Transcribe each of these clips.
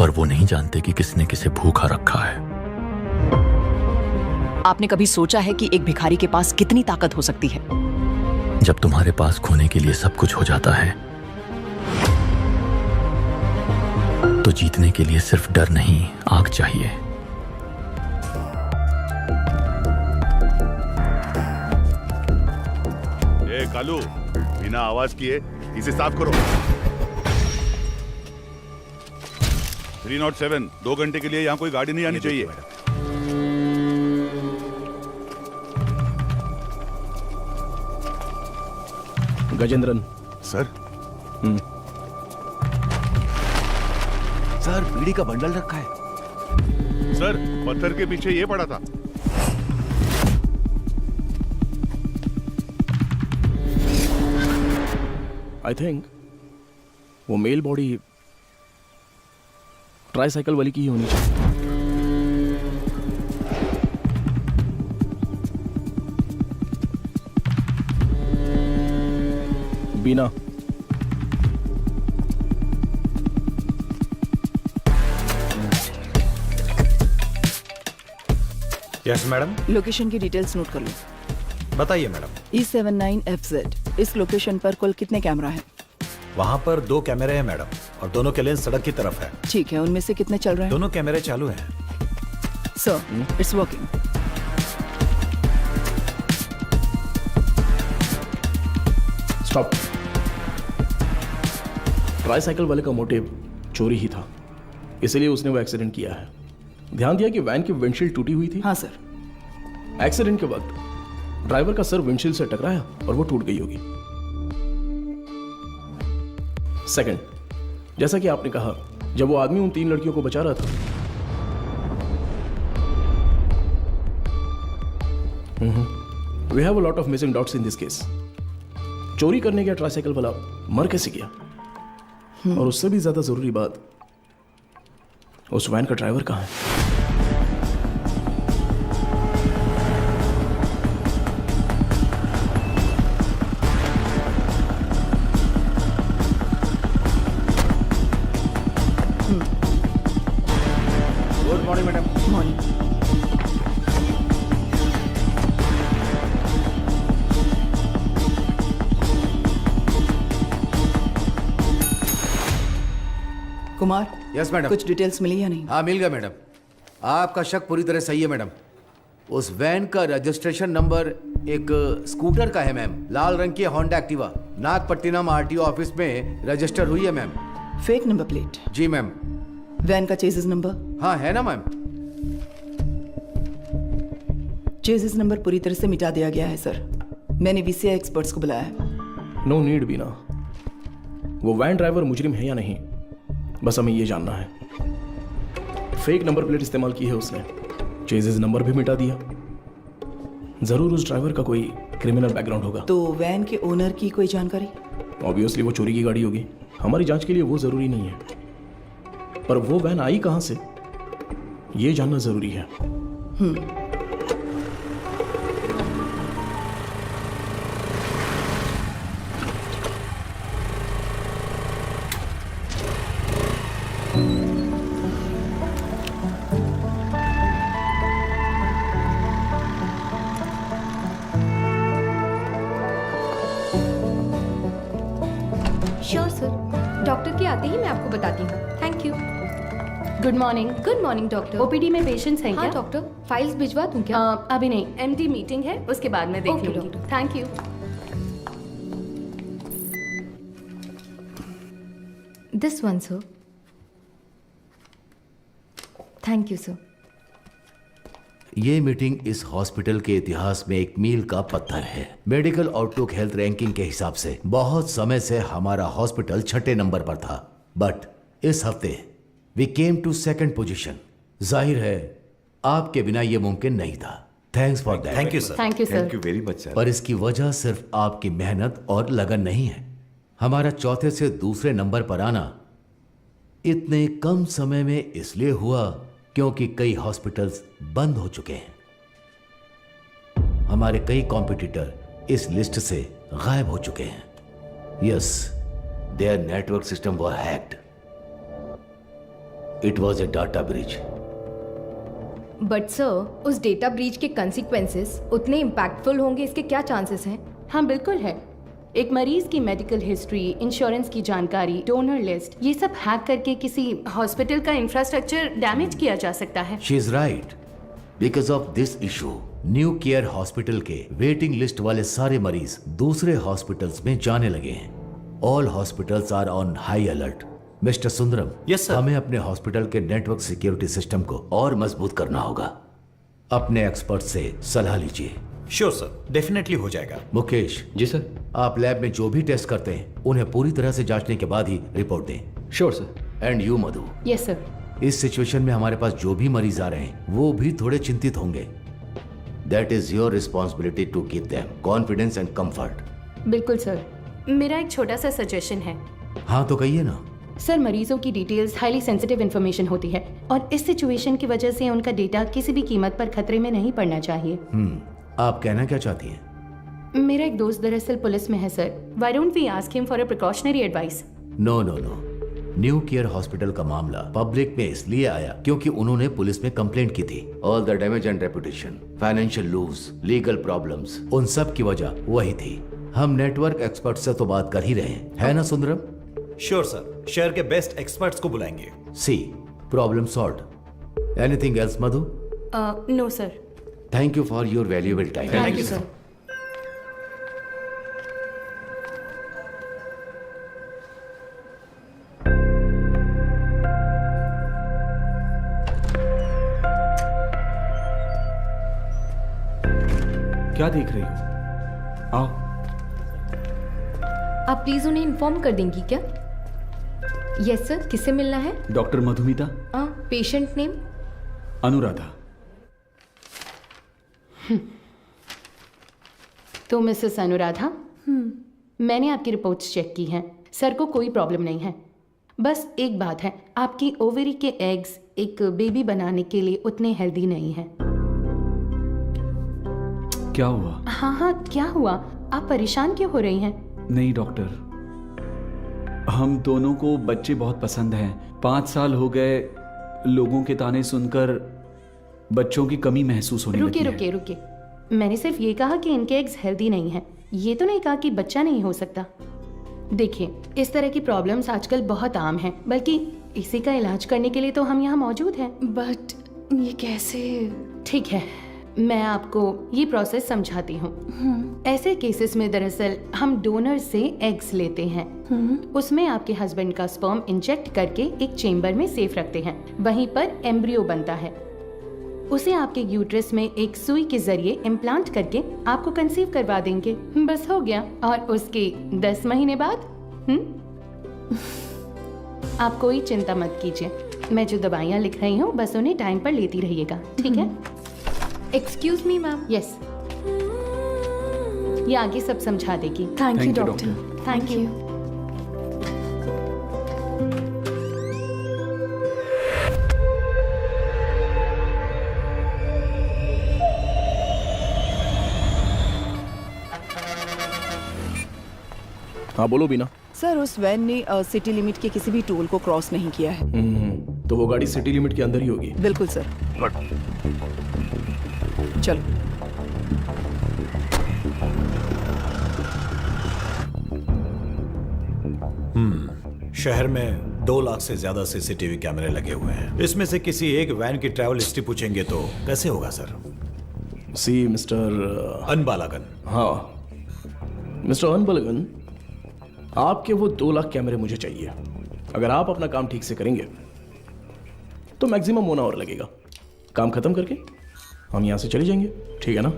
पर वो नहीं जानते कि किसने किसे भूखा रखा है। आपने कभी सोचा है कि एक भिखारी के पास कितनी ताकत हो सकती है? जब तुम्हारे पास खोने के लिए सब कुछ हो जाता है तो जीतने के लिए सिर्फ डर नहीं, आग चाहिए। ए कालू, बिना आवाज किए इसे साफ करो। 307, 2 घंटे के लिए यहाँ कोई गाड़ी नहीं आनी चाहिए। गजेंद्रन। सर। सर, बीड़ी का बंडल रखा है। सर, पत्थर के पीछे ये पड़ा था। आई थिंक वो मेल बॉडी ट्राईसाइकिल वाली की ही होनी चाहिए। बीना। Yes madam. लोकेशन की डिटेल्स नोट कर लो। बताइए मैडम। E79FZ। इस लोकेशन पर कुल कितने कैमरा हैं? वहाँ पर 2 कैमरे हैं मैडम, और दोनों के लेंस सड़क की तरफ है। ठीक है, उनमें से कितने चल रहे हैं? दोनों कैमरे चालू हैं। Sir, it's working. Stop. Tricycle वाले का मोटिव चोरी ही था, इसलिए उसने वो एक्सीडेंट किया है। ध्यान दिया कि वैन की विंडशील्ड टूटी हुई थी? हाँ सर। एक्सीडेंट के वक्त ड्राइवर का सर विंडशील्ड से टकराया और वो टूट गई होगी। सेकंड, जैसा कि आपने कहा, जब वो आदमी उन 3 लड़कियों को बचा रहा था, we have a lot of missing dots in this case. चोरी करने गया ट्राईसाइकिल वाला मर कैसे गया? और उससे भी ज्यादा जरूरी बात, उस वैन का ड्राइवर कहाँ है? Good morning madam. Morning. Kumar. Yes madam. कुछ डिटेल्स मिली या नहीं? हाँ, मिल गया मैडम। आपका शक पूरी तरह सही है मैडम। उस वैन का रजिस्ट्रेशन नंबर एक स्कूटर का है मैम, लाल रंग की Honda Activa. Nagapattinam RTO office में रजिस्टर हुई है मैम। Fake number plate? जी मैम। वैन का चेसिस नंबर? हाँ है ना मैम। चेसिस नंबर पूरी तरह से मिटा दिया गया है सर। मैंने VCI एक्सपर्ट्स को बुलाया है। नो नीड बीना। वो वैन ड्राइवर मुजरिम है या नहीं, बस हमें ये जानना है। फेक नंबर प्लेट इस्तेमाल की है उसने, चेजिस नंबर भी मिटा दिया। जरूर उस ड्राइवर का कोई क्रिमिनल बैकग्राउंड होगा। तो वैन के ओनर की कोई जानकारी? ऑब्वियसली वो चोरी की गाड़ी होगी। हमारी जांच के लिए वो जरूरी नहीं है, पर वो वैन आई कहां से, ये जानना जरूरी है। श्योर सर, डॉक्टर के आते ही मैं आपको बताती हूँ। Thank you. Good morning doctor. OPD में पेशेंट्स हैं हाँ क्या? डॉक्टर, फाइल्स भिजवा दूँ क्या? अभी नहीं, एमडी मीटिंग है, उसके बाद मैं देख ओके, लूंगी। Doctor. Thank you. This one sir. Thank you sir. ये मीटिंग इस हॉस्पिटल के इतिहास में एक मील का पत्थर है। मेडिकल आउटलुक हेल्थ रैंकिंग के हिसाब से बहुत समय से हमारा हॉस्पिटल 6ठे नंबर पर था, बट इस हफ्ते we came to 2nd position. जाहिर है आपके बिना ये मुमकिन नहीं था। Thanks for that. Thank you sir. Thank you sir. Thank you very much sir. पर इसकी वजह सिर्फ आपकी मेहनत और लगन नहीं है। हमारा चौथे से दूसरे नंबर पर आना इतने कम समय में इसलिए हुआ क्योंकि कई हॉस्पिटल्स बंद हो चुके हैं। हमारे कई कॉम्पिटिटर इस लिस्ट से गायब हो चुके हैं। Yes, their network system were hacked. It was a data breach. But sir, उस डेटा ब्रीच के कंसिक्वेंसेस उतने इम्पैक्टफुल होंगे, इसके क्या चांसेस हैं? हाँ बिल्कुल है। एक मरीज की मेडिकल हिस्ट्री, इंश्योरेंस की जानकारी, डोनर लिस्ट, ये सब हैक करके किसी हॉस्पिटल का इंफ्रास्ट्रक्चर डैमेज किया जा सकता है। She is right. Because of this issue New Care hospital के वेटिंग लिस्ट वाले सारे मरीज दूसरे हॉस्पिटल्स में जाने लगे हैं। All hospitals are on high alert. Mister Sundaram, Yes, sir. हमें अपने हॉस्पिटल के नेटवर्क सिक्योरिटी सिस्टम को और मजबूत करना होगा। अपने एक्सपर्ट से सलाह लीजिए। श्योर सर, डेफिनेटली हो जाएगा। मुकेश जी सर। आप लैब में जो भी टेस्ट करते हैं उन्हें पूरी तरह से जांचने के बाद ही रिपोर्ट दें। Sure sir. And you Madhu, yes sir. इस सिचुएशन में हमारे पास जो भी मरीज आ रहे हैं वो भी थोड़े चिंतित होंगे। That is your responsibility to give them confidence and comfort. बिल्कुल सर। मेरा एक छोटा सा सजेशन है। हाँ तो कहिए ना। सर, मरीजों की डिटेल्स हाईली सेंसिटिव इन्फॉर्मेशन होती है और इस सिचुएशन की वजह से उनका डेटा किसी भी कीमत पर खतरे में नहीं पड़ना चाहिए। आप कहना क्या चाहती हैं? मेरा एक दोस्त दरअसल पुलिस में है sir. Why don't we ask him for a precautionary advice? No no no, New Care hospital का मामला पब्लिक में इसलिए आया क्योंकि उन्होंने पुलिस में कंप्लेंट की थी। All the damage and reputation, financial lose, legal problems, उन सब की वजह वही थी। हम नेटवर्क एक्सपर्ट से तो बात कर ही रहे हैं, है ना सुंदरम? श्योर सर, शहर के बेस्ट एक्सपर्ट्स को बुलाएंगे। See, problem solved. Anything else Madhu? No sir. Thank you for your valuable time. Thank you sir. क्या देख रही हो? आओ। आप प्लीज उन्हें इन्फॉर्म कर देंगी क्या? यस सर, किससे मिलना है? Doctor Madhumita. Patient name? Anuradha. तो मिसेस अनुराधा, मैंने आपकी रिपोर्ट्स चेक की हैं। सर को कोई प्रॉब्लम नहीं है। बस एक बात है, आपकी ओवरी के एग्स एक बेबी बनाने के लिए उतने हेल्दी नहीं हैं। क्या हुआ? हाँ, क्या हुआ? आप परेशान क्यों हो रही हैं? नहीं डॉक्टर, हम दोनों को बच्चे बहुत पसंद हैं। 5 साल हो गए लोगों के ताने सुनकर बच्चों की कमी महसूस होने लगी है। रुकिए। मैंने सिर्फ ये कहा कि इनके एग्स हेल्दी नहीं हैं। ये तो नहीं कहा कि बच्चा नहीं हो सकता। देखिए, इस तरह की प्रॉब्लम्स आजकल बहुत आम हैं, बल्कि इसी का इलाज करने के लिए तो हम यहाँ मौजूद हैं। बट ये कैसे? ठीक है, मैं आपको ये प्रोसेस समझाती हूँ। ऐसे केसेस में दरअसल हम डोनर से एग्स लेते हैं। उसमें आपके हस्बैंड का स्पर्म इंजेक्ट करके एक चेम्बर में सेफ रखते हैं। वहीं पर एम्ब्रियो बनता है। उसे आपके यूट्रस में एक सुई के जरिए इम्प्लांट करके आपको कंसीव करवा देंगे। बस हो गया। और उसके 10 महीने बाद आप कोई चिंता मत कीजिए। मैं जो दवाइयाँ लिख रही हूँ बस उन्हें टाइम पर लेती रहिएगा, ठीक है? Excuse me ma'am. यस, ये आगे सब समझा देगी। Thank you you, doctor. Thank you. हाँ बोलो बीना। सर, उस वैन ने सिटी लिमिट के किसी भी टोल को क्रॉस नहीं किया है। तो वो गाड़ी सिटी लिमिट के अंदर ही होगी। बिल्कुल सर। चलो। शहर में 2 लाख से ज्यादा सीसीटीवी कैमरे लगे हुए हैं। इसमें से किसी एक वैन की ट्रैवल हिस्ट्री पूछेंगे तो कैसे होगा सर? सी मिस्टर अनबालागन। हाँ मिस्टर अनबलगन, आपके वो 2 लाख कैमरे मुझे चाहिए। अगर आप अपना काम ठीक से करेंगे तो मैक्सिमम 1 आवर लगेगा। काम खत्म करके हम यहां से चले जाएंगे, ठीक है ना?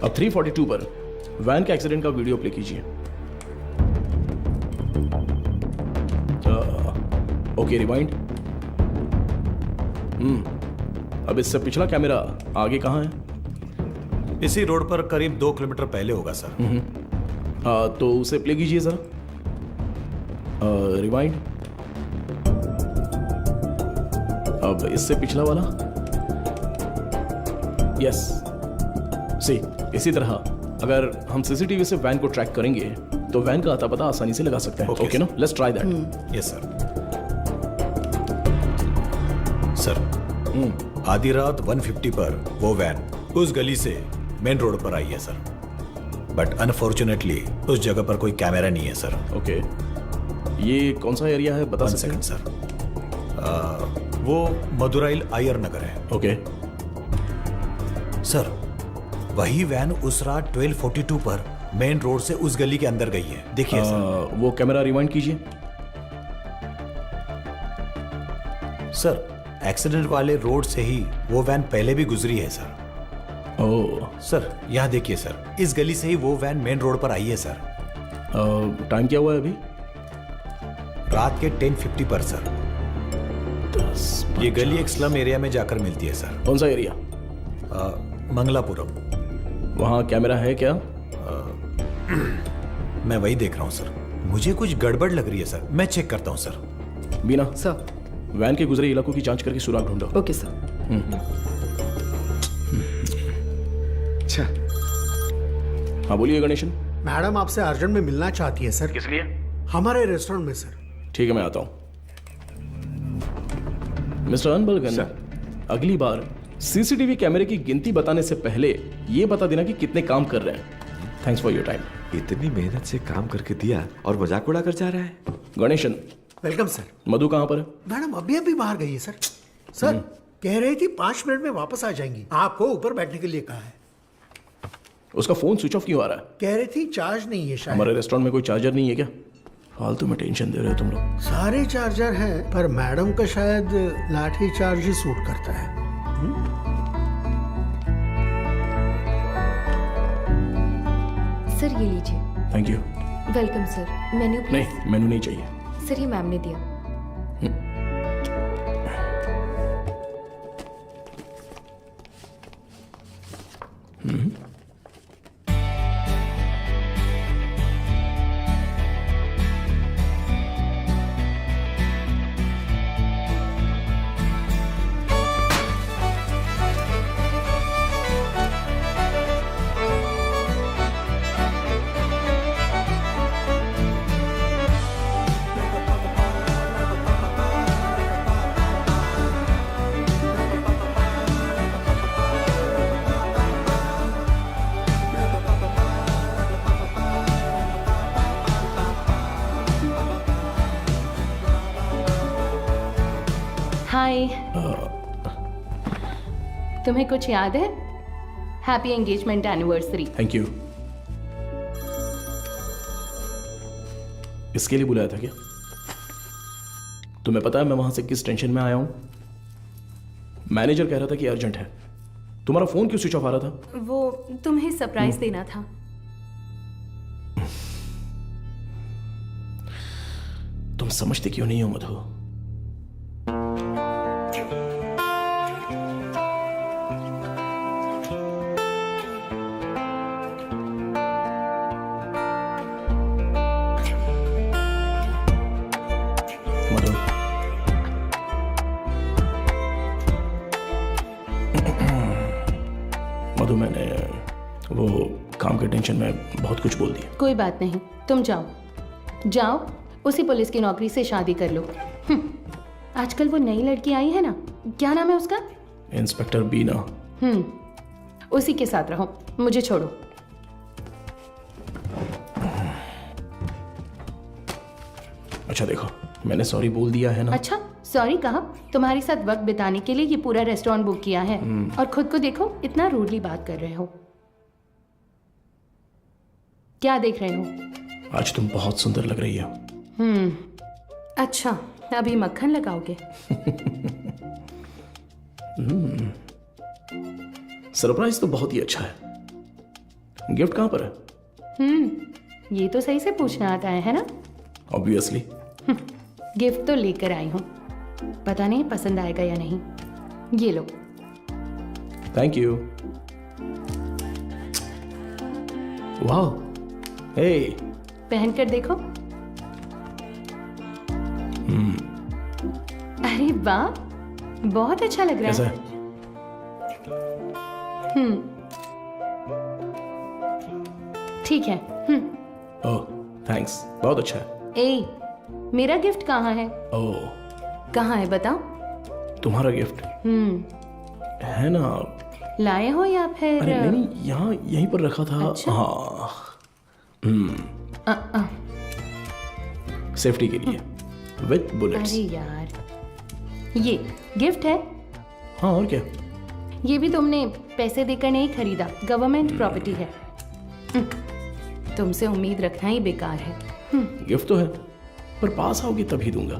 अब 342 पर वैन के एक्सीडेंट का वीडियो प्ले कीजिए। Okay, rewind. अब इससे पिछला कैमरा आगे कहाँ है? इसी रोड पर करीब 2 किलोमीटर पहले होगा सर। हाँ, तो उसे प्ले कीजिए जरा। रिवाइंड। अब इससे पिछला वाला। यस, सी इसी तरह अगर हम सीसीटीवी से वैन को ट्रैक करेंगे तो वैन का आता पता आसानी से लगा सकते हैं। ओके ना? Let's try that. Yes sir. Sir आधी रात 150 पर वो वैन उस गली से मेन रोड पर आई है सर, बट अनफॉर्चुनेटली उस जगह पर कोई कैमरा नहीं है सर। ओके, ये कौन सा एरिया है बता सकते हैं? सर वो मदुराइल आयर नगर है। ओके सर वही वैन उस रात 1242 पर मेन रोड से उस गली के अंदर गई है, देखिए सर। वो कैमरा रिवाइंड कीजिए। सर एक्सीडेंट वाले रोड से ही वो वैन पहले भी गुजरी है सर। ओह सर यहाँ देखिए सर, इस गली से ही वो वैन मेन रोड पर आई है सर। टाइम क्या हुआ है अभी? रात के 10:50 पर सर। ये गली एक स्लम एरिया में जाकर मिलती है सर। कौन सा एरिया? मंगलापुरम। वहाँ कैमरा है क्या? मैं वही देख रहा हूँ सर, मुझे कुछ गड़बड़ लग रही है सर, मैं चेक करता हूँ सर। बीना, सर। वैन के गुजरे इलाकों की जांच करके सुराग ढूंढो। Okay sir. अच्छा, हाँ बोलिए गणेशन। मैडम आपसे अर्जेंट में मिलना चाहती है सर। किस लिए? हमारे रेस्टोरेंट में सर। ठीक है, मैं आता हूँ। मिस्टर अनबलगन, अगली बार सीसीटीवी कैमरे की गिनती बताने से पहले ये बता देना कि कितने काम कर रहे हैं। Thanks for your time. इतनी मेहनत से काम करके दिया और मजाक उड़ा कर जा रहा है। गणेशन। Welcome sir. मधु कहाँ पर है? मैडम अभी बाहर गई है सर। सर कह रही थी 5 मिनट में वापस आ जाएंगी, आपको ऊपर बैठने के लिए कहा है। उसका फोन स्विच ऑफ क्यों आ रहा है? कह रही थी चार्ज नहीं है शायद। हमारे रेस्टोरेंट में कोई चार्जर नहीं है क्या? फालतू में टेंशन दे रहे हो तुम लोग। सारे चार्जर हैं, पर मैडम का शायद लाठी चार्ज ही सूट करता है। सर ये लीजिए। Thank you. Welcome sir. Menu please. नहीं, मेनू नहीं चाहिए। सर ये मैम ने दिया। हाय। तुम्हें कुछ याद है? Happy engagement anniversary. Thank you. इसके लिए बुलाया था क्या? तुम्हें पता है मैं वहां से किस टेंशन में आया हूं? मैनेजर कह रहा था कि अर्जेंट है। तुम्हारा फोन क्यों स्विच ऑफ आ रहा था? वो तुम्हें सरप्राइज देना था। तुम समझते क्यों नहीं हो मधु? मधु, मैंने वो काम के टेंशन में बहुत कुछ बोल दिया। कोई बात नहीं, तुम जाओ उसी पुलिस की नौकरी से शादी कर लो। आजकल वो नई लड़की आई है ना, क्या नाम है उसका? इंस्पेक्टर बीना। उसी के साथ रहो, मुझे छोड़ो। अच्छा देखो, मैंने सॉरी बोल दिया है ना। अच्छा, सॉरी कहा? तुम्हारे साथ वक्त बिताने के लिए ये पूरा रेस्टोरेंट बुक किया है और खुद को देखो, इतना रूडली बात कर रहे हो। क्या देख रहे हो? आज तुम बहुत सुंदर लग रही हो। अच्छा, अभी मक्खन लगाओगे? सरप्राइज तो बहुत ही अच्छा है। गिफ्ट कहाँ पर है? ये तो सही से पूछना आता है ना? ऑब्वियसली। गिफ्ट तो लेकर आई हूँ, पता नहीं पसंद आएगा या नहीं। ये लो। Thank you. वाह, हे, पहन कर देखो। अरे वाह, बहुत अच्छा लग रहा है। ठीक है। ओह, थैंक्स, बहुत अच्छा है। ए, मेरा गिफ्ट कहाँ है? ओह, कहाँ है बताओ? तुम्हारा गिफ्ट है ना? लाए हो या फिर? अरे नहीं नहीं, यहाँ यहीं पर रखा था। अच्छा? हाँ, सेफ्टी के लिए विथ बुलेट्स। अरे यार, ये गिफ्ट है? हाँ और क्या? ये भी तुमने पैसे देकर नहीं खरीदा, गवर्नमेंट प्रॉपर्टी है। तुमसे उम्मीद रखना ही बेकार है। गिफ्ट तो है, पर पास आओगे तभी दूंगा।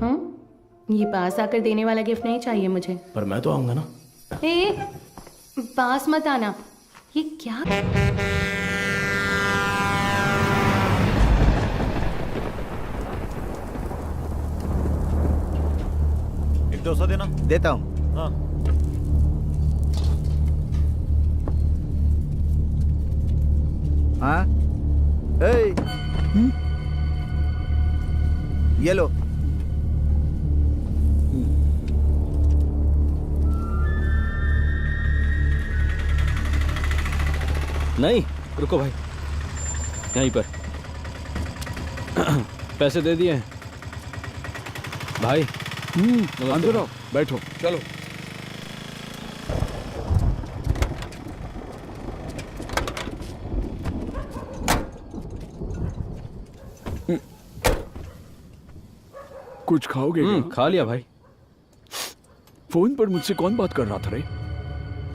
ये पास आकर देने वाला गिफ्ट नहीं चाहिए मुझे। पर मैं तो आऊंगा ना। ए, पास मत आना। ये क्या? एक डोसा देना। देता हूँ। हाँ। हाँ, ये लो। नहीं, रुको भाई, यहीं पर पैसे दे दिए हैं भाई। अंदर आओ, बैठो। चलो। कुछ खाओगे क्या? खा लिया भाई। फोन पर मुझसे कौन बात कर रहा था रे?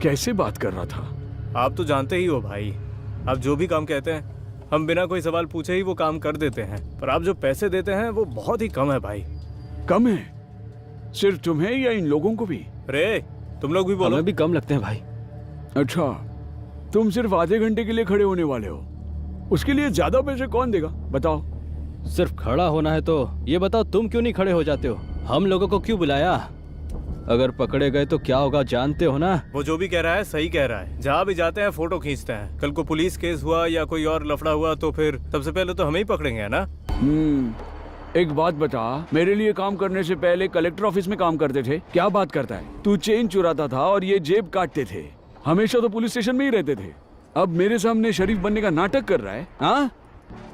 कैसे बात कर रहा था? आप तो जानते ही हो भाई, आप जो भी काम कहते हैं हम बिना कोई सवाल पूछे ही वो काम कर देते हैं, पर आप जो पैसे देते हैं वो बहुत ही कम है भाई। कम है? सिर्फ तुम्हें या इन लोगों को भी? रे, तुम लोग भी बोलो। हमें भी कम लगते हैं भाई। अच्छा, तुम सिर्फ आधे घंटे के लिए खड़े होने वाले हो, उसके लिए ज्यादा पैसे कौन देगा बताओ? सिर्फ खड़ा होना है तो ये बताओ तुम क्यों नहीं खड़े हो जाते हो? हम लोगों को क्यों बुलाया? अगर पकड़े गए तो क्या होगा जानते हो ना? वो जो भी कह रहा है सही कह रहा है। जहाँ भी जाते हैं फोटो खींचते हैं। कल को पुलिस केस हुआ या कोई और लफड़ा हुआ तो फिर सबसे पहले तो हमें ही पकड़ेंगे, है ना? एक बात बता, मेरे लिए काम करने से पहले कलेक्टर ऑफिस में काम करते थे। क्या बात करता है? तू चेन चुराता था और ये जेब काटते थे। हमेशा तो पुलिस स्टेशन में ही रहते थे। अब मेरे सामने शरीफ बनने का नाटक कर रहा है। हाँ,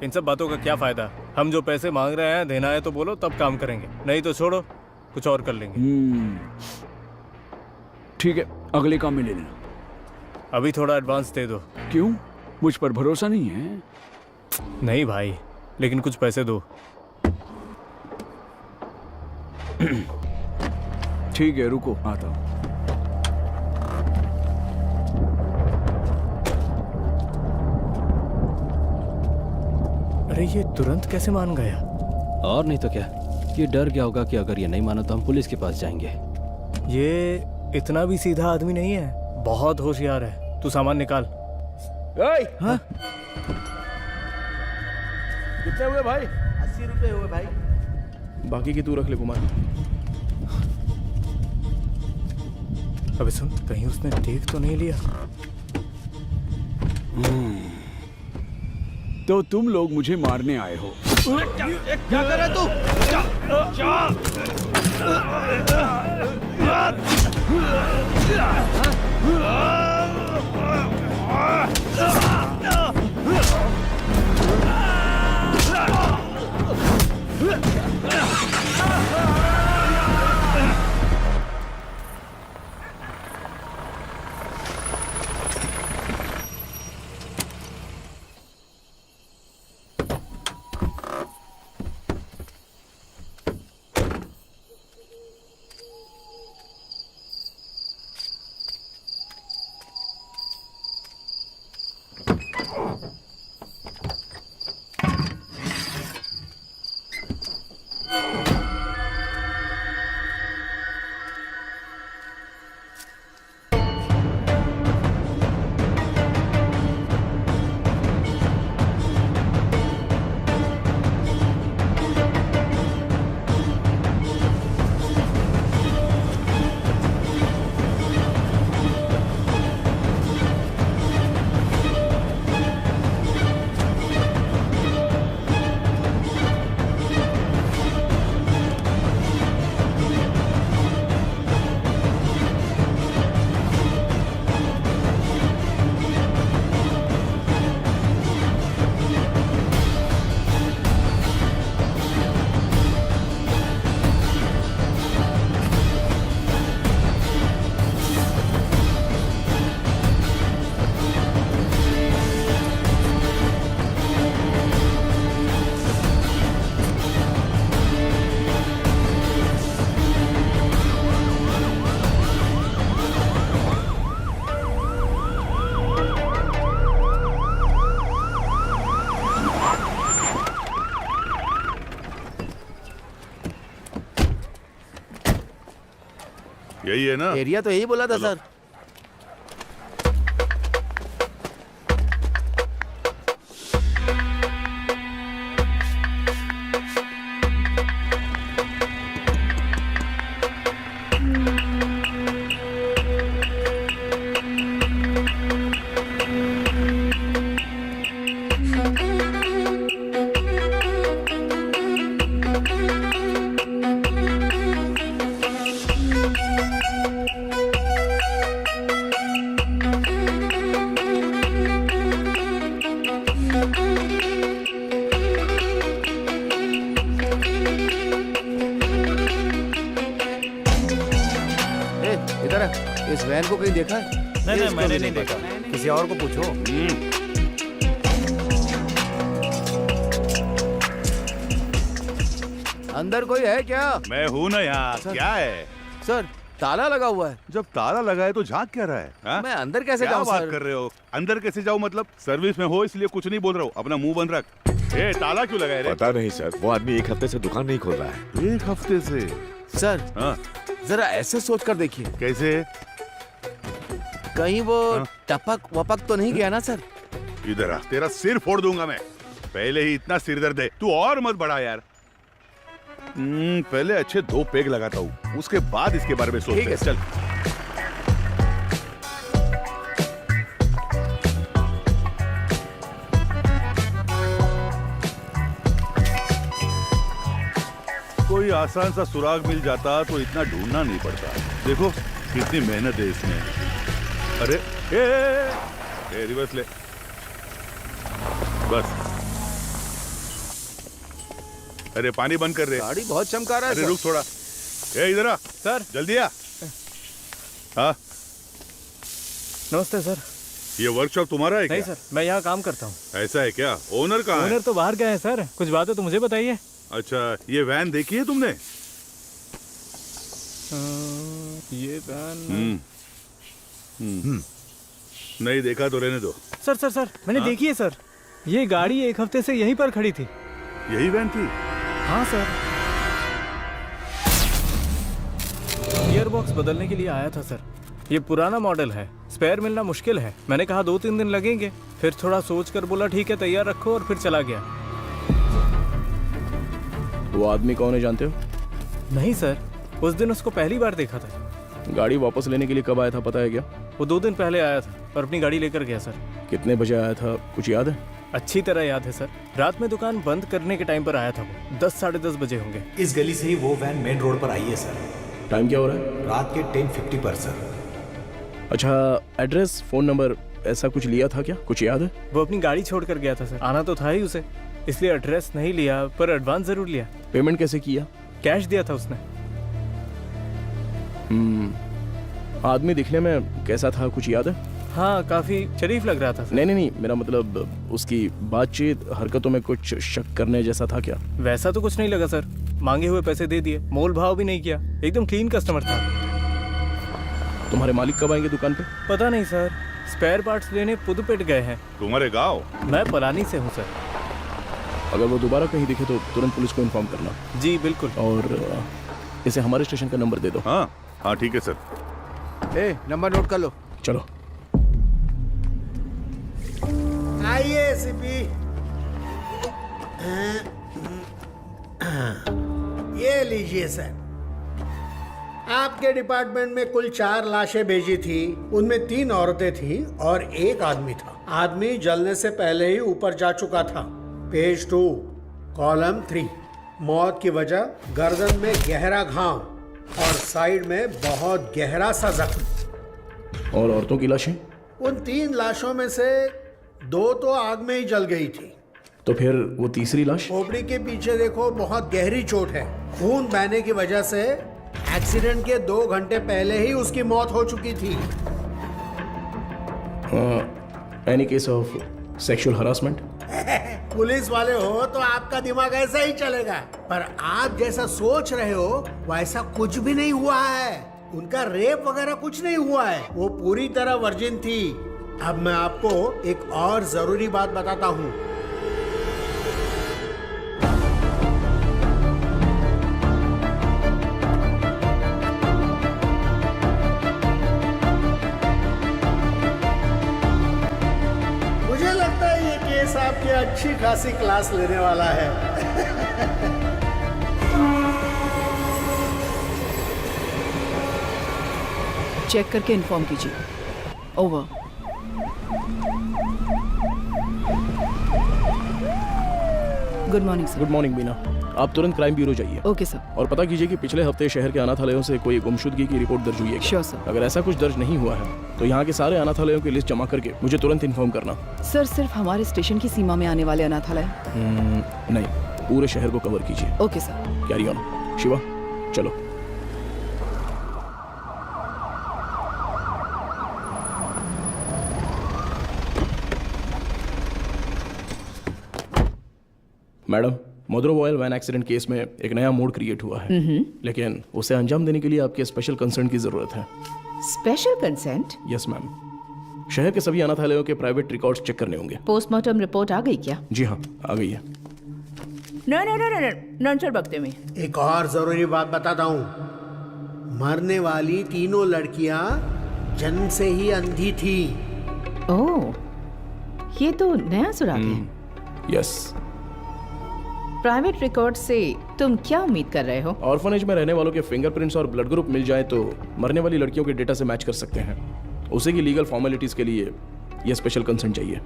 इन सब बातों का क्या फायदा? हम जो पैसे मांग रहे हैं देना है तो बोलो, तब काम करेंगे, नहीं तो छोड़ो, कुछ और कर लेंगे। ठीक है, अगले काम में ले लेना। अभी थोड़ा एडवांस दे दो। क्यों? मुझ पर भरोसा नहीं है? नहीं भाई, लेकिन कुछ पैसे दो। ठीक है, रुको, आता हूँ। अरे ये तुरंत कैसे मान गया? और नहीं तो क्या, ये डर गया होगा कि अगर ये नहीं माना तो हम पुलिस के पास जाएंगे। ये इतना भी सीधा आदमी नहीं है, बहुत होशियार है। तू सामान निकाल। हाँ? कितने हुए भाई? 80 रुपए हुए भाई। बाकी की तू रख ले कुमार। अबे सुन, कहीं उसने देख तो नहीं लिया? तो तुम लोग मुझे मारने आए हो? क्या कर रहा है तू? यही है ना? एरिया तो यही बोला था सर। इधर है, इस वैन को कहीं देखा है? नहीं मैंने नहीं देखा, किसी और को पूछो। अंदर कोई है क्या? मैं हूँ ना यहाँ। क्या है सर? ताला लगा हुआ है। जब ताला लगा है तो झांक क्या रहा है? हा? मैं अंदर कैसे क्या जाऊँ बात सर? कर रहे हो? अंदर कैसे जाऊँ मतलब? सर्विस में हो इसलिए कुछ नहीं बोल रहा हूँ, अपना मुंह बंद रख। ए, ताला क्यों लगाए रे? पता नहीं सर, वो आदमी 1 हफ्ते से दुकान नहीं खोल रहा है। 1 हफ्ते से? सर हाँ। जरा ऐसे सोच कर देखिए, कैसे? कहीं वो हाँ? टपक वपक तो नहीं गया ना सर? इधर आ, तेरा सिर फोड़ दूंगा मैं। पहले ही इतना सिर दर्द है, तू और मत बढ़ा यार। पहले अच्छे 2 पेग लगाता हूँ, उसके बाद इसके बारे में सोचते हैं। चल। कोई आसान सा सुराग मिल जाता तो इतना ढूंढना नहीं पड़ता। देखो कितनी मेहनत है इसमें। अरे ए, रिवर्स ले बस। अरे पानी बंद कर रहे। गाड़ी बहुत चमका रहा है। अरे रुक थोड़ा। ए इधर आ सर। जल्दी आ। हाँ नमस्ते सर। ये वर्कशॉप तुम्हारा है क्या? नहीं सर, मैं यहाँ काम करता हूँ। ऐसा है क्या? ओनर कहाँ है? ओनर तो बाहर गए हैं सर, कुछ बात है तो मुझे बताइए। अच्छा, ये वैन देखी है तुमने? ये वैन नहीं देखा तो रहने दो। सर मैंने देखी है सर, ये गाड़ी 1 हफ्ते से यहीं पर खड़ी थी। यही वैन थी? हाँ सर, गियर बॉक्स बदलने के लिए आया था सर। ये पुराना मॉडल है, स्पेयर मिलना मुश्किल है। मैंने कहा 2-3 दिन लगेंगे, फिर थोड़ा सोच कर बोला ठीक है तैयार रखो, और फिर चला गया। वो आदमी कौन है जानते हो? नहीं सर, उस दिन उसको पहली बार देखा था। गाड़ी वापस लेने के लिए कब आया था पता है क्या? वो 2 दिन पहले आया था और अपनी गाड़ी लेकर गया सर। कितने बजे आया था कुछ याद है? अच्छी तरह याद है सर, रात में दुकान बंद करने के टाइम पर आया था वो। 10-10:30 बजे होंगे। इस गली से ही वो वैन मेन रोड पर आई है सर। टाइम क्या हो रहा है? रात के 10:50 पर सर। अच्छा, एड्रेस, फोन नंबर ऐसा कुछ लिया था क्या? कुछ याद है? वो अपनी गाड़ी छोड़ कर गया था सर, आना तो था ही उसे, इसलिए एड्रेस नहीं लिया, पर एडवांस जरूर लिया। पेमेंट कैसे किया? कैश दिया था उसने। आदमी दिखने में कैसा था कुछ याद है? हाँ, काफी शरीफ लग रहा था सर। नहीं, मेरा मतलब उसकी बातचीत, हरकतों में कुछ शक करने जैसा था क्या? वैसा तो कुछ नहीं लगा सर, मांगे हुए पैसे दे दिए, मोल भाव भी नहीं किया, एकदम क्लीन कस्टमर था। तुम्हारे मालिक कब आएंगे दुकान पे? पता नहीं सर, स्पेयर पार्ट्स लेने पुदुपेट गए हैं। तुम्हारे गाँव? मैं पलानी से हूँ सर। अगर वो दोबारा कहीं दिखे तो तुरंत पुलिस को इन्फॉर्म करना। जी बिल्कुल। और इसे हमारे स्टेशन का नंबर दे दो। हाँ ठीक है सर। नंबर नोट कर लो। चलो आइए एसीपी। ये लीजिए सर, आपके डिपार्टमेंट में कुल 4 लाशें भेजी थी, उनमें 3 औरतें थी और 1 आदमी था। आदमी जलने से पहले ही ऊपर जा चुका था। पेज 2 कॉलम 3, मौत की वजह गर्दन में गहरा घाव और साइड में बहुत गहरा सा जख्म। और औरतों की लाशें? उन 3 लाशों में से 2 तो आग में ही जल गई थी। तो फिर वो तीसरी लाश? खोपड़ी के पीछे देखो, बहुत गहरी चोट है। खून बहने की वजह से एक्सीडेंट के 2 घंटे पहले ही उसकी मौत हो चुकी थी। Any case of sexual harassment? Police वाले हो तो आपका दिमाग ऐसा ही चलेगा, पर आप जैसा सोच रहे हो वैसा कुछ भी नहीं हुआ है। उनका रेप वगैरह कुछ नहीं हुआ है, वो पूरी तरह वर्जिन थी। अब मैं आपको एक और जरूरी बात बताता हूँ। अच्छी खासी क्लास लेने वाला है। चेक करके इन्फॉर्म कीजिए। Over. Good morning sir. Good morning Bina, आप तुरंत क्राइम ब्यूरो जाइए ओके सर। और पता कीजिए कि पिछले हफ्ते शहर के अनाथालयों से कोई गुमशुदगी की रिपोर्ट दर्ज हुई है क्या? Sure sir. अगर ऐसा कुछ दर्ज नहीं हुआ है तो यहाँ के सारे अनाथालयों की लिस्ट जमा करके मुझे तुरंत इन्फॉर्म करना। सर सिर्फ हमारे स्टेशन की सीमा में आने वाले अनाथालय? नहीं, पूरे शहर को कवर कीजिए। Okay sir. Carry on. Shiva चलो। मैडम, मोद्रोवॉयल वैन एक्सीडेंट केस में एक नया मोड क्रिएट हुआ है, लेकिन उसे अंजाम देने के लिए आपके स्पेशल कंसर्न की जरूरत है। Special consent? Yes ma'am. शहर के सभी अनाथालयों के प्राइवेट रिकॉर्ड्स चेक करने होंगे। पोस्टमार्टम रिपोर्ट आ गई क्या? जी हाँ, आ गई है। नंचर बकते में एक और जरूरी बात बताता हूँ, मरने वाली तीनों लड़कियां जन्म से ही अंधी थी। ओह, ये तो नया सुराग है। यस। प्राइवेट रिकॉर्ड से तुम क्या उम्मीद कर रहे हो? ऑर्फनेज में रहने वालों के फिंगरप्रिंट्स और ब्लड ग्रुप मिल जाए तो मरने वाली लड़कियों के डेटा से मैच कर सकते हैं। उसी की लीगल फॉर्मेलिटीज के लिए यह स्पेशल कंसर्न चाहिए।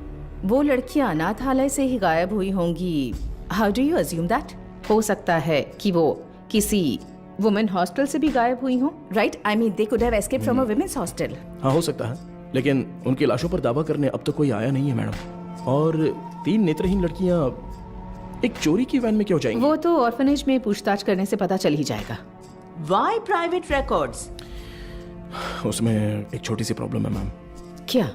वो लड़कियां अनाथालय से ही गायब हुई होंगी। How do you assume that? हो सकता है कि वो किसी वुमेन हॉस्टल से भी गायब हुई हो, right? I mean they could have escaped from a women's hostel. हाँ, हो सकता है, लेकिन उनकी लाशों पर दावा करने अब तक कोई आया नहीं है मैडम। और 3 नेत्रहीन लड़कियां एक चोरी की वैन में क्यों जाएंगी? वो तो ऑर्फनेज में पूछताछ करने से पता चल ही जाएगा। Why private records? उसमें एक छोटी सी प्रॉब्लम है मैम। क्या?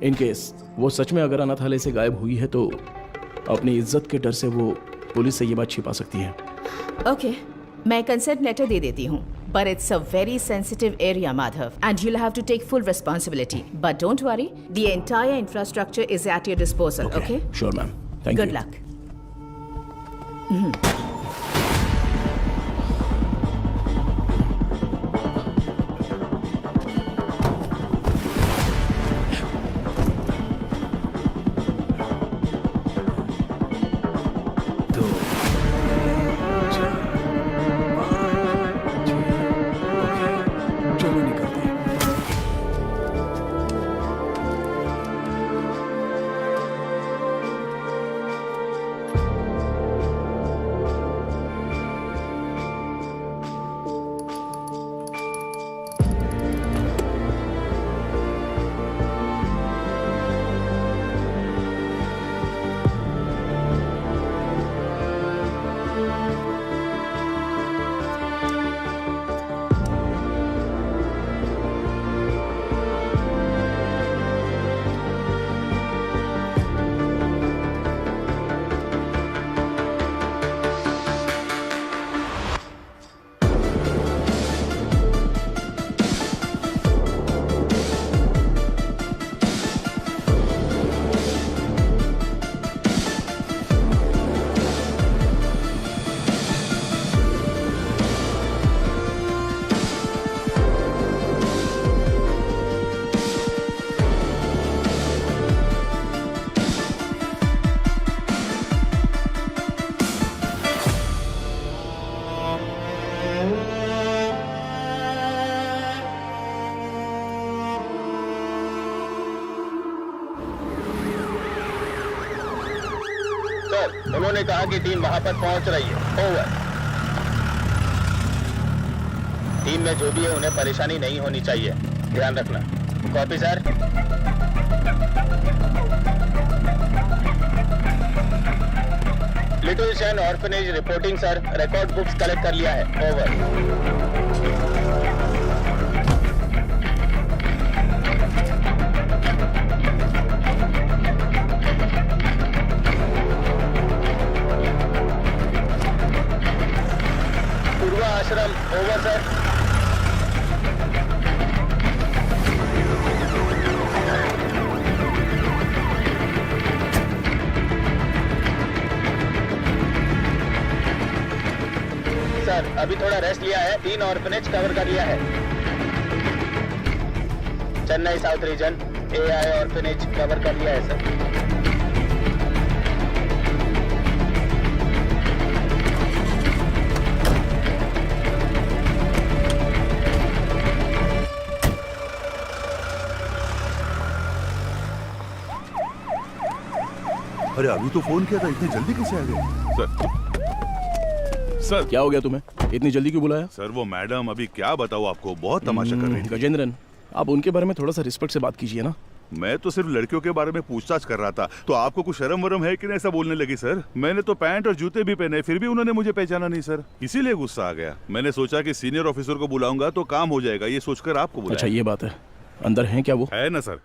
इन केस वो सच में अगर अनाथालय से गायब हुई है तो अपनी इज्जत के डर से वो पुलिस से ये बात छिपा सकती है। ओके, मैं कंसेंट लेटर दे देती हूँ, but it's a very sensitive area, Madhav, and you'll have to take full responsibility. But don't worry, the entire infrastructure is at your disposal. Okay? Sure, ma'am. Thank you. Good luck. उन्होंने कहा कि team वहां पर पहुंच रही है। Over. Team में जो भी है उन्हें परेशानी नहीं होनी चाहिए, ध्यान रखना। Copy sir. Little Shan orphanage reporting sir, record books collect कर लिया है। ओवर। आश्रम। Over sir. सर अभी थोड़ा रेस्ट लिया है, 3 ऑर्फनेज कवर कर लिया है। Chennai south region AI orphanage cover कर लिया है सर। अरे अभी तो फोन किया था, इतनी जल्दी कैसे आ गए? सर क्या हो गया तुम्हें? इतनी जल्दी क्यों बुलाया? सर वो मैडम, अभी क्या बताऊँ आपको, बहुत तमाशा कर रही थी। गजेंद्रन, आप उनके बारे में थोड़ा सा रिस्पेक्ट से बात कीजिए ना। मैं तो सिर्फ लड़कियों के बारे में पूछताछ कर रहा था, तो आपको कुछ शर्म वरम है कि नहीं ऐसा बोलने लगी? सर मैंने तो पैंट और जूते भी पहने, फिर भी उन्होंने मुझे पहचाना नहीं सर, इसीलिए गुस्सा आ गया। मैंने सोचा कि सीनियर ऑफिसर को बुलाऊंगा तो काम हो जाएगा, ये सोचकर आपको बुलाया। अच्छा ये बात है, अंदर हैं क्या वो? है ना सर।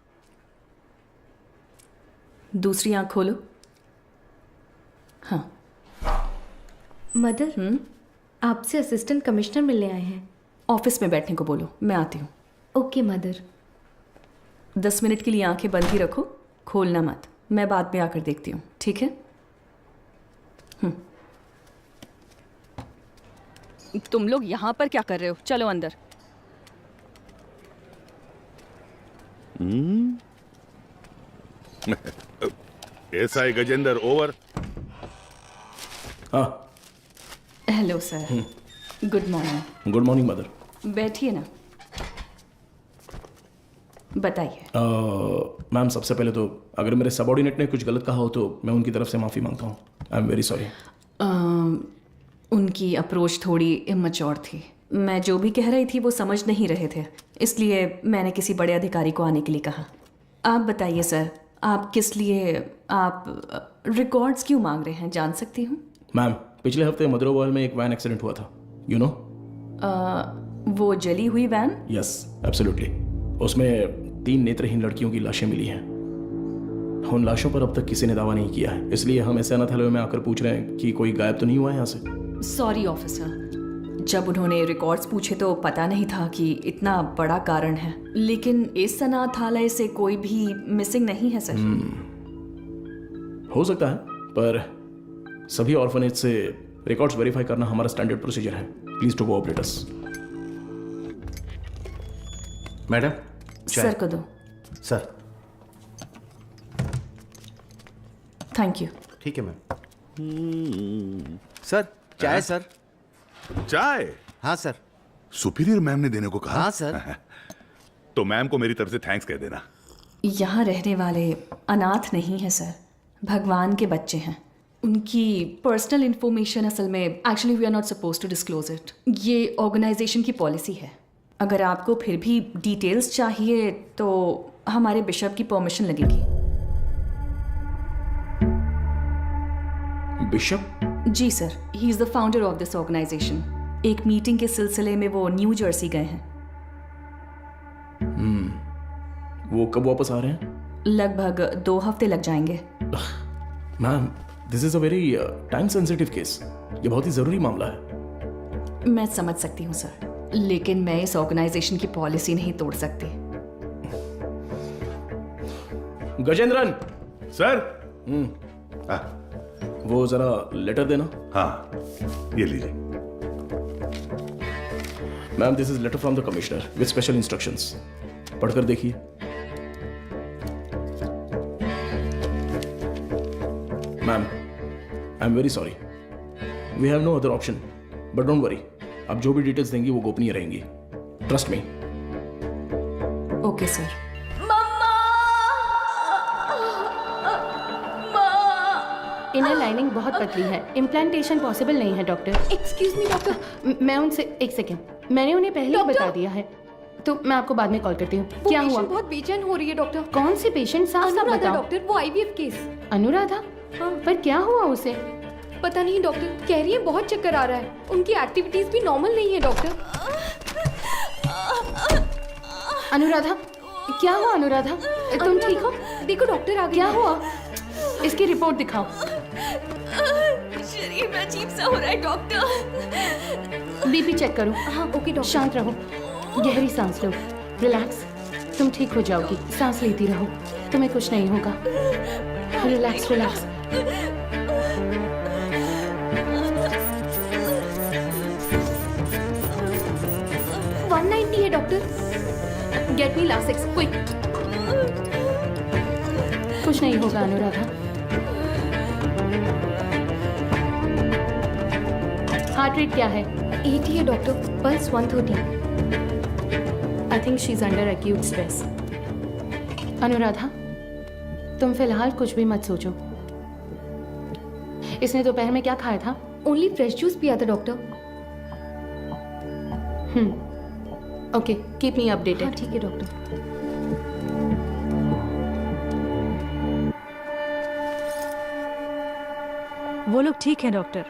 दूसरी आंख खोलो। हाँ मदर, आपसे असिस्टेंट कमिश्नर मिलने आए हैं। ऑफिस में बैठने को बोलो, मैं आती हूँ। Okay mother. 10 मिनट के लिए आंखें बंद ही रखो, खोलना मत। मैं बाद में आकर देखती हूँ, ठीक है? तुम लोग यहाँ पर क्या कर रहे हो? चलो अंदर। SI Gajendra over. हाँ hello sir, good morning. Good morning mother. बैठिए ना, बताइए। मैम सबसे पहले तो अगर मेरे सबऑर्डिनेट ने कुछ गलत कहा हो तो मैं उनकी तरफ से माफ़ी मांगता हूँ। I am very sorry. उनकी अप्रोच थोड़ी इमैच्योर थी। मैं जो भी कह रही थी वो समझ नहीं रहे थे, इसलिए मैंने किसी बड़े अधिकारी को आने के लिए कहा। आप बताइए सर, आप किस लिए, आप रिकॉर्ड्स क्यों मांग रहे हैं, जान सकती हूँ? मैम पिछले हफ्ते मदरोवाल में एक वैन एक्सीडेंट हुआ था, यू नो? वो जली हुई वैन? Yes absolutely. उसमें 3 नेत्रहीन लड़कियों की लाशें मिली हैं। उन लाशों पर अब तक किसी ने दावा नहीं किया है, इसलिए हम ऐसे अनाथालय में आकर पूछ रहे हैं कि कोई गायब तो नहीं हुआ है यहाँ से। सॉरी ऑफिसर, जब उन्होंने रिकॉर्ड्स पूछे तो पता नहीं था कि इतना बड़ा कारण है, लेकिन इस अनाथालय से कोई भी मिसिंग नहीं है सर। हो सकता है, पर सभी ऑर्फनेज से रिकॉर्ड्स वेरीफाई करना हमारा स्टैंडर्ड प्रोसीजर है। Please to cooperate us. Madam sir को दो। Sir thank you. ठीक है मैम। सर चाय सर। चाय? हाँ सर। सुपीरियर मैम ने देने को कहा? हाँ सर। तो मैम को मेरी तरफ से थैंक्स कह देना। यहाँ रहने वाले अनाथ नहीं है सर, भगवान के बच्चे हैं। उनकी पर्सनल इंफॉर्मेशन असल में actually we are not suppose to disclose it. ये ऑर्गेनाइजेशन की पॉलिसी है। अगर आपको फिर भी डिटेल्स चाहिए तो हमारे बिशप की परमिशन लगेगी। बिशप? जी sir, he is the founder of this organization. एक मीटिंग के सिलसिले में वो न्यू जर्सी गए हैं। वो कब वापस आ रहे हैं? लगभग 2 हफ्ते लग जाएंगे। Ma'am this is a very time sensitive case, ये बहुत ही जरूरी मामला है। मैं समझ सकती हूँ सर, लेकिन मैं इस ऑर्गेनाइजेशन की पॉलिसी नहीं तोड़ सकती। गजेंद्रन सर। वो जरा लेटर देना। हाँ ये लीजिए। Ma'am this is letter from the commissioner with special instructions. पढ़कर देखिए। Ma'am I am very sorry, we have no other option, but don't worry, आप जो भी डिटेल्स देंगी वो गोपनीय रहेंगी। Trust me. Okay sir. Inner lining बहुत पतली है, इम्प्लांटेशन पॉसिबल नहीं है डॉक्टर। Excuse me doctor. मैं उनसे एक सेकेंड, मैंने उन्हें पहले ही बता दिया है, तो मैं आपको बाद में कॉल करती हूँ। क्या हुआ? बहुत बेचैन हो रही है डॉक्टर। कौन सी पेशेंट? साफ साफ बताओ डॉक्टर, वो आईवीएफ केस। अनुराधा? हाँ। पर क्या हुआ उसे? पता नहीं डॉक्टर, कह रही है बहुत चक्कर आ रहा है, उनकी एक्टिविटीज भी नॉर्मल नहीं है डॉक्टर। अनुराधा क्या हुआ? अनुराधा तुम ठीक हो? देखो डॉक्टर आ गए। क्या हुआ? इसकी रिपोर्ट दिखाओ। शरीर में अजीब सा हो रहा है डॉक्टर। बीपी चेक करो। हाँ ओके डॉक्टर। शांत रहो, गहरी सांस लो, रिलैक्स, तुम ठीक हो जाओगी। सांस लेती रहो, तुम्हें कुछ नहीं होगा। Relax relax. है doctor. Get me Lasix quick. कुछ नहीं होगा अनुराधा। हार्ट रेट क्या है? 80 है doctor, pulse 130। I think she is under acute stress. Anuradha तुम फिलहाल कुछ भी मत सोचो, इसने दोपहर में क्या खाया था? ओनली फ्रेश जूस पिया था doctor. Okay, keep me updated. हाँ ठीक है डॉक्टर। वो लोग ठीक हैं doctor.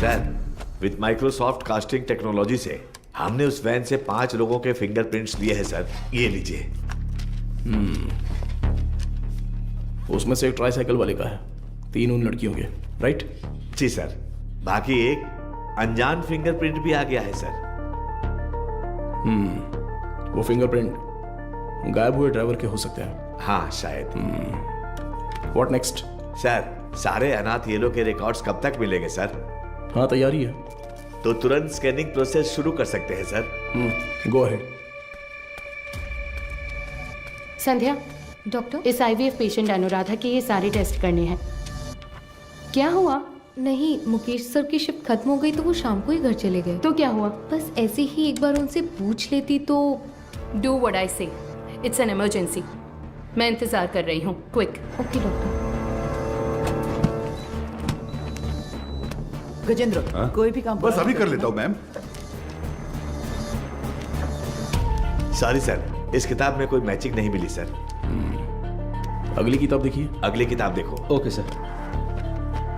Sir, with Microsoft casting technology से हमने उस वैन से 5 लोगों के फिंगरप्रिंट्स लिए हैं सर। ये लीजिए। उसमें से एक ट्राईसाइकिल वाले का है, 3 उन लड़कियों के, राइट? जी सर। बाकी एक अनजान फिंगरप्रिंट भी आ गया है सर। वो फिंगरप्रिंट गायब हुए ड्राइवर के हो सकते हैं। हाँ शायद। What next? सर, सारे अनाथ येलो के रिकॉर्ड्स कब तक मिलेंगे सर? हाँ, तैयारी है। तो तुरंत स्कैनिंग प्रोसेस शुरू कर सकते हैं sir. Go ahead. Sandhya, doctor? इस आईवीएफ पेशेंट अनुराधा के ये सारे टेस्ट करने हैं। क्या हुआ? नहीं, मुकेश सर की शिफ्ट खत्म हो गई तो वो शाम को ही घर चले गए। तो क्या हुआ? बस ऐसे ही एक बार उनसे पूछ लेती तो। डू व्हाट आई से। It's an emergency. मैं इंतजार कर रही हूँ। क्विक। Okay doctor. गजेंद्र, कोई भी काम बस अभी कर लेता हूँ मैम। सॉरी सर, इस किताब में कोई मैचिंग नहीं मिली सर। अगली किताब देखिए। अगली किताब देखो। Okay sir.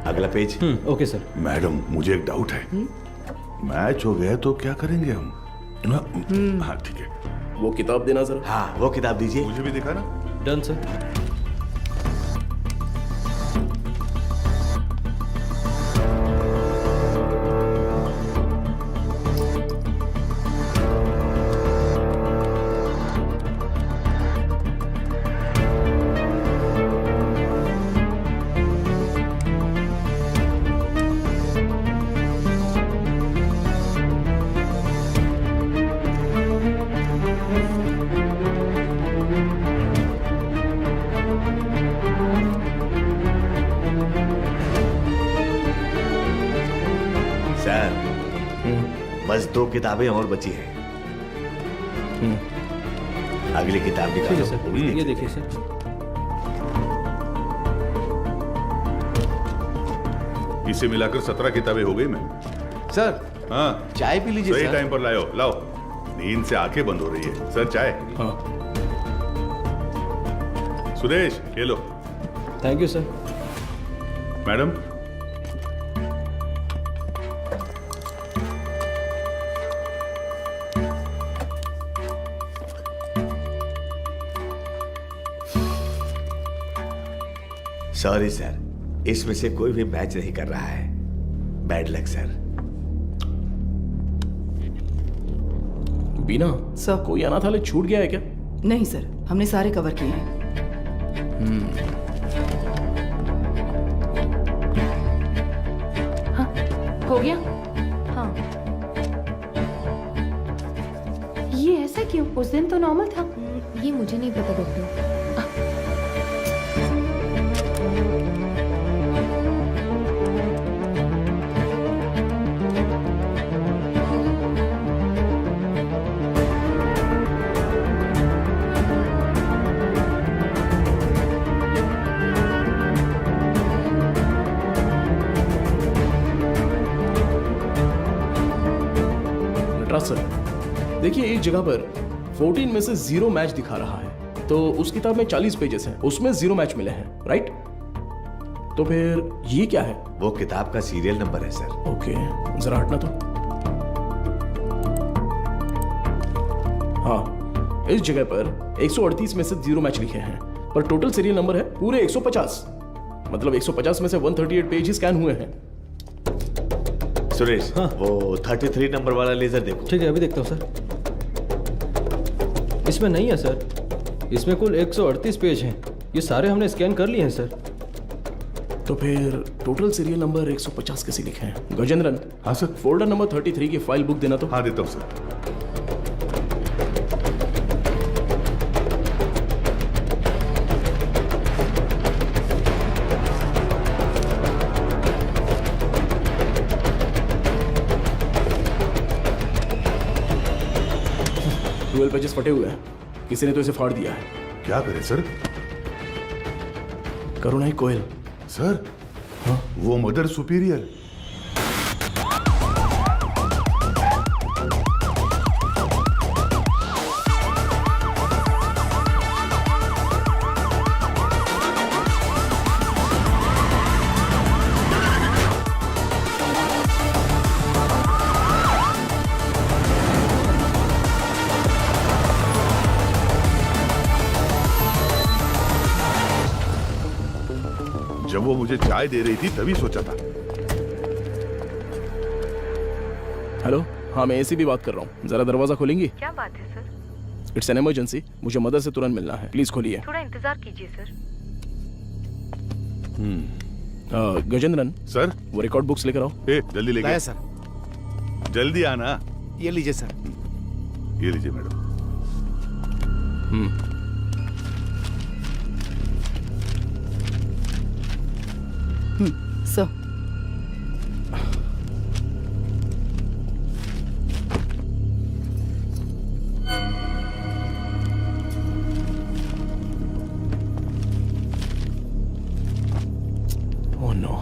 अगला पेज। Okay sir. मैडम, मुझे एक डाउट है। मैच हो गया तो क्या करेंगे हम? हाँ ठीक है। वो किताब देना जरा। हाँ, वो किताब दीजिए। मुझे भी दिखा ना। Done sir. बस 2 किताबें और बची हैं। अगली किताब निकालो। सर, ये देखिए सर। इसे मिलाकर 17 किताबें हो गई मैम। सर, हाँ, चाय पी लीजिए सही सर। टाइम पर लाओ। लाओ, नींद से आंखें बंद हो रही है। सर चाय। हाँ। सुरेश, ये लो। Thank you sir. Madam, sorry sir, इसमें से कोई भी मैच नहीं कर रहा है। Bad luck sir. Bina sir, कोई अनाथालय छूट गया है क्या? नहीं सर, हमने सारे कवर किए हैं। हाँ, हो गया। हाँ। ये ऐसा क्यों? उस दिन तो नॉर्मल था। ये मुझे नहीं पता डॉक्टर। सर, देखिए एक जगह पर 14 में से 0 मैच दिखा रहा है, तो उस किताब में 40 पेजेस हैं, उसमें 0 मैच मिले हैं, राइट? तो फिर ये क्या है? वो किताब का सीरियल नंबर है सर। ओके, जरा हटना तो। हाँ, इस जगह पर 138 में से 0 मैच लिखे हैं, पर टोटल सीरियल नंबर है पूरे 150। मतलब 150 में से 138 पेज ही स्कैन हुए हैं। सुरेश, वो 33 नंबर वाला लेजर देखो। ठीक है, अभी देखता हूँ सर। इसमें नहीं है सर, इसमें कुल 138 पेज हैं। ये सारे हमने स्कैन कर लिए हैं सर। तो फिर टोटल सीरियल नंबर 150 कैसे लिखे हैं? गजेंद्रन। हाँ सर। फोल्डर नंबर 33 की फाइल बुक देना तो। हाँ देता हूँ सर। ट्वेल्व पेजेस फटे हुए हैं, किसी ने तो इसे फाड़ दिया है। क्या करे सर? करुणाई कोयल। सर हाँ? वो मदर सुपीरियर। जब वो मुझे चाय दे रही थी तभी सोचा था। हेलो, हाँ मैं एसी भी बात कर रहा हूँ, जरा दरवाजा खोलेंगी? क्या बात है सर? इट्स एन इमरजेंसी, मुझे मदर से तुरंत मिलना है, प्लीज खोलिए। थोड़ा इंतजार कीजिए सर। गजेंद्रन सर, वो रिकॉर्ड बुक्स लेकर आओ। जल्दी लेके लाया सर। जल्दी आना। ये लीजिए सर। ये लीजिए मैडम। Sir Oh no.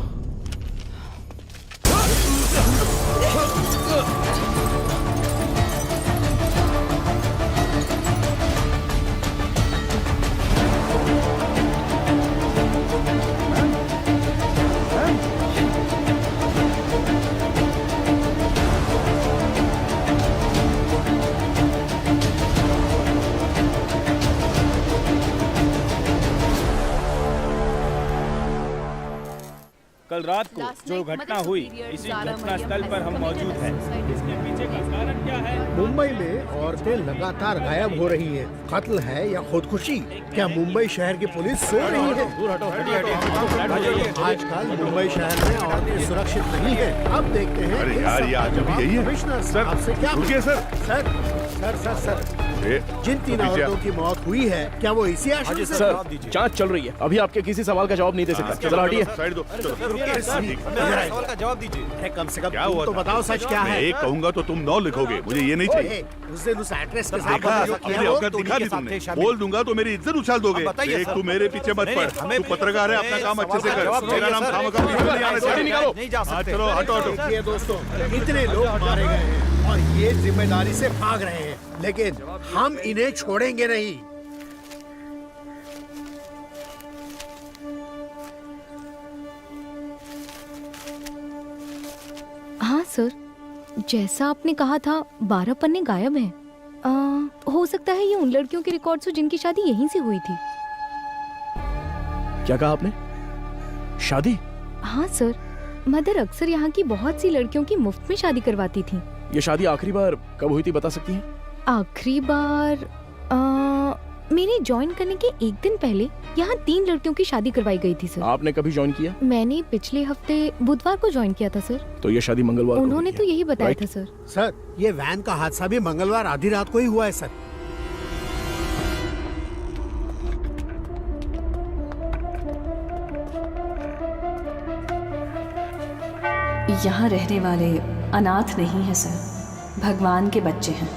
कल रात को जो घटना हुई, इसी घटना स्थल पर हम मौजूद हैं। इसके पीछे का कारण क्या है? मुंबई में औरतें लगातार गायब हो रही हैं। कत्ल है या खुदकुशी? क्या मुंबई शहर की पुलिस सो रही है? आजकल मुंबई शहर में औरतें सुरक्षित नहीं है। अब देखते हैं। अरे यार, ये आज भी यही है। कमिश्नर सर, आपसे क्या? रुकिए sir. Sir sir sir sir जिन 3 औरतों की मौत हुई है, क्या वो इसी आशय से? सर, जांच चल रही है, अभी आपके किसी सवाल का जवाब नहीं दे सकता। जरा हटिए। साइड दो। सवाल का जवाब दीजिए। कम से कम क्या तुम हुआ तो था? बताओ सच क्या मैं है? एक कहूंगा तो तुम 9 लिखोगे, मुझे ये नहीं चाहिए। उस दिन उस एक्ट्रेस के साथ देखा, जो किया अपनी वो औकात दिखा दी तुमने। बोल दूंगा तो मेरी इज्जत उछाल दोगे। देख, तू मेरे पीछे मत पड़। तू पत्रकार है, अपना काम अच्छे से कर। मेरा नाम खामखा नहीं आने चाहिए। चलो हटो हटो। देखिए दोस्तों, इतने लोग मारे गए हैं और ये जिम्मेदारी से भाग रहे हैं, लेकिन हम इन्हें छोड़ेंगे नहीं। हाँ सर, जैसा आपने कहा था 12 पन्ने गायब हैं। हो सकता है ये उन लड़कियों के रिकॉर्ड्स हो जिनकी शादी यहीं से हुई थी। क्या कहा आपने? शादी? हाँ सर, मदर अक्सर यहाँ की बहुत सी लड़कियों की मुफ्त में शादी करवाती थी। ये शादी आखिरी बार कब हुई थी, बता सकती हैं? आखिरी बार मेरे ज्वाइन करने के एक दिन पहले यहाँ 3 लड़कियों की शादी करवाई गई थी सर। आपने कभी ज्वाइन किया? मैंने पिछले हफ्ते बुधवार को ज्वाइन किया था सर। तो ये शादी मंगलवार को उन्होंने हुई तो है, यही बताया राइट? था सर। सर, ये वैन का हादसा भी मंगलवार आधी रात को ही हुआ है सर। यहाँ रहने वाले अनाथ नहीं है सर, भगवान के बच्चे हैं।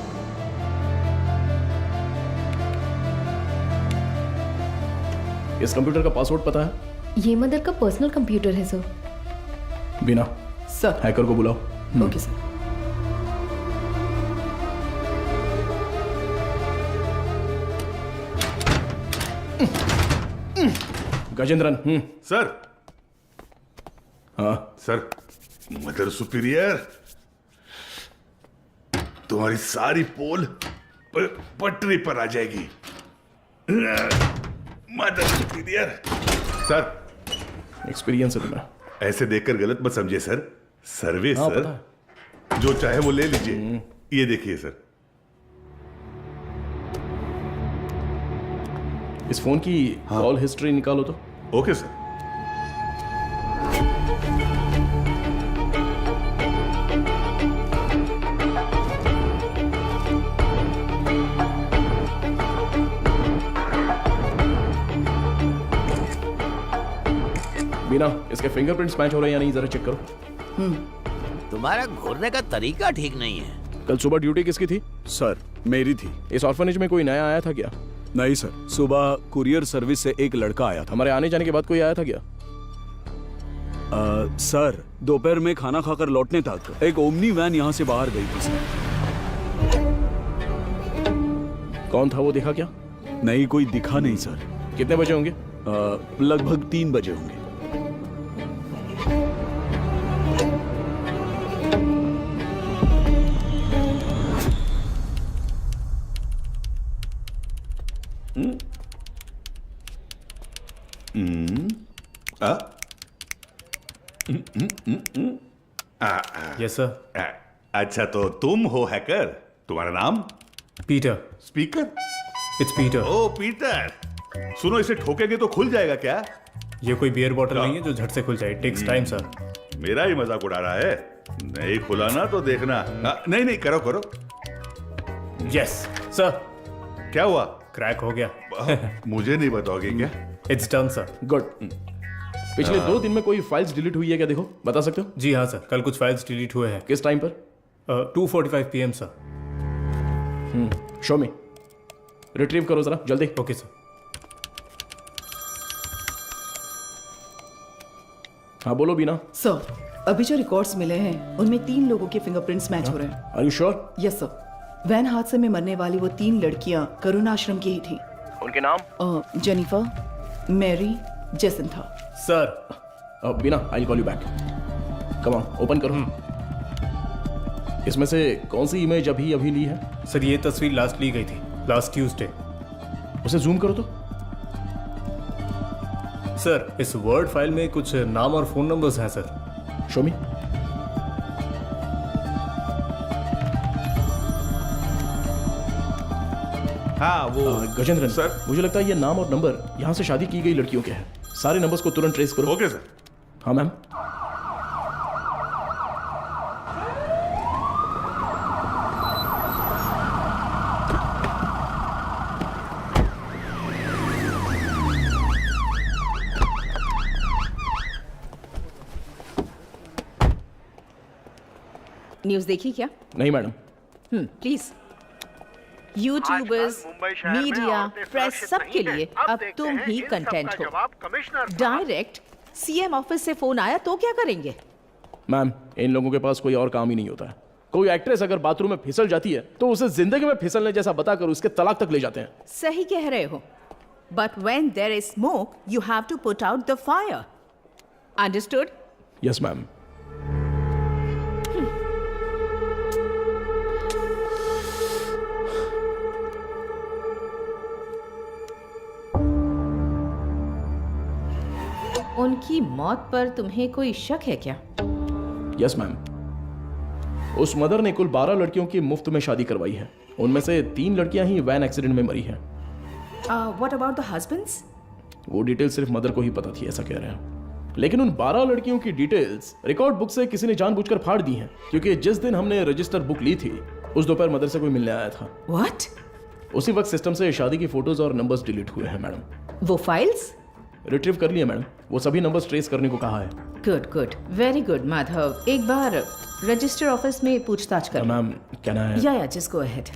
इस कंप्यूटर का पासवर्ड पता है? ये मदर का पर्सनल कंप्यूटर है सर। बिना सर। हैकर को बुलाओ। Okay sir. गजेंद्रन। सर। हाँ सर, मदर सुपीरियर, तुम्हारी सारी पोल पटरी पर आ जाएगी। Mother superior. सर, एक्सपीरियंस है तुम्हें। ऐसे देखकर गलत मत समझिए सर। सर्विस हाँ, सर, पता है। जो चाहे वो ले लीजिए। ये देखिए सर। इस फोन की कॉल हिस्ट्री निकालो तो। Okay sir. बीना, इसके फिंगरप्रिंट्स मैच हो रहे हैं या नहीं, जरा चेक करो। तुम्हारा घूरने का तरीका ठीक नहीं है। कल सुबह ड्यूटी किसकी थी? सर मेरी थी। इस ऑर्फनेज में कोई नया आया था क्या? नहीं सर, सुबह कुरियर सर्विस से एक लड़का आया था। हमारे आने जाने के बाद कोई आया था क्या? सर दोपहर में खाना खाकर लौटने तक एक ओमनी वैन यहाँ से बाहर गई थी सर। कौन था वो, देखा क्या? नहीं, कोई दिखा नहीं सर। कितने बजे होंगे? लगभग 3 बजे होंगे। Yes sir. अच्छा, तो तुम हो हैकर? तुम्हारा नाम? Peter. Speaker? It's Peter. Oh Peter, सुनो, इसे ठोकेंगे तो खुल जाएगा क्या? ये कोई बियर बॉटल नहीं है जो झट से खुल जाए। Takes time sir. मेरा ही मजाक उड़ा रहा है? नहीं खुला ना तो देखना। नहीं नहीं, करो करो। Yes sir. क्या हुआ? क्रैक हो गया। मुझे नहीं बताओगे क्या? It's done sir. गुड। पिछले 2 दिन में कोई फाइल्स डिलीट हुई है क्या, देखो, बता सकते हो? जी हाँ सर, कल कुछ फाइल्स डिलीट हुए हैं। किस टाइम पर? 2:45 PM सर। शो मी, रिट्रीव करो जरा जल्दी। Okay sir. हाँ बोलो बीना। सर, अभी जो रिकॉर्ड्स मिले हैं उनमें 3 लोगों के फिंगरप्रिंट्स मैच हो रहे हैं। Are you sure? Yes sir. Van हादसे में मरने वाली वो 3 लड़कियां करुण आश्रम की ही थी। उनके नाम? Jennifer, Mary, Jacintha. Sir. Bina, I call you back. Come on, open करो। इसमें से कौन सी इमेज अभी ली है? सर ये तस्वीर लास्ट ली गई थी, लास्ट ट्यूसडे। उसे जूम करो तो। सर इस वर्ड फाइल में कुछ नाम और फोन नंबर्स हैं सर। शो मी। हाँ वो गजेंद्रन सर, मुझे लगता है ये नाम और नंबर यहाँ से शादी की गई लड़कियों के हैं। सारे नंबर्स को तुरंत ट्रेस करो। Okay sir. हाँ मैम। न्यूज़ देखी क्या? नहीं madam. Please. YouTubers, media, press, सबके लिए अब तुम ही कंटेंट हो। डायरेक्ट सीएम ऑफिस से फोन आया तो क्या करेंगे? मैम, इन लोगों के पास कोई और काम ही नहीं होता है। कोई एक्ट्रेस अगर बाथरूम में फिसल जाती है तो उसे जिंदगी में फिसलने जैसा बताकर उसके तलाक तक ले जाते हैं। सही कह रहे हो, but when there is smoke you have to put out the fire. Understood? Yes ma'am. उनकी मौत पर तुम्हें कोई शक है क्या? Yes ma'am. उस मदर ने कुल 12 लड़कियों की मुफ्त में शादी करवाई है। उनमें से 3 लड़कियां ही वैन एक्सीडेंट में मरी हैं। What about the husbands? वो डिटेल सिर्फ मदर को ही पता थी, ऐसा कह रहे हैं। लेकिन उन 12 लड़कियों की डिटेल्स रिकॉर्ड बुक से किसी ने जानबूझकर फाड़ दी हैं, क्योंकि जिस दिन हमने रजिस्टर बुक ली थी उस दोपहर मदर से कोई मिलने आया था। व्हाट? उसी वक्त सिस्टम से शादी की फोटोज और नंबर्स डिलीट हुए हैं मैडम। वो फाइल्स रिट्रीव कर लिए मैडम। वो सभी नंबर्स ट्रेस करने को कहा है। Good good, very good Madhav. एक बार रजिस्टर ऑफिस में पूछताछ कर। मैम कहना है। या जस्ट गो अहेड।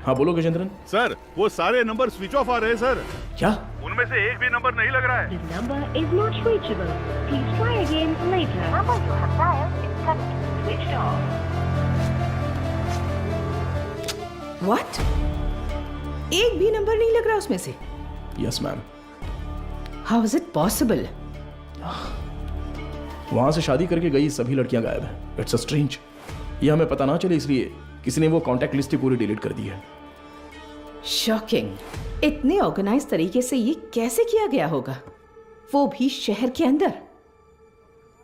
हाँ बोलो गजेंद्रन। सर वो सारे नंबर स्विच ऑफ आ रहे हैं सर। क्या? उनमें से एक भी नंबर नहीं लग रहा है। The number is not reachable. Please try again later. Number you have dialed is currently switched off. What? एक भी नंबर नहीं लग रहा उसमें से? Yes ma'am. How is it possible? वहां से शादी करके गई सभी लड़कियां गायब हैं। It's strange. ये हमें पता ना चले इसलिए किसी ने वो कांटेक्ट लिस्ट ही पूरी डिलीट कर दी है। शॉकिंग। इतने ऑर्गेनाइज तरीके से ये कैसे किया गया होगा, वो भी शहर के अंदर?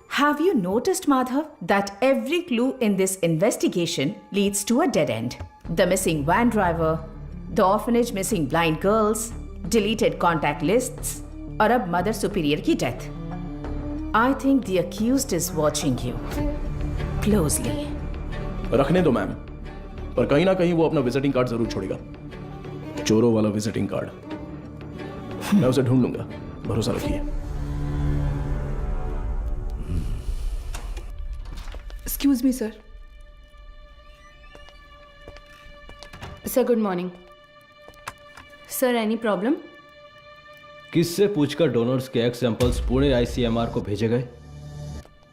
Have you noticed, Madhav, that every clue in this investigation leads to a dead end? The missing van driver, the orphanage missing blind girls, deleted contact lists, और अब mother superior की death. I think the accused is watching you closely. रखने दो ma'am, पर कहीं ना कहीं वो अपना विजिटिंग कार्ड जरूर छोड़ेगा। चोरों वाला विजिटिंग कार्ड। मैं उसे ढूंढ लूंगा, भरोसा रखिए। Excuse me, sir. Sir good morning. Sir any problem? किससे पूछकर डोनर्स के एग सैंपल्स पुणे ICMR को भेजे गए?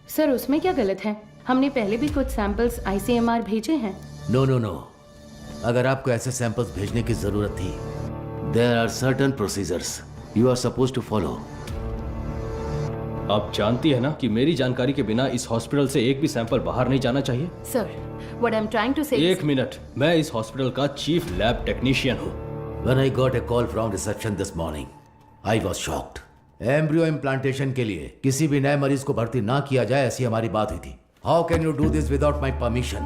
सर उसमें क्या गलत है? हमने पहले भी कुछ सैंपल्स ICMR भेजे हैं। नो, अगर आपको ऐसे सैंपल्स भेजने की जरूरत थी, there are certain procedures you are suppose to follow. आप जानती है ना कि मेरी जानकारी के बिना इस हॉस्पिटल से एक भी सैंपल बाहर नहीं जाना चाहिए। Sir what I am trying to say, एक मिनट, मैं इस हॉस्पिटल का चीफ लैब टेक्नीशियन हूँ। When I got a call from reception this morning, I was shocked. Embryo implantation के लिए किसी भी नए मरीज को भर्ती ना किया जाए, ऐसी हमारी बात हुई थी। How can you do this without my permission?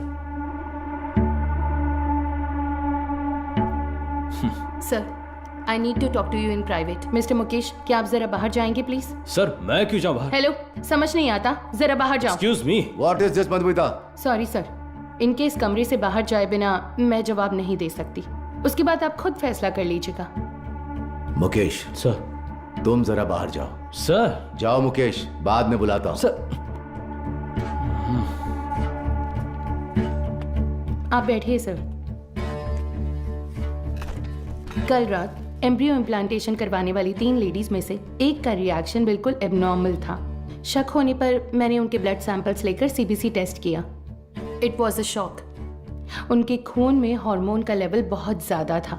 Sir I need to talk to you in private. Mister Mukesh, क्या आप जरा बाहर जाएंगे प्लीज? सर मैं क्यों जाऊं बाहर? हेलो, समझ नहीं आता, जरा बाहर जाओ। Excuse me, what is this Madhumita? Sorry sir, इनके इस कमरे से बाहर जाए बिना मैं जवाब नहीं दे सकती। उसके बाद आप खुद फैसला कर लीजिएगा। मुकेश सर, तुम जरा बाहर जाओ। सर जाओ मुकेश, बाद में बुलाता हूं। सर आप बैठिए सर। कल रात एम्ब्रियो इम्प्लांटेशन करवाने वाली 3 लेडीज में से एक का रिएक्शन बिल्कुल एबनॉर्मल था। शक होने पर मैंने उनके ब्लड सैंपल्स लेकर CBC टेस्ट किया। It was a shock. उनके खून में हार्मोन का लेवल बहुत ज्यादा था।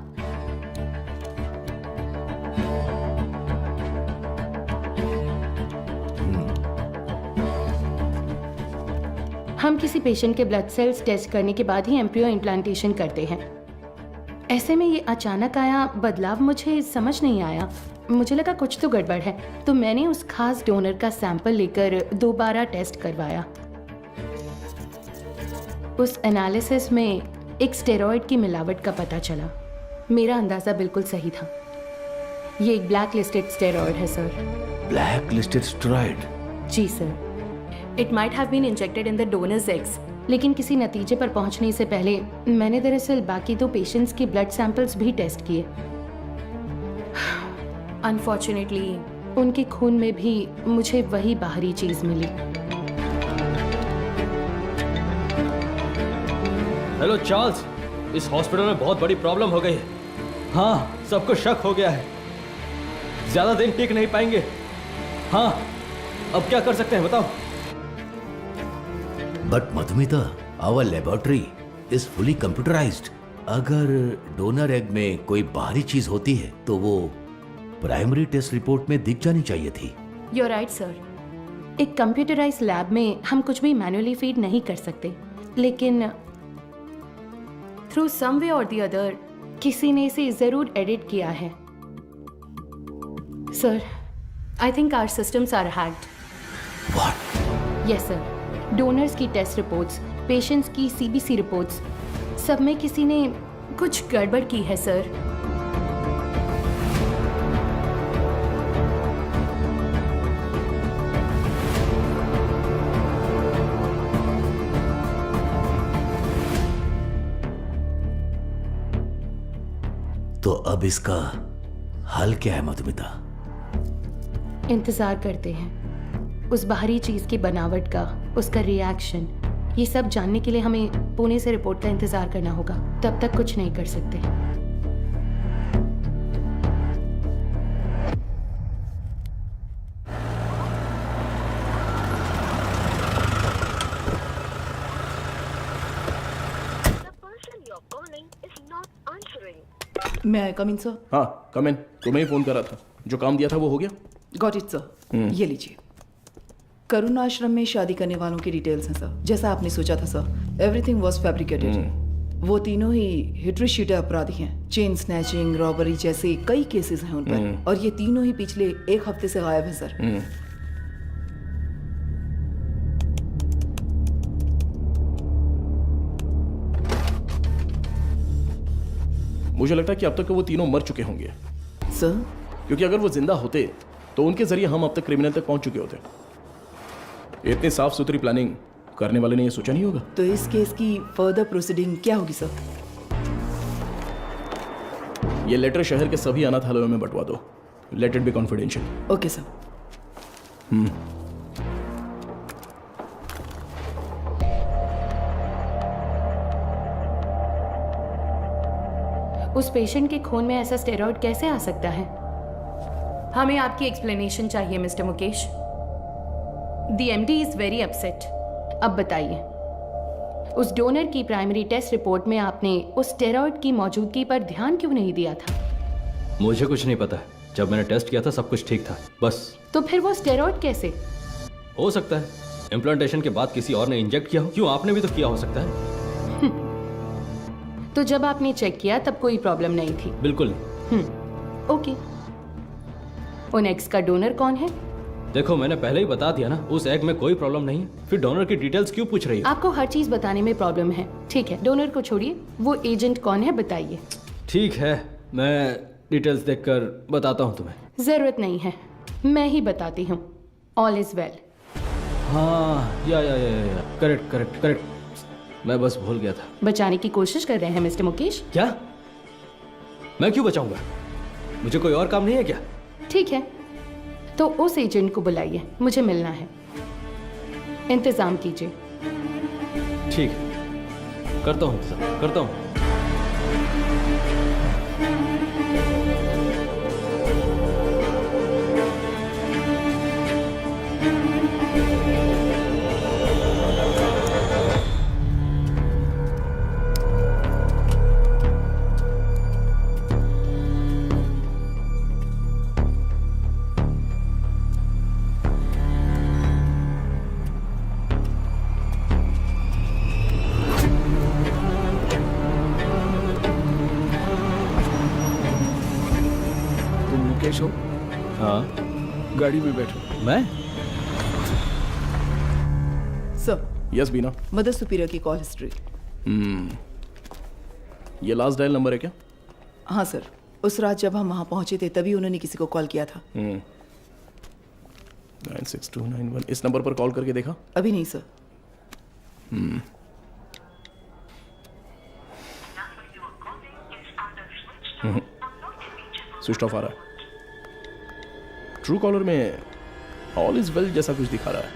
हम किसी पेशेंट के ब्लड सेल्स टेस्ट करने के बाद ही एम्ब्रियो इम्प्लांटेशन करते हैं। ऐसे में ये अचानक आया बदलाव मुझे समझ नहीं आया। मुझे लगा कुछ तो गड़बड़ है, तो मैंने उस खास डोनर का सैंपल लेकर दोबारा टेस्ट करवाया। उस एनालिसिस में एक स्टेरॉइड की मिलावट का पता चला। मेरा अंदाजा बिल्कुल सही था। ये एक ब्लैक लिस्टेड स्टेरॉइड है सर। Black listed steroid? जी sir. It might have been injected in the donors eggs, लेकिन किसी नतीजे पर पहुंचने से पहले मैंने दरअसल बाकी 2 पेशेंट्स के ब्लड सैंपल्स भी टेस्ट किए। अनफॉर्चुनेटली उनके खून में भी मुझे वही बाहरी चीज मिली। हेलो चार्ल्स, इस हॉस्पिटल में बहुत बड़ी प्रॉब्लम हो गई है। हाँ, सबको शक हो गया है। ज्यादा दिन टिक नहीं पाएंगे। हाँ, अब क्या कर सकते हैं बताओ? But Madhumita, our laboratory is fully computerized. अगर डोनर एग में कोई बाहरी चीज होती है तो वो प्राइमरी टेस्ट रिपोर्ट में दिख जानी चाहिए थी। You are right sir. एक कंप्यूटराइज्ड लैब में हम कुछ भी मैन्युअली फीड नहीं कर सकते, लेकिन थ्रू सम वे और द अदर किसी ने इसे जरूर एडिट किया है। Sir, I think our systems are hacked. What? Yes sir. Donors की टेस्ट रिपोर्ट्स, पेशेंट्स की CBC रिपोर्ट्स, सब में किसी ने कुछ गड़बड़ की है सर। तो अब इसका हल क्या है मधुमिता? इंतजार करते हैं उस बाहरी चीज की बनावट का, उसका रिएक्शन। ये सब जानने के लिए हमें पुणे से रिपोर्ट का इंतजार करना होगा। तब तक कुछ नहीं कर सकते। मैं आई कम इन सर? हाँ कम इन। तुम्हें ही फोन करा था। जो काम दिया था वो हो गया? Got it sir. ये लीजिए। करुण आश्रम में शादी करने वालों की डिटेल्स हैं सर, जैसा आपने सोचा था सर। Everything was fabricated. वो तीनों ही हिट्रीशीटे अपराधी हैं। चेन स्नैचिंग, रॉबरी जैसे कई केसेस हैं उन पर, और ये तीनों ही पिछले 1 हफ्ते से गायब है सर। मुझे लगता है कि अब तक वो तीनों मर चुके होंगे, सर। क्योंकि अगर वो जिंदा होते तो उनके जरिए हम अब तक क्रिमिनल तक पहुंच चुके होते। इतनी साफ सुथरी प्लानिंग करने वाले ने ये सोचा नहीं होगा। तो इस केस की फर्दर प्रोसीडिंग क्या होगी सर? ये लेटर शहर के सभी अनाथालयों में बंटवा दो। Let it be confidential. Okay sir. उस पेशेंट के खून में ऐसा स्टेरॉइड कैसे आ सकता है? हमें आपकी एक्सप्लेनेशन चाहिए mister Mukesh. The MD is very upset. अब बताइए, उस डोनर की प्राइमरी टेस्ट रिपोर्ट में आपने उस स्टेरॉइड की मौजूदगी पर ध्यान क्यों नहीं दिया था? मुझे कुछ नहीं पता। जब मैंने टेस्ट किया था सब कुछ ठीक था, बस। तो फिर वो स्टेरॉइड कैसे? हो सकता है इम्प्लांटेशन के बाद किसी और ने इंजेक्ट किया हो। क्यों, आपने भी तो किया हो सकता है। तो जब आपने चेक किया तब कोई प्रॉब्लम नहीं थी? बिल्कुल। ओके। उन एग्स का डोनर कौन है? देखो, मैंने पहले ही बता दिया ना, उस एग में कोई प्रॉब्लम नहीं है। फिर डोनर की डिटेल्स क्यों पूछ रही हो? आपको हर चीज बताने में प्रॉब्लम है। ठीक है, डोनर को छोड़िए, वो एजेंट कौन है बताइए। ठीक है, मैं डिटेल्स देखकर बताता हूँ तुम्हें। जरूरत नहीं है, मैं ही बताती हूँ। All is well. हाँ, या करेक्ट करेक्ट करेक्ट। मैं बस भूल गया था। बचाने की कोशिश कर रहे हैं मिस्टर मुकेश? क्या? मैं क्यों बचाऊंगा? मुझे कोई और काम नहीं है क्या? ठीक है, तो उस एजेंट को बुलाइए, मुझे मिलना है। इंतजाम कीजिए। ठीक है, करता हूँ इंतजाम, करता हूँ। मुकेश हो? हाँ। गाड़ी में बैठो। मैं? सर। यस बीना। मदर सुपीरियर की कॉल हिस्ट्री। ये लास्ट डायल नंबर है क्या? हाँ सर, उस रात जब हम वहां पहुंचे थे तभी उन्होंने किसी को कॉल किया था। 96291। इस नंबर पर कॉल करके देखा? अभी नहीं सर। स्विच ऑफ आ रहा है। ट्रू कॉलर में ऑल इज वेल जैसा कुछ दिखा रहा है।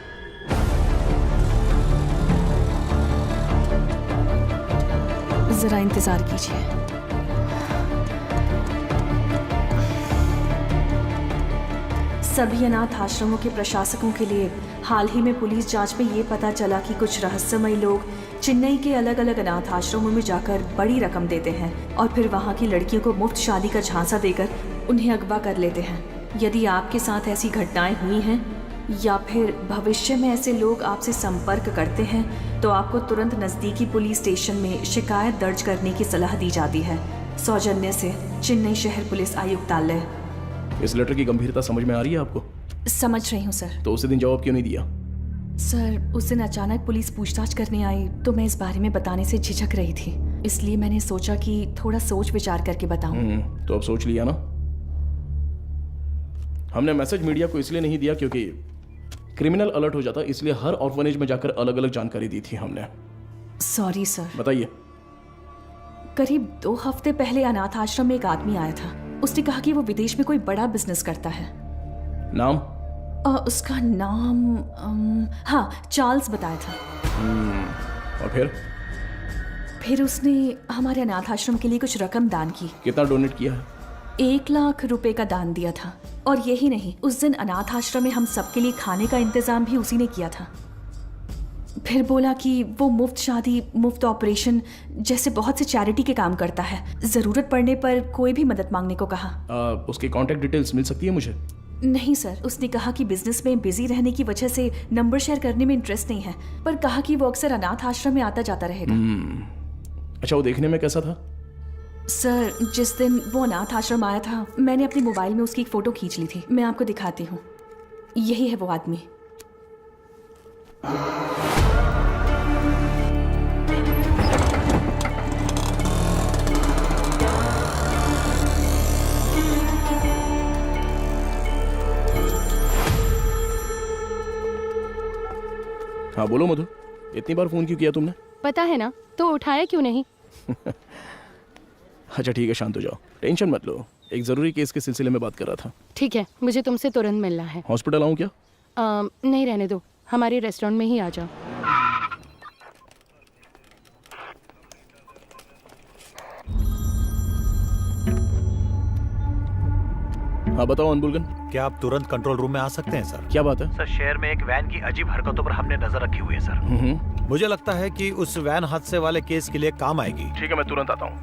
जरा इंतजार कीजिए। सभी अनाथ आश्रमों के प्रशासकों के लिए हाल ही में पुलिस जांच में ये पता चला कि कुछ रहस्यमयी लोग चेन्नई के अलग अलग अनाथ आश्रमों में जाकर बड़ी रकम देते हैं और फिर वहाँ की लड़कियों को मुफ्त शादी का झांसा देकर उन्हें अगवा कर लेते हैं। यदि आपके साथ ऐसी घटनाएं हुई हैं या फिर भविष्य में ऐसे लोग आपसे संपर्क करते हैं तो आपको तुरंत नज़दीकी पुलिस स्टेशन में शिकायत दर्ज करने की सलाह दी जाती है। सौजन्य से चेन्नई शहर पुलिस आयुक्तालय। इस लेटर की गंभीरता समझ में आ रही है आपको? समझ रही हूँ सर। तो उसी दिन जवाब क्यों नहीं दिया? सर, उस दिन अचानक पुलिस पूछताछ करने आई तो मैं इस बारे में बताने से झिझक रही थी, इसलिए मैंने सोचा कि थोड़ा सोच विचार करके बताऊं। तो अब सोच लिया ना? हमने मैसेज मीडिया को इसलिए नहीं दिया क्योंकि क्रिमिनल अलर्ट हो जाता, इसलिए हर ऑर्फनेज में जाकर अलग अलग जानकारी दी थी हमने। Sorry sir. बताइए। करीब 2 हफ्ते पहले अनाथ आश्रम में एक आदमी आया था। उसने कहा कि वो विदेश में कोई बड़ा बिजनेस करता है। नाम? उसका नाम हाँ, चार्ल्स बताया था। और फिर उसने हमारे अनाथ आश्रम के लिए कुछ रकम दान की। कितना डोनेट किया है? 1 लाख रुपए का दान दिया था। और यही नहीं, उस दिन अनाथ आश्रम में हम सबके लिए खाने का इंतजाम भी उसी ने किया था। फिर बोला कि वो मुफ्त शादी, मुफ्त ऑपरेशन जैसे बहुत से चैरिटी के काम करता है। जरूरत पड़ने पर कोई भी मदद मांगने को कहा। उसकी कांटेक्ट डिटेल्स मिल सकती है मुझे? नहीं सर, उसने कहा कि बिजनेस में बिजी रहने की वजह से नंबर शेयर करने में इंटरेस्ट नहीं है, पर कहा कि वो अक्सर अनाथ आश्रम में आता जाता रहेगा। अच्छा, वो देखने में कैसा था? सर, जिस दिन वो अनाथ आश्रम आया था मैंने अपने मोबाइल में उसकी एक फोटो खींच ली थी। मैं आपको दिखाती हूँ। यही है वो आदमी। हाँ बोलो मधु, इतनी बार फोन क्यों किया तुमने? पता है ना, तो उठाया क्यों नहीं? अच्छा ठीक है, शांत हो जाओ, टेंशन मत लो। एक जरूरी केस के सिलसिले में बात कर रहा था। ठीक है, मुझे तुमसे तुरंत मिलना है। हॉस्पिटल आऊँ क्या? नहीं, रहने दो, हमारे रेस्टोरेंट में ही आ जाओ। हाँ बताओ अनबुलगन। क्या आप तुरंत कंट्रोल रूम में आ सकते हैं सर? क्या बात है? सर शहर में एक वैन की अजीब हरकतों पर हमने नजर रखी हुई है सर। मुझे लगता है कि उस वैन हादसे वाले केस के लिए काम आएगी। ठीक है, मैं तुरंत आता हूँ।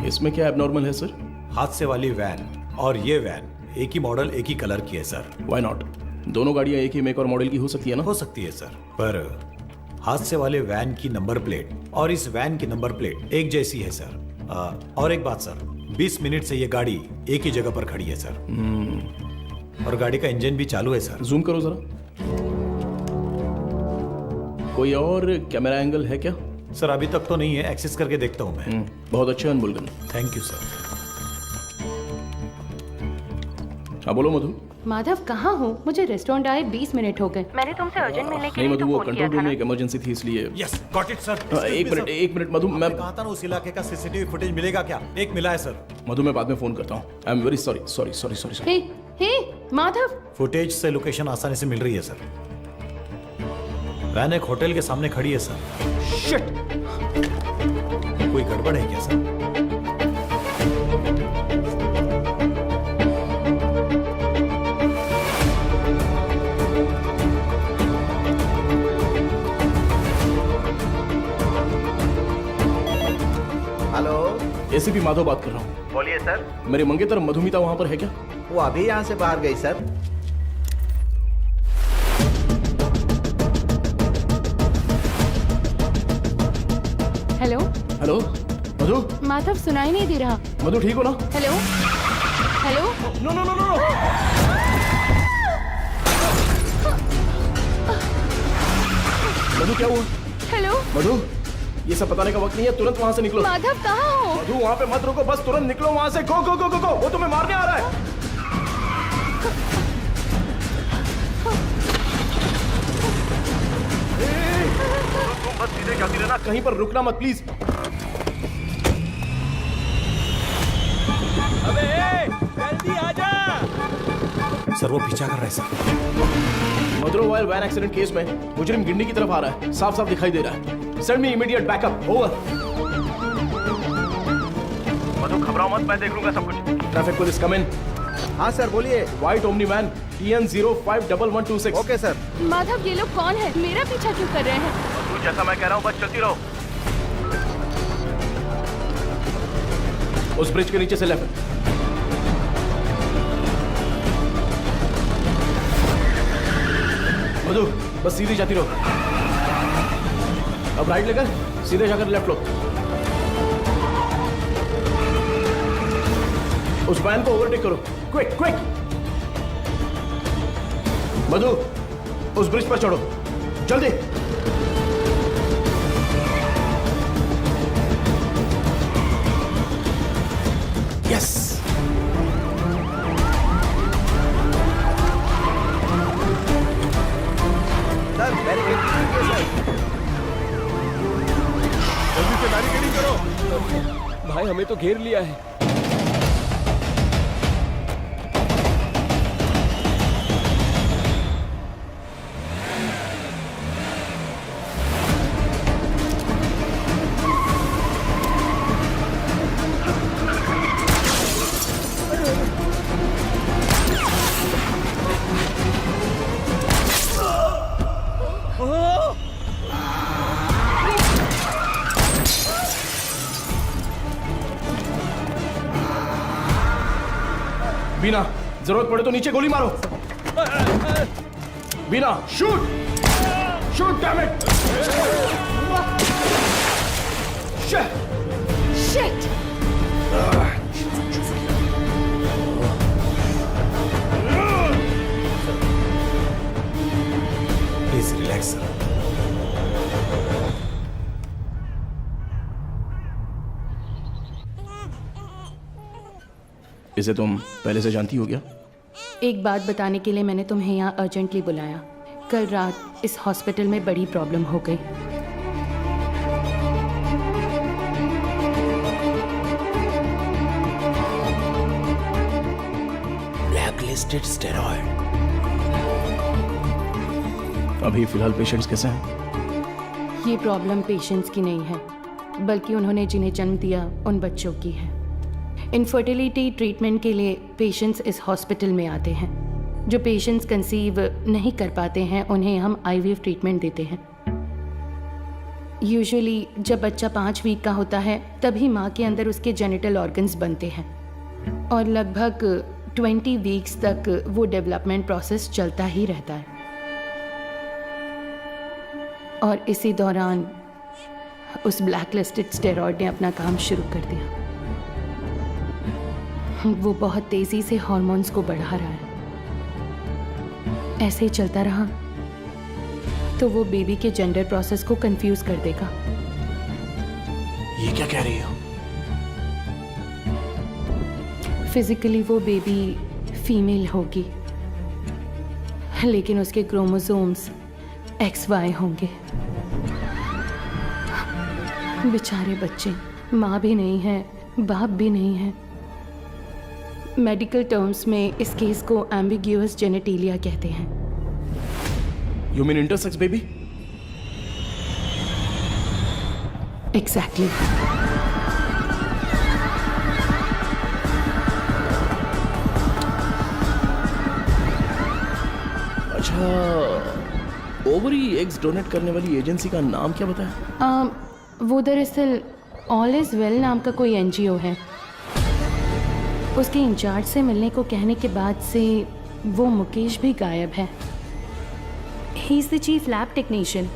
इसमें क्या एबनॉर्मल है सर? हादसे वाली वैन और ये वैन एक ही मॉडल एक ही कलर की है सर। Why not? दोनों गाड़ियां एक ही मेक और मॉडल की हो सकती है ना? हो सकती है सर, पर हादसे वाले वैन की नंबर प्लेट और इस वैन की नंबर प्लेट एक जैसी है सर। और एक बात सर, 20 मिनट से ये गाड़ी एक ही जगह पर खड़ी है सर। और गाड़ी का इंजन भी चालू है सर। जूम करो जरा। कोई और कैमरा एंगल है क्या? सर अभी तक तो नहीं है, एक्सेस करके देखता हूं मैं। बहुत अच्छा अनबुलगन। Thank you sir. हाँ बोलो मधु। माधव कहाँ हो? मुझे रेस्टोरेंट आए 20 मिनट हो गए। मैंने तुमसे अर्जेंट मिलने के नहीं लिए मधु, तो वो फोन किया कंट्रोल था रूम ना। में एक इमरजेंसी थी इसलिए। Yes got it sir. एक मिनट मधु, मैं कहा था ना उस इलाके का सीसीटीवी फुटेज मिलेगा क्या? एक मिला है सर। मधु मैं बाद में फोन करता हूँ। I am very sorry. Hey Madhav. Footage से लोकेशन आसानी से मिल रही है सर। वैन एक होटल के सामने खड़ी है सर। शिट! कोई गड़बड़ है क्या सर? हेलो, एसीपी माधव बात कर रहा हूँ। बोलिए सर। मेरे मंगेतर मधुमिता वहाँ पर है क्या? वो अभी यहाँ से बाहर गई sir. Hello hello Madhu. Madhav, सुनाई नहीं दे रहा। मधु ठीक हो ना? Hello hello. No no no no. Madhu क्या हुआ? हेलो मधु, ये सब बताने का वक्त नहीं है, तुरंत वहाँ से निकलो। माधव कहाँ हो? मधु वहाँ पे मत रुको, बस तुरंत निकलो वहाँ से। गो गो गो गो गो, वो तुम्हें मारने आ रहा है। तुम बस सीधे जाती रहना, कहीं पर रुकना मत प्लीज। अबे जल्दी आजा। सर वो पीछा कर रहा है सर। मधुरवायल वैन एक्सीडेंट केस में मुजरिम गिंडी की तरफ आ रहा है, साफ साफ दिखाई दे रहा है। Send me immediate backup. Over. Madhu घबराओ मत, मैं देख लूंगा सब कुछ। Traffic police come in. हाँ सर बोलिए। White Omni van TN051126। Okay sir. Madhav, ये लोग कौन है? मेरा पीछा क्यों कर रहे हैं? मधु जैसा मैं कह रहा हूँ बस चलती रहो। उस ब्रिज के नीचे से लेफ्ट। मधु बस सीधी जाती रहो। अब राइट लेकर सीधे जाकर लेफ्ट लो। उस वैन को ओवरटेक करो, क्विक क्विक। मधु उस ब्रिज पर चढ़ो, जल्दी। यस। Sir very sir. जल्दी से बैरिकेडिंग करो। भाई हमें तो घेर लिया है। बीना, जरूरत पड़े तो नीचे गोली मारो। Beena, shoot shoot damn it. Shit. Please relax sir. इसे तुम पहले से जानती हो क्या? एक बात बताने के लिए मैंने तुम्हें यहाँ अर्जेंटली बुलाया। कल रात इस हॉस्पिटल में बड़ी प्रॉब्लम हो गई। Blacklisted steroid. अभी फिलहाल पेशेंट्स कैसे हैं? ये प्रॉब्लम पेशेंट्स की नहीं है, बल्कि उन्होंने जिन्हें जन्म दिया उन बच्चों की है। इनफर्टिलिटी ट्रीटमेंट के लिए पेशेंट्स इस हॉस्पिटल में आते हैं। जो पेशेंट्स कंसीव नहीं कर पाते हैं उन्हें हम IVF ट्रीटमेंट देते हैं। यूजुअली जब बच्चा 5 वीक का होता है तभी माँ के अंदर उसके जेनिटल ऑर्गन्स बनते हैं और लगभग 20 वीक्स तक वो डेवलपमेंट प्रोसेस चलता ही रहता है। और इसी दौरान उस ब्लैकलिस्टेड स्टेरॉइड ने अपना काम शुरू कर दिया। वो बहुत तेजी से हार्मोन्स को बढ़ा रहा है। ऐसे ही चलता रहा तो वो बेबी के जेंडर प्रोसेस को कंफ्यूज कर देगा। ये क्या कह रही हो? फिजिकली वो बेबी फीमेल होगी, लेकिन उसके क्रोमोसोम्स XY होंगे। बेचारे बच्चे, माँ भी नहीं है, बाप भी नहीं है। मेडिकल टर्म्स में इस केस को एम्बिग्यूअस जेनेटिलिया कहते हैं। You mean intersex baby? Exactly. अच्छा, ओवरी एग्स डोनेट करने वाली एजेंसी का नाम क्या बताया? वो दरअसल ऑल इज वेल नाम का कोई NGO है। उसके इंचार्ज से मिलने को कहने के बाद से वो मुकेश भी गायब है। ही is the chief lab technician.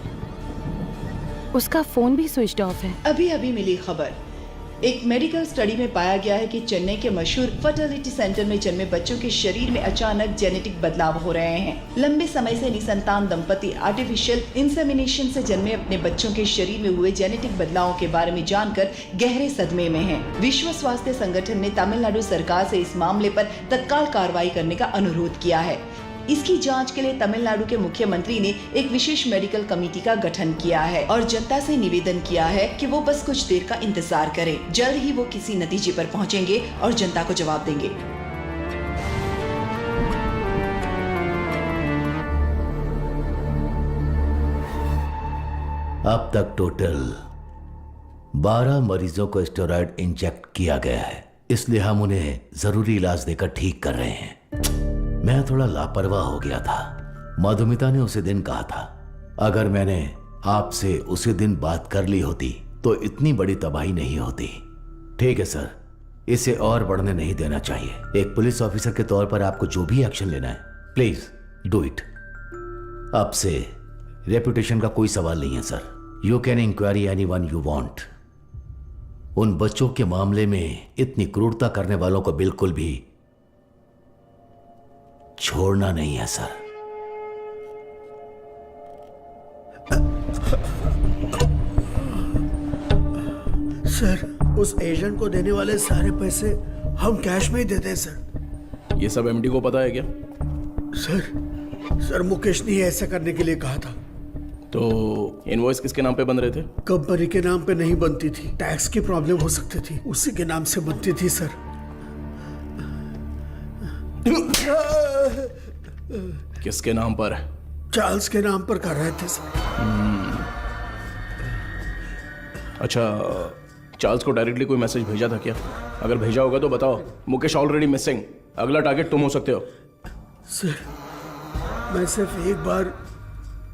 उसका फोन भी स्विच ऑफ है। अभी अभी मिली खबर, एक मेडिकल स्टडी में पाया गया है कि चेन्नई के मशहूर फर्टिलिटी सेंटर में जन्मे बच्चों के शरीर में अचानक जेनेटिक बदलाव हो रहे हैं। लंबे समय से निसंतान दंपति आर्टिफिशियल इंसेमिनेशन से जन्मे अपने बच्चों के शरीर में हुए जेनेटिक बदलावों के बारे में जानकर गहरे सदमे में हैं। विश्व स्वास्थ्य संगठन ने तमिलनाडु सरकार से इस मामले पर तत्काल कार्रवाई करने का अनुरोध किया है। इसकी जांच के लिए तमिलनाडु के मुख्यमंत्री ने एक विशेष मेडिकल कमेटी का गठन किया है और जनता से निवेदन किया है कि वो बस कुछ देर का इंतजार करें। जल्द ही वो किसी नतीजे पर पहुंचेंगे और जनता को जवाब देंगे। अब तक टोटल 12 मरीजों को स्टेरॉइड इंजेक्ट किया गया है, इसलिए हम उन्हें जरूरी इलाज देकर ठीक कर रहे हैं। मैं थोड़ा लापरवाह हो गया था। मधुमिता ने उसी दिन कहा था, अगर मैंने आपसे उसी दिन बात कर ली होती तो इतनी बड़ी तबाही नहीं होती। ठीक है सर, इसे और बढ़ने नहीं देना चाहिए। एक पुलिस ऑफिसर के तौर पर आपको जो भी एक्शन लेना है, प्लीज डू इट। अब से रेपुटेशन का कोई सवाल नहीं है sir. You can inquiry anyone you want. उन बच्चों के मामले में इतनी क्रूरता करने वालों को बिल्कुल भी छोड़ना नहीं है सर। सर, उस एजेंट को देने वाले सारे पैसे हम कैश में ही देते हैं सर। ये सब MD को पता है क्या? सर मुकेश ने ऐसा करने के लिए कहा था। तो इनवॉइस किसके नाम पे बन रहे थे? कंपनी के नाम पे नहीं बनती थी, टैक्स की प्रॉब्लम हो सकती थी, उसी के नाम से बनती थी सर। किसके नाम पर? चार्ल्स के नाम पर कर रहे थे सर। अच्छा, चार्ल्स को डायरेक्टली कोई मैसेज भेजा था क्या? अगर भेजा होगा तो बताओ। मुकेश ऑलरेडी मिसिंग, अगला टारगेट तुम हो सकते हो। सर, मैं सिर्फ एक बार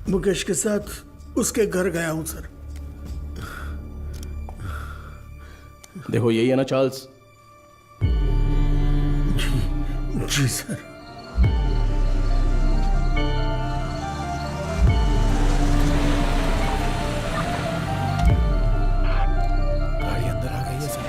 मुकेश के साथ उसके घर गया हूं सर। देखो, यही है ना चार्ल्स? जी सर। गाड़ी अंदर आ गई है सर।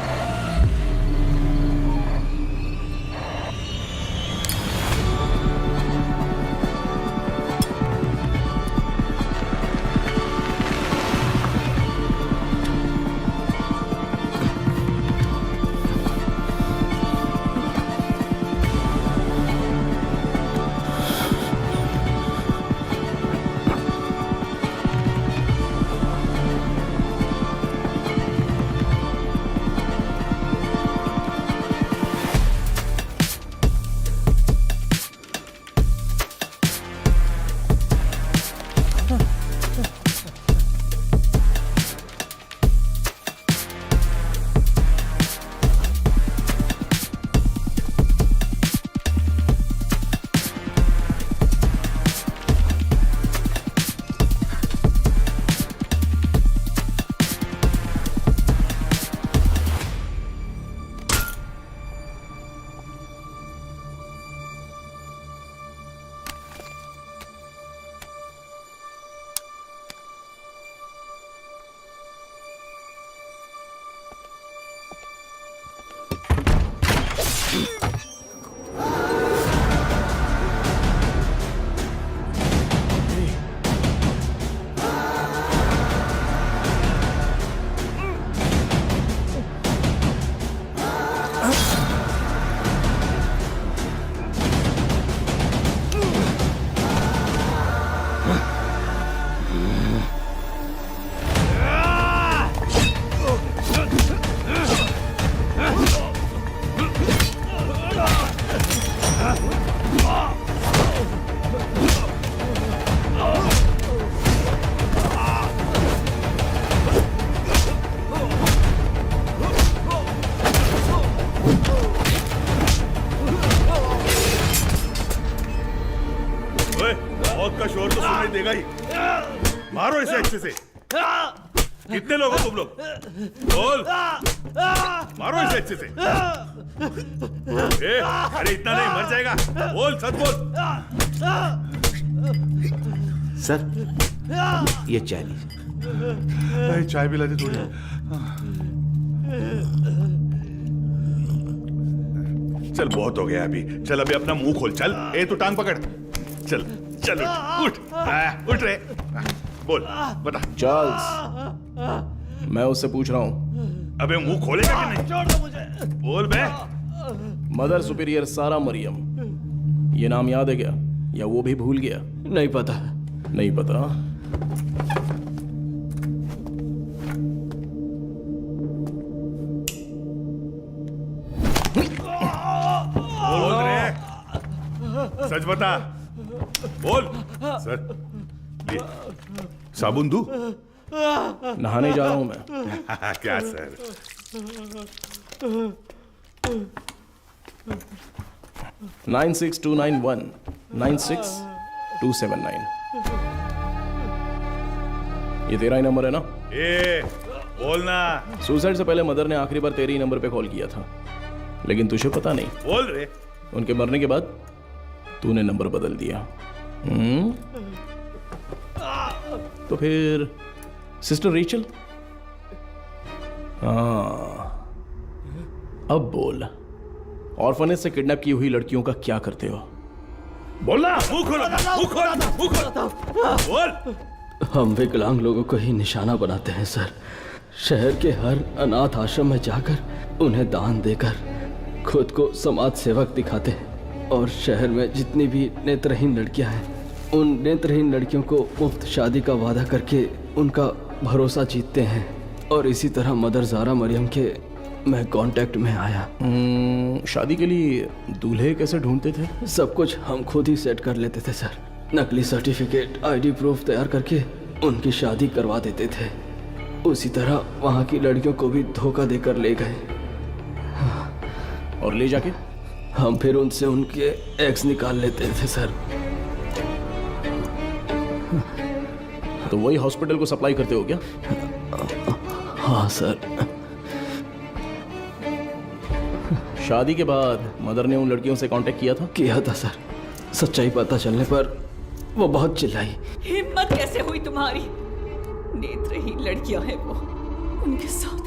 देगा ही। मारो इसे अच्छे से। कितने लोग हो तुम लोग? बोल। मारो इसे अच्छे से। अरे इतना नहीं, मर जाएगा। बोल, सच बोल। सर, ये चाय लीजिए। चाय पिला दे थोड़ी। चल बहुत हो गया अभी। चल अभी अपना मुंह खोल। चल, ए तू टांग पकड़। चल चल उठ उठ रे। बोल, बता। चार्ल्स, मैं उससे पूछ रहा हूँ। अबे मुंह खोलेगा कि नहीं? छोड़ दो मुझे। बोल बे। मदर सुपीरियर सारा मरियम, ये नाम याद है क्या, या वो भी भूल गया? नहीं पता। नहीं पता? बोल रे, सच बता। बोल। सर, ये साबुन दूं? नहाने जा रहा हूं मैं। क्या सर? 96291 96279। ये तेरा ही नंबर है ना? ए, बोलना। सुसाइड से पहले मदर ने आखिरी बार तेरे ही नंबर पे कॉल किया था, लेकिन तुझे पता नहीं। बोल रे। उनके मरने के बाद तूने नंबर बदल दिया। तो फिर सिस्टर रेचल? हाँ, अब बोल, ऑर्फनेज से किडनैप की हुई लड़कियों का क्या करते हो? बोलना। मुंह खोलो, मुंह खोलो, मुंह खोलो। बोल। हम विकलांग लोगों को ही निशाना बनाते हैं सर। शहर के हर अनाथ आश्रम में जाकर उन्हें दान देकर खुद को समाज सेवक दिखाते हैं, और शहर में जितनी भी नेत्रहीन लड़कियां हैं, उन नेत्रहीन लड़कियों को मुफ्त शादी का वादा करके उनका भरोसा जीतते हैं। और इसी तरह मदर जारा मरियम के मैं कांटेक्ट में आया। शादी के लिए दूल्हे कैसे ढूंढते थे? सब कुछ हम खुद ही सेट कर लेते थे सर। नकली सर्टिफिकेट, आईडी प्रूफ तैयार करके उनकी शादी करवा देते थे। उसी तरह वहाँ की लड़कियों को भी धोखा देकर ले गए। और ले जाके हम फिर उनसे उनके एक्स निकाल लेते थे सर। तो वही हॉस्पिटल को सप्लाई करते हो क्या? हाँ सर। शादी के बाद मदर ने उन लड़कियों से कांटेक्ट किया था? किया था सर। सच्चाई पता चलने पर वो बहुत चिल्लाई। हिम्मत कैसे हुई तुम्हारी? नेत्रहीन लड़कियां हैं वो, उनके साथ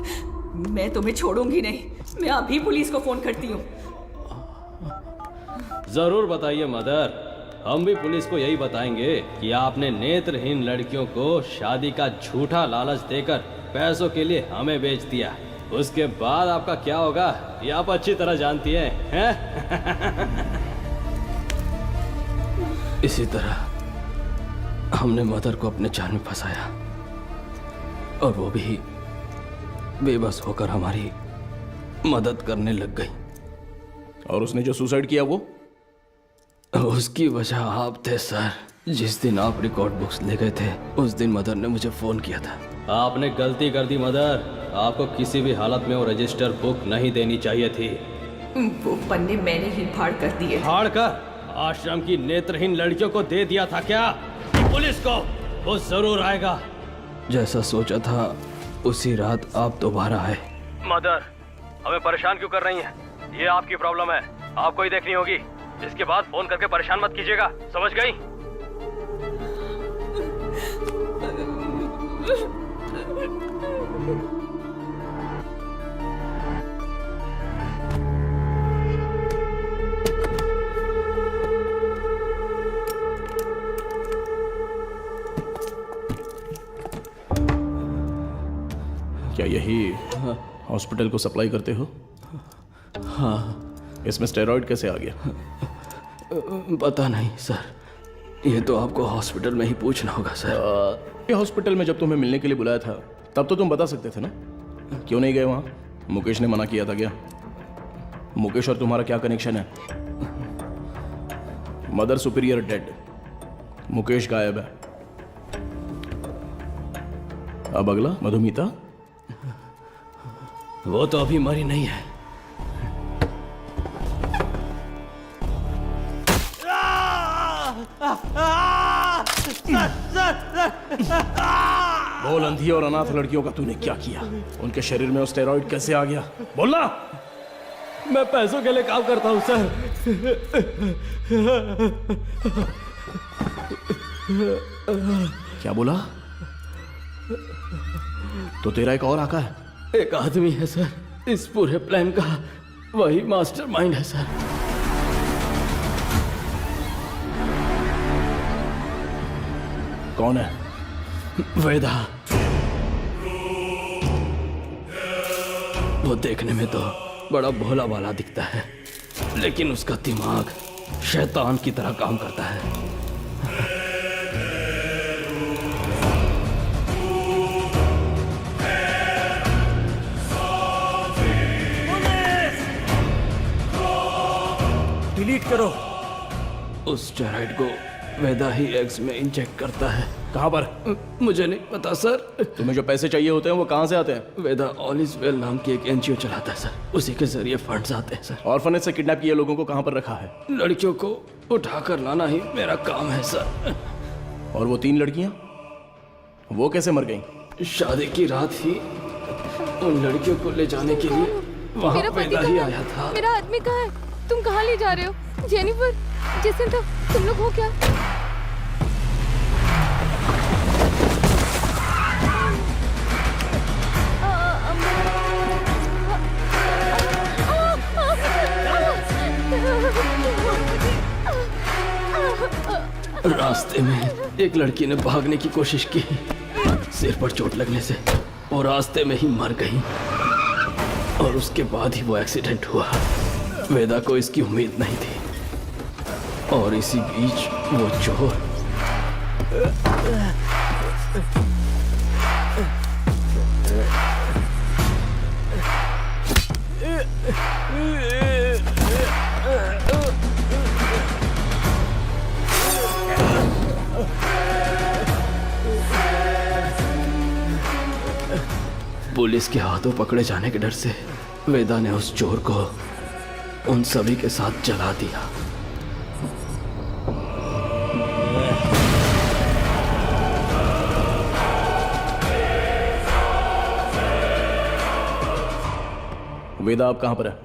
मैं तुम्हें छोड़ूंगी नहीं। मैं अभी पुलिस को फोन करती हूँ। जरूर बताइए मदर, हम भी पुलिस को यही बताएंगे कि आपने नेत्रहीन लड़कियों को शादी का झूठा लालच देकर पैसों के लिए हमें बेच दिया। उसके बाद आपका क्या होगा ये आप अच्छी तरह जानती हैं? इसी तरह हमने मदर को अपने जाल में फंसाया, और वो भी बेबस होकर हमारी मदद करने लग गई। और उसने जो सुसाइड किया वो? उसकी वजह आप थे सर। जिस दिन आप रिकॉर्ड बुक्स ले गए थे उस दिन मदर ने मुझे फोन किया था। आपने गलती कर दी मदर, आपको किसी भी हालत में वो रजिस्टर बुक नहीं देनी चाहिए थी। वो पन्ने मैंने ही फाड़ कर दिए। फाड़ कर आश्रम की नेत्रहीन लड़कियों को दे दिया था क्या? पुलिस को वो जरूर आएगा। जैसा सोचा था उसी रात आप दोबारा आए। मदर, हमें परेशान क्यों कर रही हैं? ये आपकी प्रॉब्लम है, आपको ही देखनी होगी। इसके बाद फोन करके परेशान मत कीजिएगा, समझ गई? क्या यही हॉस्पिटल को सप्लाई करते हो? हाँ। इसमें स्टेरॉइड कैसे आ गया? पता नहीं सर, ये तो आपको हॉस्पिटल में ही पूछना होगा सर। ये हॉस्पिटल में जब तुम्हें मिलने के लिए बुलाया था तब तो तुम बता सकते थे ना, क्यों नहीं गए वहाँ? मुकेश ने मना किया था क्या? मुकेश और तुम्हारा क्या कनेक्शन है? मदर सुपीरियर डेड, मुकेश गायब है। अब अगला मधुमिता, वो तो अभी मरी नहीं है। बोल, अंधी और अनाथ लड़कियों का तूने क्या किया? उनके शरीर में स्टेरॉइड कैसे आ गया? बोलना। मैं पैसों के लिए काम करता हूँ सर। क्या बोला? तो तेरा एक और आका है? एक आदमी है सर, इस पूरे प्लान का वही मास्टरमाइंड है सर। कौन है? वेदा। वो देखने में तो बड़ा भोला भाला दिखता है, लेकिन उसका दिमाग शैतान की तरह काम करता है। डिलीट करो। उस स्टेरॉइड को वेदा ही एग्स में इंजेक्ट करता है। कहां पर? मुझे नहीं पता सर। तुम्हें जो पैसे चाहिए होते हैं वो कहां से आते हैं? वेदा ऑल इज वेल नाम की एक एनजीओ चलाता है सर, उसी के जरिए फंड्स आते हैं सर। ऑर्फनेज से किडनैप किए लोगों को कहां पर रखा है? लड़कियों को उठाकर लाना ही मेरा काम है सर। और वो 3 लड़कियां, वो कैसे मर गईं? शादी की रात ही उन लड़कियों को ले जाने के लिए वहाँ वेदा ही आया था। मेरा आदमी कहाँ है? तुम कहाँ ले जा रहे हो? जेनिफर, जेसिंथा, तुम लोग हो क्या? रास्ते में एक लड़की ने भागने की कोशिश की, सिर पर चोट लगने से वो रास्ते में ही मर गई और उसके बाद ही वो एक्सीडेंट हुआ। वेदा को इसकी उम्मीद नहीं थी और इसी बीच वो चोर पुलिस के हाथों पकड़े जाने के डर से वेदा ने उस चोर को उन सभी के साथ जला दिया। वेदा अब कहां पर है?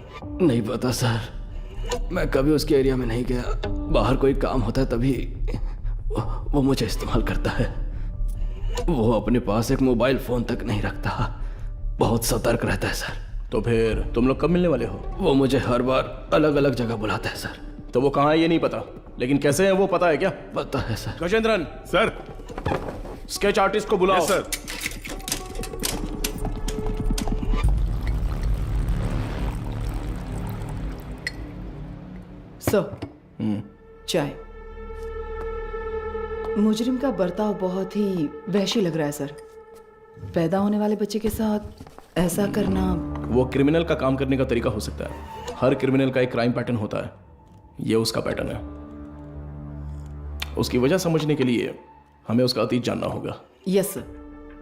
नहीं पता सर, मैं कभी उसके एरिया में नहीं गया। बाहर कोई काम होता है तभी वो मुझे इस्तेमाल करता है। वो अपने पास एक मोबाइल फोन तक नहीं रखता, बहुत सतर्क रहता है सर। तो फिर तुम लोग कब मिलने वाले हो? वो मुझे हर बार अलग अलग जगह बुलाता है सर। तो वो कहाँ है ये नहीं पता, लेकिन कैसे है वो पता है क्या? पता है sir. Gajendran sir, sketch artist को बुलाओ। सर। सर, चाय। मुजरिम का बर्ताव बहुत ही वहशी लग रहा है सर। पैदा होने वाले बच्चे के साथ ऐसा करना। वो क्रिमिनल का काम करने का तरीका हो सकता है। हर क्रिमिनल का एक क्राइम पैटर्न होता है, ये उसका पैटर्न है। उसकी वजह समझने के लिए हमें उसका अतीत जानना होगा। Yes sir.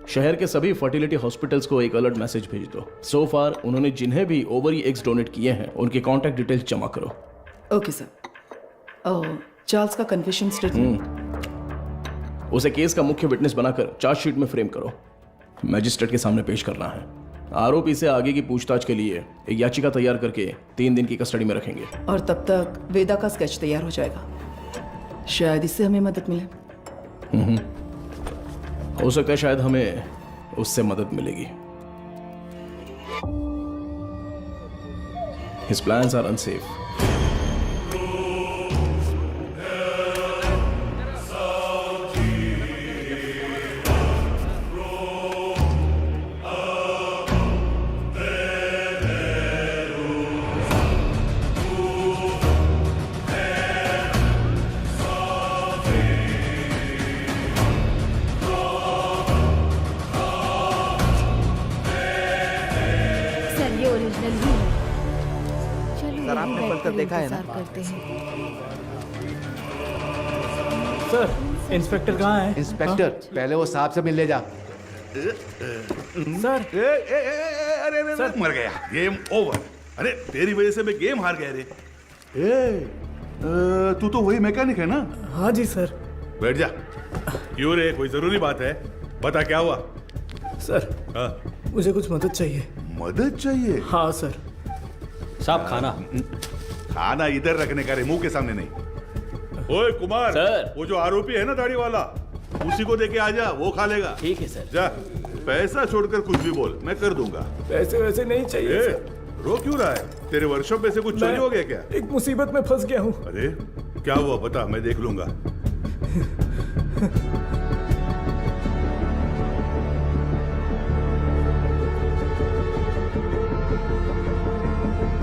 शहर के सभी फर्टिलिटी हॉस्पिटल्स को एक अलर्ट मैसेज भेज दो। सो फार उन्होंने जिन्हें भी ओवरी एग्स डोनेट किए हैं उनके कॉन्टैक्ट डिटेल्स जमा करो। Okay sir. चार्ल्स का कन्फेशन स्टेटमेंट उसे केस का मुख्य विटनेस बनाकर चार्जशीट में फ्रेम करो। मैजिस्ट्रेट के सामने पेश करना है। आरोपी से आगे की पूछताछ के लिए एक याचिका तैयार करके 3 दिन की कस्टडी में रखेंगे। और तब तक वेदा का स्केच तैयार हो जाएगा। शायद इससे हमें मदद मिले। हो सकता है शायद हमें उससे मदद मिलेगी। His plans are unsafe. Sir, आपने पढ़कर देखा है ना? सर, इंस्पेक्टर कहाँ है? इंस्पेक्टर, पहले वो साहब से मिल ले जा। सर, अरे मर गया। Game over. अरे तेरी वजह से मैं गेम हार गया रे। तू तो वही मैकेनिक है ना? हाँ जी सर। बैठ जा। क्यों रे, कोई जरूरी बात है? बता क्या हुआ? सर मुझे कुछ मदद चाहिए। मदद चाहिए? हाँ सर। साहब खाना खाना इधर रखने का रे, मुंह के सामने नहीं। ओए कुमार सर। वो जो आरोपी है ना दाढ़ी वाला, उसी को देके आ जा, वो खा लेगा। ठीक है सर। जा, पैसा छोड़कर कुछ भी बोल, मैं कर दूंगा। पैसे वैसे नहीं चाहिए ए, सर। रो क्यों रहा है? तेरे वर्कशॉप में से कुछ चोरी हो गया क्या? एक मुसीबत में फंस गया हूँ। अरे क्या हुआ बता, मैं देख लूंगा।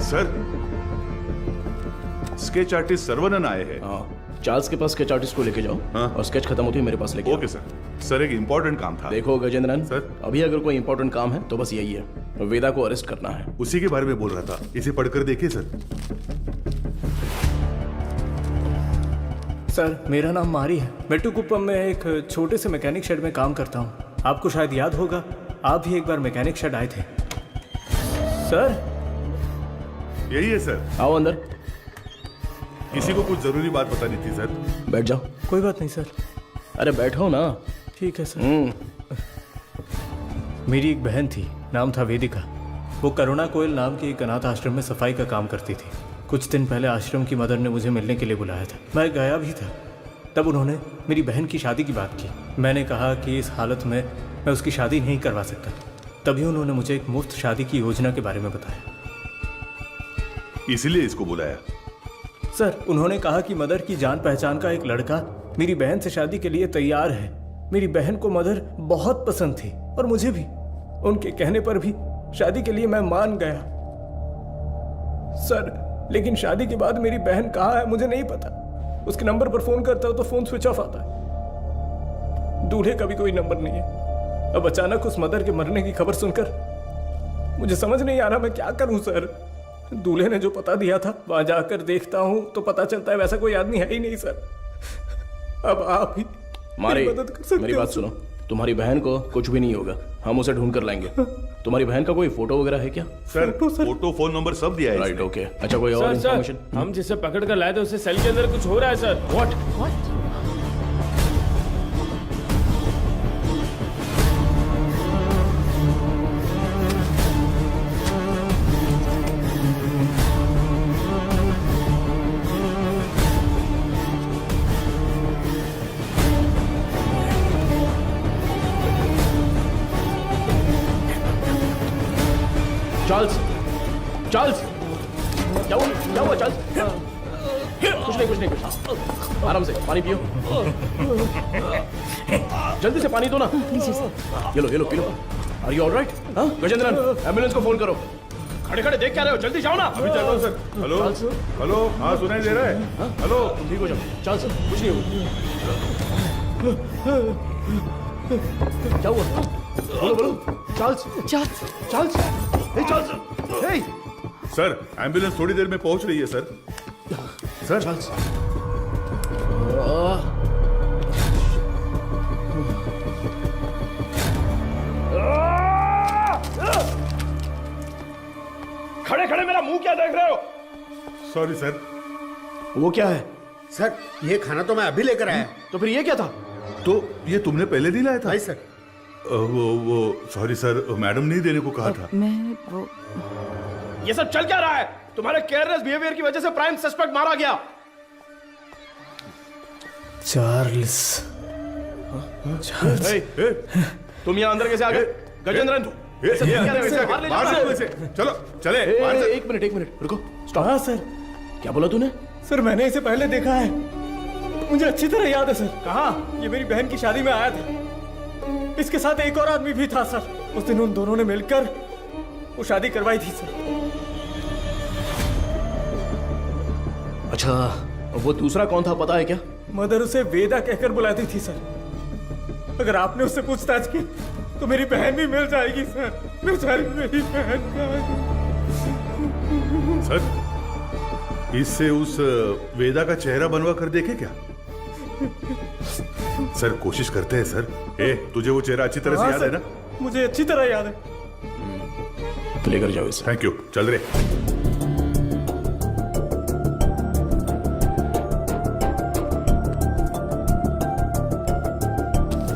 सर, स्केच आर्टिस्ट सर्वनन आए हैं। चार्ल्स के पास स्केच आर्टिस्ट को लेके जाओ। और स्केच खत्म होती है मेरे पास लेके ओके सर। सर एक इम्पोर्टेंट काम था। देखो गजेंद्रन सर, अभी अगर कोई इंपॉर्टेंट काम है तो बस यही है, वेदा को अरेस्ट करना है। उसी के बारे में बोल रहा था, इसे पढ़कर देखिए सर। सर मेरा नाम मारी है। मेट्टुकुप्पम में एक छोटे से मैकेनिक शेड में काम करता हूँ। आपको शायद याद होगा, आप भी एक बार मैकेनिक शेड आए थे। सर यही है सर। आओ अंदर। किसी को कुछ जरूरी बात बतानी थी सर। बैठ जाओ। कोई बात नहीं सर। अरे बैठो ना। ठीक है सर। मेरी एक बहन थी, नाम था वेदिका। वो करुणा कोयल नाम के एक अनाथ आश्रम में सफाई का काम करती थी। कुछ दिन पहले आश्रम की मदर ने मुझे मिलने के लिए बुलाया था। मैं गया भी था। तब उन्होंने मेरी बहन की शादी की बात की। मैंने कहा कि इस हालत में मैं उसकी शादी नहीं करवा सकता। तभी उन्होंने मुझे एक मुफ्त शादी की योजना के बारे में बताया। इसीलिए इसको बुलाया? सर उन्होंने कहा कि मदर की जान पहचान का एक लड़का मेरी बहन से शादी के लिए तैयार है। मेरी बहन को मदर बहुत पसंद थी और मुझे भी। उनके कहने पर भी शादी के लिए मैं मान गया। सर लेकिन शादी के बाद मेरी बहन कहाँ है मुझे नहीं पता। उसके नंबर पर फोन करता हूं तो फोन स्विच ऑफ आता है। दूल्हे का भी कोई नंबर नहीं है। अब अचानक उस मदर के मरने की खबर सुनकर मुझे समझ नहीं आ रहा मैं क्या करूं सर। दूल्हे ने जो पता दिया था वहां जाकर देखता हूं तो पता चलता है वैसा कोई आदमी है ही नहीं सर। अब आप ही मारी, मदद कर सकते मेरी हो बात सर। सुनो। तुम्हारी बहन को कुछ भी नहीं होगा, हम उसे ढूंढ कर लाएंगे। तुम्हारी बहन का कोई फोटो वगैरह है क्या? सर फोटो, फोन नंबर सब दिया है। Right okay. अच्छा कोई और इन्फॉर्मेशन? हम जिसे पकड़ कर लाए थे उससे सेल के अंदर कुछ हो रहा है सर। व्हाट? चार्ल्स, चार्ल्स, क्या हुआ चार्ल्स? कुछ नहीं। आराम से पानी पियो। जल्दी से पानी दो ना। ये लो पी लो। Are you alright? हाँ गजेंद्रन, एम्बुलेंस को फोन करो। खड़े खड़े देख क्या रहे हो? जल्दी जाओ ना। अभी चल रहा हूं सर। हेलो हेलो, हाँ सुनाई दे रहा है? हेलो, ठीक हो जाओ। चार्ल्स कुछ नहीं होगा। क्या हुआ? बोलो। चार्ल्स, हे चार्ल्स, हे। सर एम्बुलेंस थोड़ी देर में पहुंच रही है सर। सर चार्ल्स, खड़े खड़े मेरा मुंह क्या देख रहे हो? Sorry sir. वो क्या है? सर ये खाना तो मैं अभी लेकर आया। तो फिर ये क्या था? तो ये तुमने पहले नहीं लाया था? नहीं सर। वो सॉरी सर, मैडम ने देने को कहा था। मैं वो ये सब चल क्या रहा है? तुम्हारे केयरलेस बिहेवियर की वजह से प्राइम सस्पेक्ट मारा गया। चार्ल्स, तुम यहाँ अंदर कैसे आ गए? गजेंद्रन, चलो चले। एक मिनट रुको। हाँ सर। क्या बोला तूने? सर मैंने इसे पहले देखा है, मुझे अच्छी तरह याद है सर। कहाँ? ये मेरी बहन की शादी में आया था। इसके साथ एक और आदमी भी था सर। उस दिन उन दोनों ने मिलकर वो शादी करवाई थी सर। अच्छा वो दूसरा कौन था पता है क्या? मदर उसे वेदा कहकर बुलाती थी सर। अगर आपने उससे पूछताछ की तो मेरी बहन भी मिल जाएगी सर। बेचारी मेरी बहन का। सर इससे उस वेदा का चेहरा बनवा कर देखे क्या? सर कोशिश करते हैं सर। तुझे वो चेहरा अच्छी तरह से याद है ना? मुझे अच्छी तरह याद है। लेकर जाओ इसे। Thank you. चल रहे।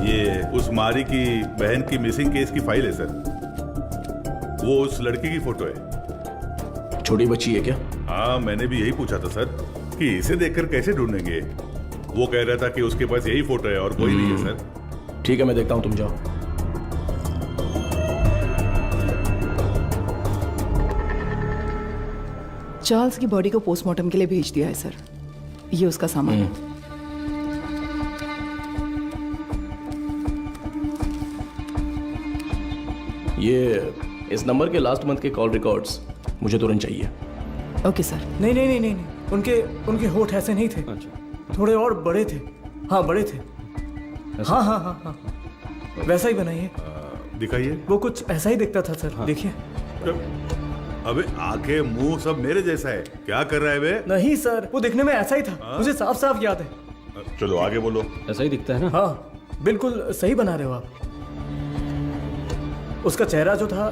ये उस मारी की बहन की मिसिंग केस की फाइल है सर। वो उस लड़की की फोटो है। छोटी बच्ची है क्या? हाँ, मैंने भी यही पूछा था सर कि इसे देखकर कैसे ढूंढेंगे। वो कह रहा था कि उसके पास यही फोटो है और कोई नहीं है सर। ठीक है, मैं देखता हूं, तुम जाओ। चार्ल्स की बॉडी को पोस्टमार्टम के लिए भेज दिया है सर। ये उसका सामान है। ये इस नंबर के लास्ट मंथ के कॉल रिकॉर्ड्स मुझे तुरंत चाहिए। Okay sir. नहीं नहीं नहीं नहीं नहीं, उनके होठ ऐसे नहीं थे। थोड़े और बड़े थे। हाँ, बड़े थे। हाँ हाँ हाँ हाँ, वैसा ही बनाइए। दिखाइए। वो कुछ ऐसा ही दिखता था सर। हाँ। देखिए। अबे आंखें मुंह सब मेरे जैसा है। क्या कर रहा है बे? नहीं सर, वो दिखने में ऐसा ही था। मुझे साफ साफ याद है। चलो आगे बोलो। ऐसा ही दिखता है ना? हाँ, बिल्कुल सही बना रहे हो आप। उसका चेहरा जो था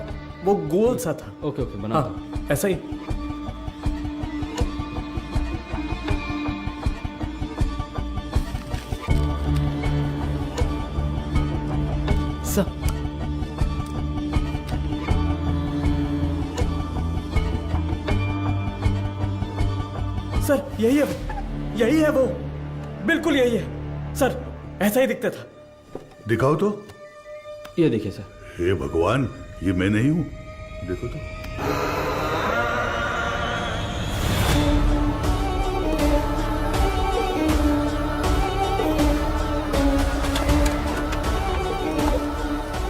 वो गोल सा था। ओके ओके, बना। हाँ, ऐसा ही। सर यही है वो, बिल्कुल यही है सर, ऐसा ही दिखता था। दिखाओ तो। ये देखिए सर। हे भगवान, ये मैं नहीं हूं। देखो तो।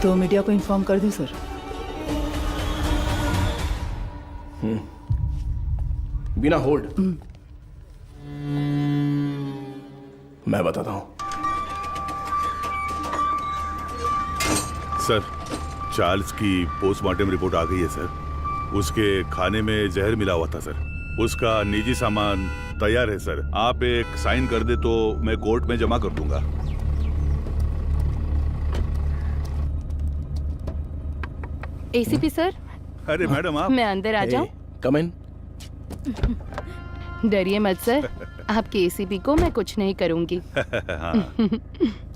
तो मीडिया को इन्फॉर्म कर दूं सर? बिना होल्ड मैं बताता हूं। सर, चार्ल्स की पोस्टमार्टम रिपोर्ट आ गई है सर। उसके खाने में जहर मिला हुआ था सर। उसका निजी सामान तैयार है सर। आप एक साइन कर दे तो मैं कोर्ट में जमा कर दूंगा। ACP sir. अरे मैडम, आप। मैं अंदर आ जाऊं? कम इन। डरिए मत सर, आपके एसीपी को मैं कुछ नहीं करूंगी।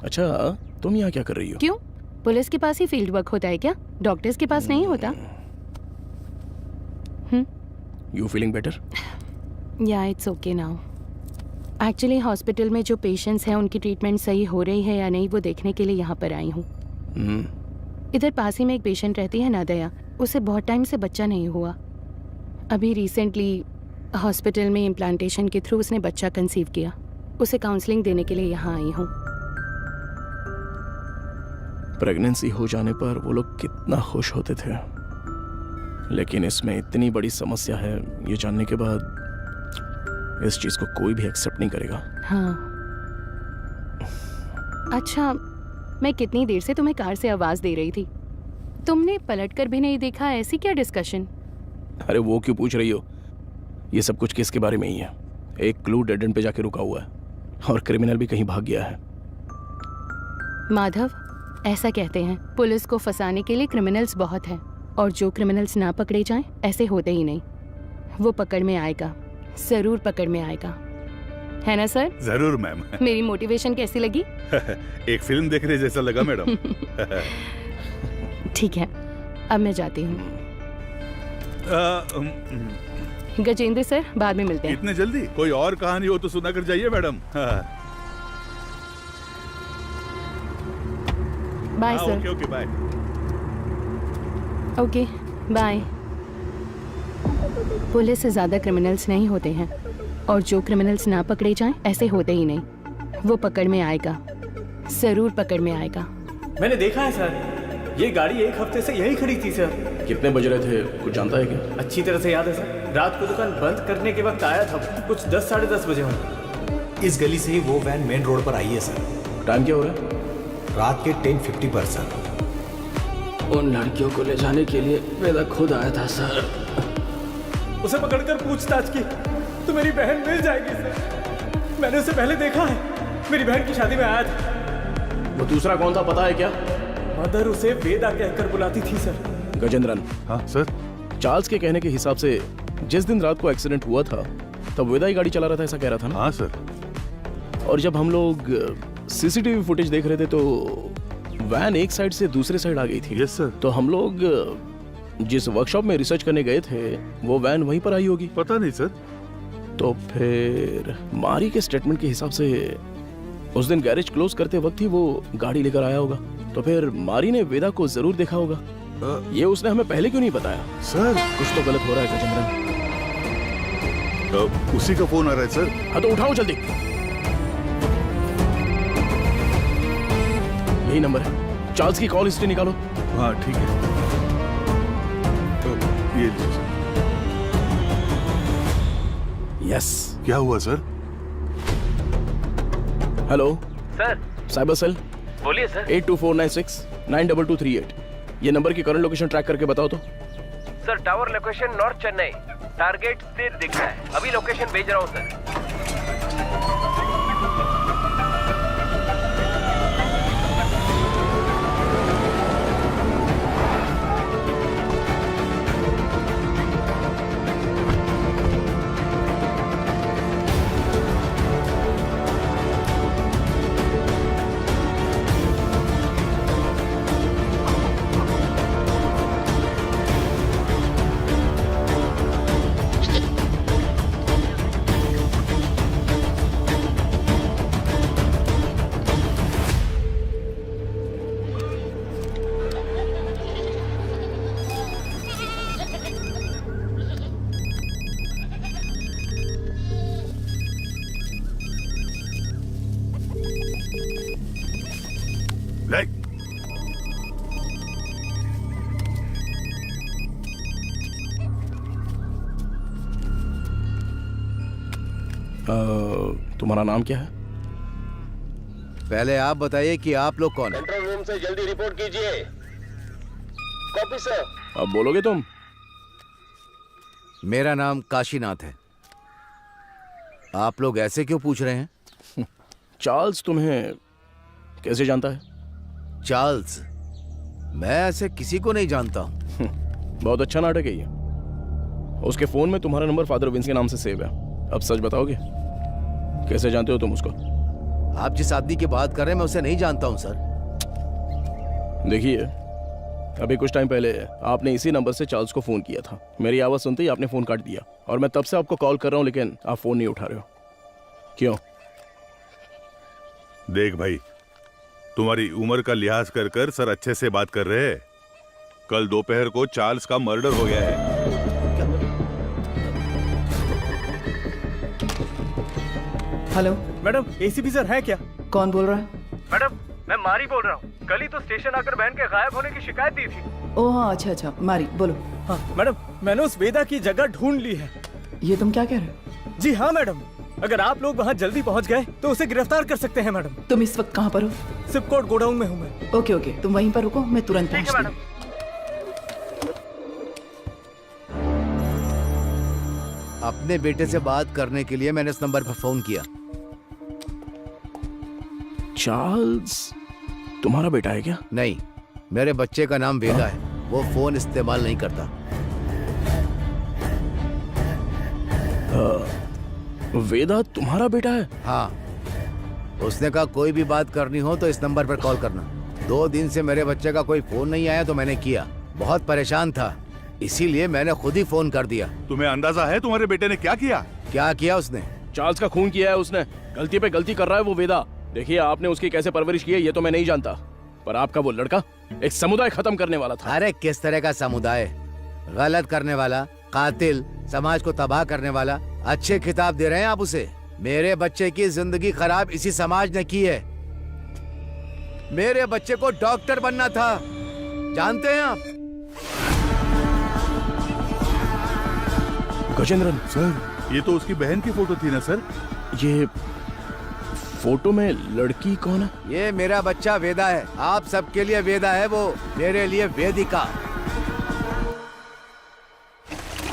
अच्छा, तुम यहाँ क्या कर रही हो? क्यों? पुलिस के पास ही फील्ड वर्क होता है क्या? डॉक्टर्स के पास नहीं होता? You feeling better? या it's okay now. Actually hospital में जो पेशेंट्स हैं उनकी ट्रीटमेंट सही हो रही है या नहीं वो देखने के लिए यहाँ पर आई हूँ। इधर पास ही में एक पेशेंट रहती है नादया, उसे बहुत टाइम से बच्चा नहीं हुआ। अभी रिसेंटली हॉस्पिटल में इम्प्लांटेशन के थ्रू उसने बच्चा कंसीव किया। उसे काउंसलिंग देने के लिए यहाँ आई हूँ। प्रेगनेंसी हो जाने पर वो लोग कितना खुश होते थे, लेकिन इसमें इतनी बड़ी समस्या है ये जानने के बाद इस चीज को कोई भी एक्सेप्ट नहीं करेगा। हाँ। अच्छा, मैं कितनी देर से तुम्हें कार से आवाज दे रही थी, तुमने पलटकर भी नहीं देखा। ऐसी क्या डिस्कशन? अरे वो क्यों पूछ रही हो? ये सब कुछ किसके बारे में ही है? एक क्लू डेड एंड पे जाके रुका हुआ है और क्रिमिनल भी कहीं भाग गया है। माधव, ऐसा कहते हैं पुलिस को फंसाने के लिए क्रिमिनल्स बहुत हैं, और जो क्रिमिनल्स ना पकड़े जाएं ऐसे होते ही नहीं। वो पकड़ में आएगा, जरूर पकड़ में आएगा, है ना सर? जरूर मैम। मेरी मोटिवेशन कैसी लगी? एक फिल्म देख रहे जैसा लगा मैडम। ठीक है, अब मैं जाती हूँ। गजेंद्र सर, बाद में मिलते हैं। इतने जल्दी? कोई और कहानी हो तो सुना कर जाइए madam. Bye sir. Okay okay, bye. Okay bye. Police से ज्यादा क्रिमिनल्स नहीं होते हैं, और जो क्रिमिनल्स ना पकड़े जाएं ऐसे होते ही नहीं। वो पकड़ में आएगा, जरूर पकड़ में आएगा। मैंने देखा है सर, ये गाड़ी एक हफ्ते से यही खड़ी थी सर। कितने बज रहे थे कुछ जानता है क्या? अच्छी तरह से याद है सर, रात को दुकान बंद करने के वक्त आया था, कुछ 10 साढ़े 10 बजे होंगे। इस गली से ही वो वैन मेन रोड पर आई है सर। टाइम क्या हो रहा है? रात के 10:50 पर सर। उन लड़कियों को ले जाने के लिए वेदा खुद आया था सर। उसे पकड़कर पूछताछ की तो मेरी बहन मिल जाएगी सर। मैंने उसे पहले देखा है, मेरी बहन की शादी में आया था। वो दूसरा कौन था पता है क्या? मदर उसे वेदा कहकर बुलाती थी सर। गजेंद्रन। हाँ सर। चार्ल्स के कहने के हिसाब से जिस दिन रात को एक्सीडेंट हुआ था तब वेदा ही गाड़ी चला रहा था, ऐसा कह रहा था ना? हाँ सर। और जब हम लोग सीसीटीवी फुटेज देख रहे थे तो वैन एक साइड से दूसरे साइड आ गई थी। Yes sir. तो हम लोग जिस वर्कशॉप में रिसर्च करने गए थे वो वैन वहीं पर आई होगी। पता नहीं सर। तो फिर मारी के स्टेटमेंट के हिसाब से उस दिन गैरेज क्लोज करते वक्त ही वो गाड़ी लेकर आया होगा। तो फिर मारी ने वेदा को जरूर देखा होगा। ये उसने हमें पहले क्यों नहीं बताया? सर कुछ तो गलत हो रहा है गजेंद्रन। उसी का फोन आ रहा है सर। हाँ तो उठाओ जल्दी। यही नंबर है। चार्ल्स की कॉल हिस्ट्री निकालो। हाँ ठीक है। ये लीजिए। यस। क्या हुआ sir? Hello sir. Cyber cell. बोलिए सर। 8249692238। ये नंबर की करंट लोकेशन ट्रैक करके बताओ तो। Sir tower location north Chennai, target स्थिर दिख रहा है। अभी लोकेशन भेज रहा हूँ सर। तुम्हारा नाम क्या है? पहले आप बताइए कि आप लोग कौन है? कंट्रोल रूम से जल्दी रिपोर्ट कीजिए। Copy sir. अब बोलोगे तुम? मेरा नाम काशीनाथ है। आप लोग ऐसे क्यों पूछ रहे हैं? चार्ल्स तुम्हें कैसे जानता है? चार्ल्स? मैं ऐसे किसी को नहीं जानता हूं। बहुत अच्छा नाटक है ये। उसके फोन में तुम्हारा नंबर फादर विंस के नाम से सेव है। अब सच बताओगे, कैसे जानते हो तुम उसको? आप जिस आदमी की बात कर रहे हैं मैं उसे नहीं जानता हूं सर। देखिए, अभी कुछ टाइम पहले आपने इसी नंबर से चार्ल्स को फोन किया था। मेरी आवाज सुनते ही आपने फोन काट दिया और मैं तब से आपको कॉल कर रहा हूं, लेकिन आप फोन नहीं उठा रहे हो। क्यों? देख भाई, तुम्हारी उम्र का लिहाज कर कर सर अच्छे से बात कर रहे हैं। कल दोपहर को चार्ल्स का मर्डर हो गया है। हेलो मैडम, एसीपी सर है क्या? कौन बोल रहा है? मैडम मैं मारी बोल रहा हूँ। कल ही तो स्टेशन आकर बहन के गायब होने की शिकायत दी थी। ओह हाँ, अच्छा अच्छा, मारी बोलो। हाँ मैडम, मैंने उस वेदा की जगह ढूंढ ली है। ये तुम क्या कह रहे हो? जी हाँ मैडम, अगर आप लोग वहाँ जल्दी पहुँच गए तो उसे गिरफ्तार कर सकते हैं मैडम। तुम इस वक्त कहाँ पर हो? सिपकोट गोडाउन में हूँ मैं। ओके ओके, तुम वहीं पर रुको, मैं तुरंत पहुँचती हूँ। अपने बेटे से बात करने के लिए मैंने इस नंबर पर फोन किया। चार्ल्स तुम्हारा बेटा है क्या? नहीं, मेरे बच्चे का नाम वेदा है। वो फोन इस्तेमाल नहीं करता। वेदा तुम्हारा बेटा है? हाँ, उसने कहा कोई भी बात करनी हो तो इस नंबर पर कॉल करना। 2 दिन से मेरे बच्चे का कोई फोन नहीं आया तो मैंने किया। बहुत परेशान था, इसीलिए मैंने खुद ही फोन कर दिया। तुम्हें अंदाजा है तुम्हारे बेटे ने क्या किया? क्या किया उसने? चार्ल्स का खून किया है उसने। गलती पे गलती कर रहा है वो वेदा। देखिए, आपने उसकी कैसे परवरिश की है ये तो मैं नहीं जानता, पर आपका वो लड़का एक समुदाय खत्म करने वाला था। अरे किस तरह का समुदाय? गलत करने वाला, कातिल, समाज को तबाह करने वाला। अच्छे खिताब दे रहे हैं आप उसे। मेरे बच्चे की जिंदगी खराब इसी समाज ने की है। मेरे बच्चे को डॉक्टर बनना था, जानते हैं आप? गजेंद्रन सर, ये तो उसकी बहन की फोटो थी ना सर? ये फोटो में लड़की कौन है? ये मेरा बच्चा वेदा है। आप सबके लिए वेदा है, वो मेरे लिए वेदिका।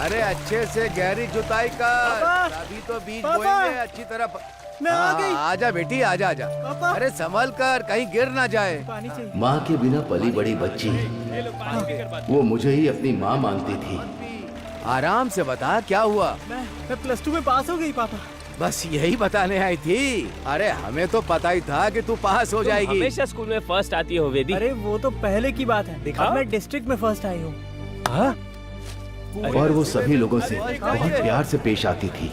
अरे अच्छे से गहरी जुताई कर, अभी तो बीज बोएंगे अच्छी तरह। मैं आ गई। आजा बेटी, आजा आजा। अरे संभल कर, कहीं गिर ना जाए। माँ के बिना पली बड़ी बच्ची, वो मुझे ही अपनी माँ मानती थी। आराम से बता, क्या हुआ? मैं +2 में पास हो गई पापा। बस यही बताने आई थी। अरे हमें तो पता ही था कि तू पास हो जाएगी। हमेशा स्कूल में फर्स्ट आती हो वेदी। अरे वो तो पहले की बात है। अब मैं डिस्ट्रिक्ट में फर्स्ट आई हूँ। और वो सभी लोगों से बहुत प्यार से पेश आती थी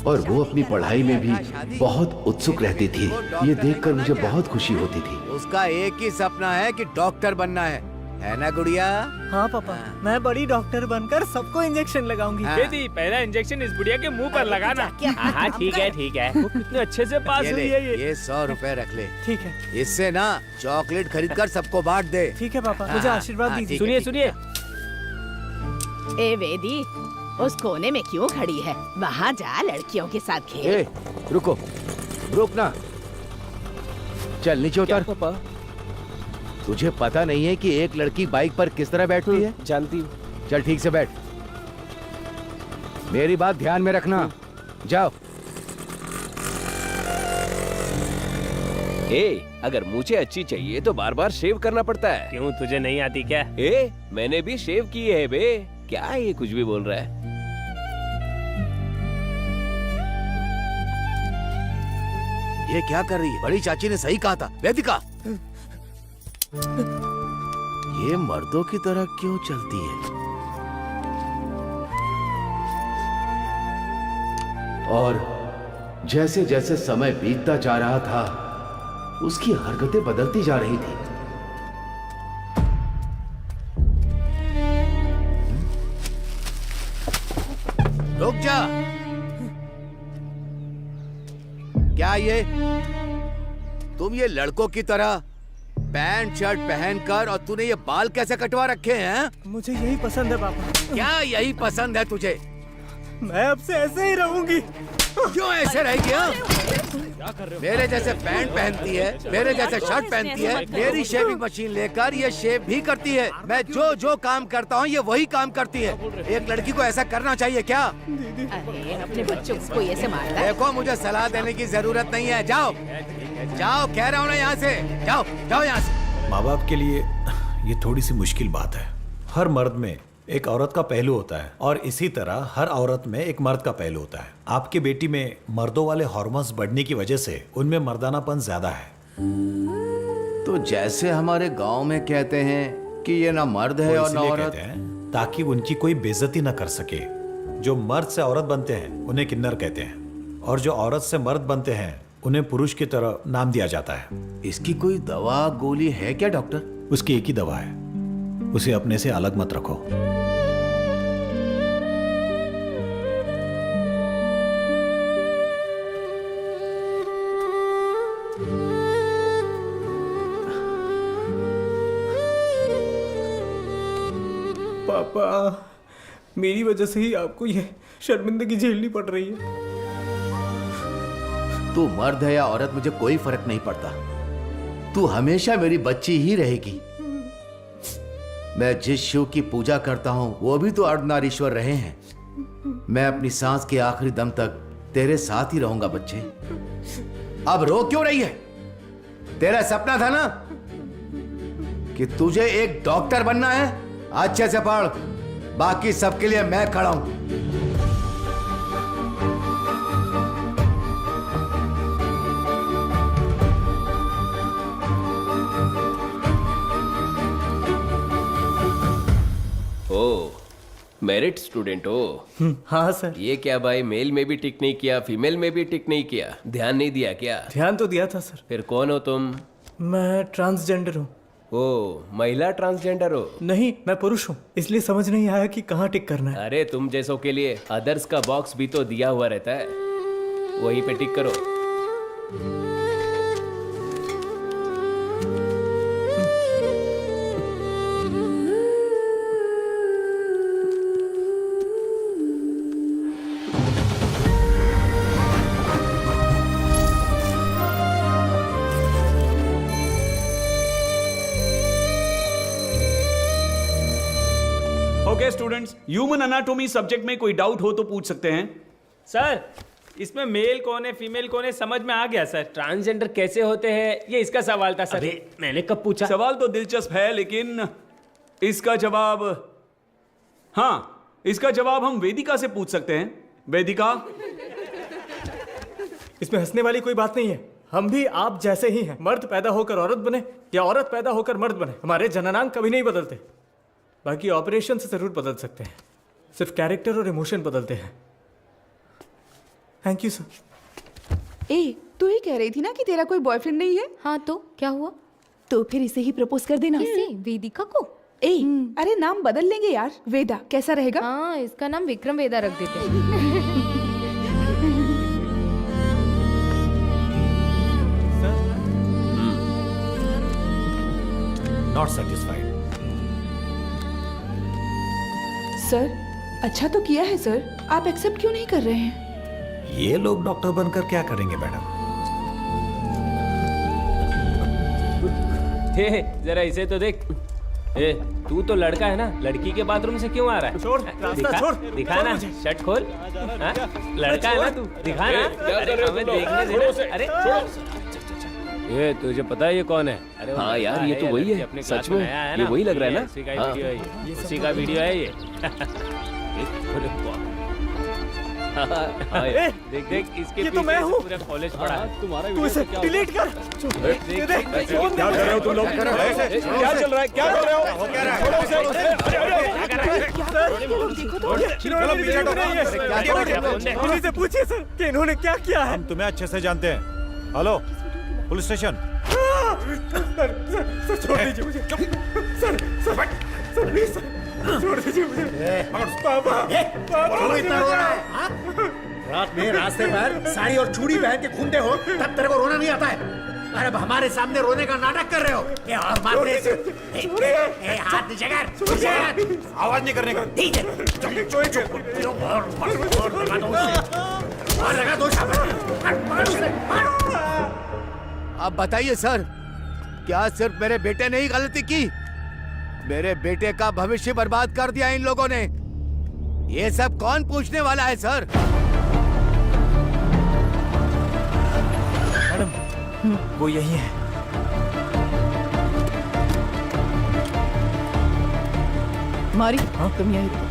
और वो अपनी पढ़ाई में भी बहुत उत्सुक रहती थी। ये देखकर मुझे बहुत खुशी होती थी। उसका एक ही सपना है कि डॉक्टर बनना है ना गुड़िया? हाँ पापा, मैं बड़ी डॉक्टर बनकर सबको इंजेक्शन लगाऊंगी। बेटी पहला इंजेक्शन इस बुढ़िया के मुंह पर लगाना। हाँ ठीक है ठीक है। वो कितने अच्छे से पास हुई है ये 100 रुपए रख ले। ठीक है। इससे ना चॉकलेट खरीद कर सबको बांट दे। ठीक है पापा, मुझे आशीर्वाद दीजिए। सुनिए सुनिए। ए वेदी, उस कोने में क्यों खड़ी है? वहाँ जा, लड़कियों के साथ खेल। रुको, रुक ना, चल नीचे उतर। पापा तुझे पता नहीं है कि एक लड़की बाइक पर किस तरह बैठती है? जानती हूँ। चल ठीक से बैठ, मेरी बात ध्यान में रखना। जाओ। अगर मुझे अच्छी चाहिए तो बार बार शेव करना पड़ता है। क्यों, तुझे नहीं आती क्या? मैंने भी शेव की है बे। क्या ये कुछ भी बोल रहा है? ये क्या कर रही है? बड़ी चाची ने सही कहा था वेदिका। ये मर्दों की तरह क्यों चलती है? और जैसे जैसे समय बीतता जा रहा था उसकी हरकतें बदलती जा रही थी। रुक जा। क्या ये तुम ये लड़कों की तरह पैंट शर्ट पहनकर, और तूने ये बाल कैसे कटवा रखे हैं? मुझे यही पसंद है पापा। क्या यही पसंद है तुझे? मैं अब से ऐसे ही रहूंगी। क्यों ऐसे रहेगी? मेरे जैसे पैंट पहनती है, मेरे जैसे शर्ट पहनती है, मेरी शेविंग मशीन लेकर ये शेव भी करती है। मैं जो जो काम करता हूँ ये वही काम करती है। एक लड़की को ऐसा करना चाहिए क्या? अरे अपने बच्चों को ऐसे मारता है? देखो, मुझे सलाह देने की जरूरत नहीं है। जाओ जाओ, कह रहा हूँ ना, यहाँ से जाओ, जाओ यहाँ से। माँ बाप के लिए ये थोड़ी सी मुश्किल बात है। हर मर्द में एक औरत का पहलू होता है और इसी तरह हर औरत में एक मर्द का पहलू होता है। आपकी बेटी में मर्दों वाले हार्मोन्स बढ़ने की वजह से उनमें मर्दानापन ज्यादा है। तो जैसे हमारे गांव में कहते हैं कि ये ना मर्द है और ना औरत, ताकि उनकी कोई बेइज्जती ना कर सके। जो मर्द से औरत बनते हैं उन्हें किन्नर कहते हैं, और जो औरत से मर्द बनते हैं उन्हें पुरुष की तरह नाम दिया जाता है। इसकी कोई दवा गोली है क्या डॉक्टर? उसकी एक ही दवा है, उसे अपने से अलग मत रखो। पापा, मेरी वजह से ही आपको ये शर्मिंदगी झेलनी पड़ रही है। तू मर्द है या औरत मुझे कोई फर्क नहीं पड़ता। तू हमेशा मेरी बच्ची ही रहेगी। मैं जिस शिव की पूजा करता हूं वो भी तो अर्धनारीश्वर रहे हैं। मैं अपनी सांस के आखिरी दम तक तेरे साथ ही रहूंगा बच्चे। अब रो क्यों रही है? तेरा सपना था ना कि तुझे एक डॉक्टर बनना है? अच्छे से पढ़, बाकी सबके लिए मैं खड़ा हूं। मेरिट स्टूडेंट हो? हाँ सर। ये क्या भाई, मेल में भी टिक नहीं किया, फीमेल में भी टिक नहीं किया, ध्यान नहीं दिया क्या? ध्यान तो दिया था सर। फिर कौन हो तुम? मैं ट्रांसजेंडर हूँ। ओ, महिला ट्रांसजेंडर हो? नहीं, मैं पुरुष हूँ, इसलिए समझ नहीं आया कि कहाँ टिक करना है। अरे तुम जैसों के लिए अदर्स का बॉक्स भी तो दिया हुआ रहता है, वहीं पे टिक करो। Okay students, human anatomy subject में कोई डाउट हो तो पूछ सकते हैं। सर, इसमें मेल कौन है फीमेल कौन है समझ में आ गया सर। ट्रांसजेंडर कैसे होते हैं ये इसका सवाल था सर। मैंने कब पूछा? सवाल तो दिलचस्प है, लेकिन इसका जवाब, हाँ, इसका जवाब हम वेदिका से पूछ सकते हैं। वेदिका, इसमें हंसने वाली कोई बात नहीं है। हम भी आप जैसे ही हैं। मर्द पैदा होकर औरत बने या औरत पैदा होकर मर्द बने, हमारे जननांग कभी नहीं बदलते। बाकी ऑपरेशन से जरूर बदल सकते हैं, सिर्फ कैरेक्टर और इमोशन बदलते हैं। Thank you sir. ए, तू ही कह रही थी ना कि तेरा कोई बॉयफ्रेंड नहीं है? हाँ तो क्या हुआ? तो फिर इसे ही प्रपोज कर देना। किसे? वेदिका को? ए, अरे नाम बदल लेंगे यार। वेदा कैसा रहेगा? हाँ, इसका नाम विक्रम वेदा रख देते हैं। Not satisfied. सर, अच्छा तो किया है सर, आप एक्सेप्ट क्यों नहीं कर रहे हैं? ये लोग डॉक्टर बनकर क्या करेंगे मैडम? जरा इसे तो देख। ए, तू तो लड़का है ना, लड़की के बाथरूम से क्यों आ रहा है? छोड़, रास्ता दिखा, छोड़, दिखा छोड़ ना, मुझे। शर्ट खोल। हाँ? लड़का है ना तू, दिखा ना। अरे हमें देखने दे। अरे ये तुझे पता है ये कौन है? अरे हाँ यार, ये तो वही है। अपने सच क्लास में आया है ये ना? वही लग रहा है ना? उसी का हाँ। वीडियो है ये, उसी का वीडियो है ये। देख देख इसके ये तो मैं हूँ। पूरा कॉलेज पढ़ा है। तुम्हारा तू इसे डिलीट कर। क्या कर रहे हो तुम लोग? क्या चल रहा है? क्या कर रहे हो? छोड़ो उसे। पुलिस से पूछिए सर कि इन्होंने क्या किया है। हम तुम्हें अच्छे से जानते हैं। Hello, police station. सर छोड़ दीजिए मुझे। सर प्लीज सर छोड़ दीजिए मुझे। पापा क्यों इतना रो रहा है? हाँ? रात में रास्ते पर साड़ी और चूड़ी पहन के घूमते हो, तब तेरे को रोना नहीं आता है? अरे अब हमारे सामने रोने का नाटक कर रहे हो। ये और मारने से हाथ नीचे कर। आवाज नहीं करने का। ठीक है, और लगा दो अब बताइए सर, क्या सिर्फ मेरे बेटे ने ही गलती की? मेरे बेटे का भविष्य बर्बाद कर दिया इन लोगों ने। ये सब कौन पूछने वाला है सर? मैडम, वो यही है। मारी, तुम यहीं रुको।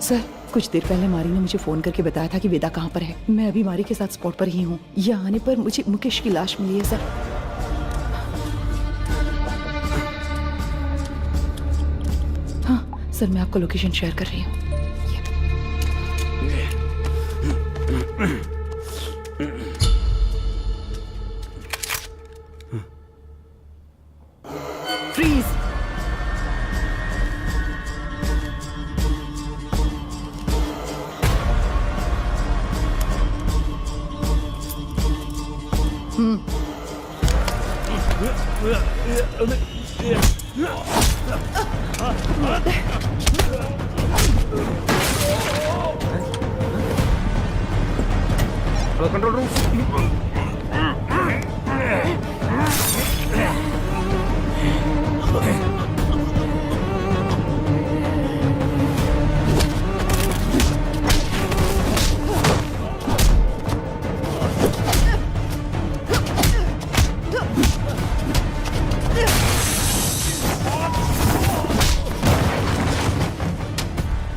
सर, कुछ देर पहले मारी ने मुझे फोन करके बताया था कि वेदा कहाँ पर है। मैं अभी मारी के साथ स्पॉट पर ही हूँ। यहाँ आने पर मुझे मुकेश की लाश मिली है सर। हाँ सर, मैं आपको लोकेशन शेयर कर रही हूँ। फ्रीज। Control room.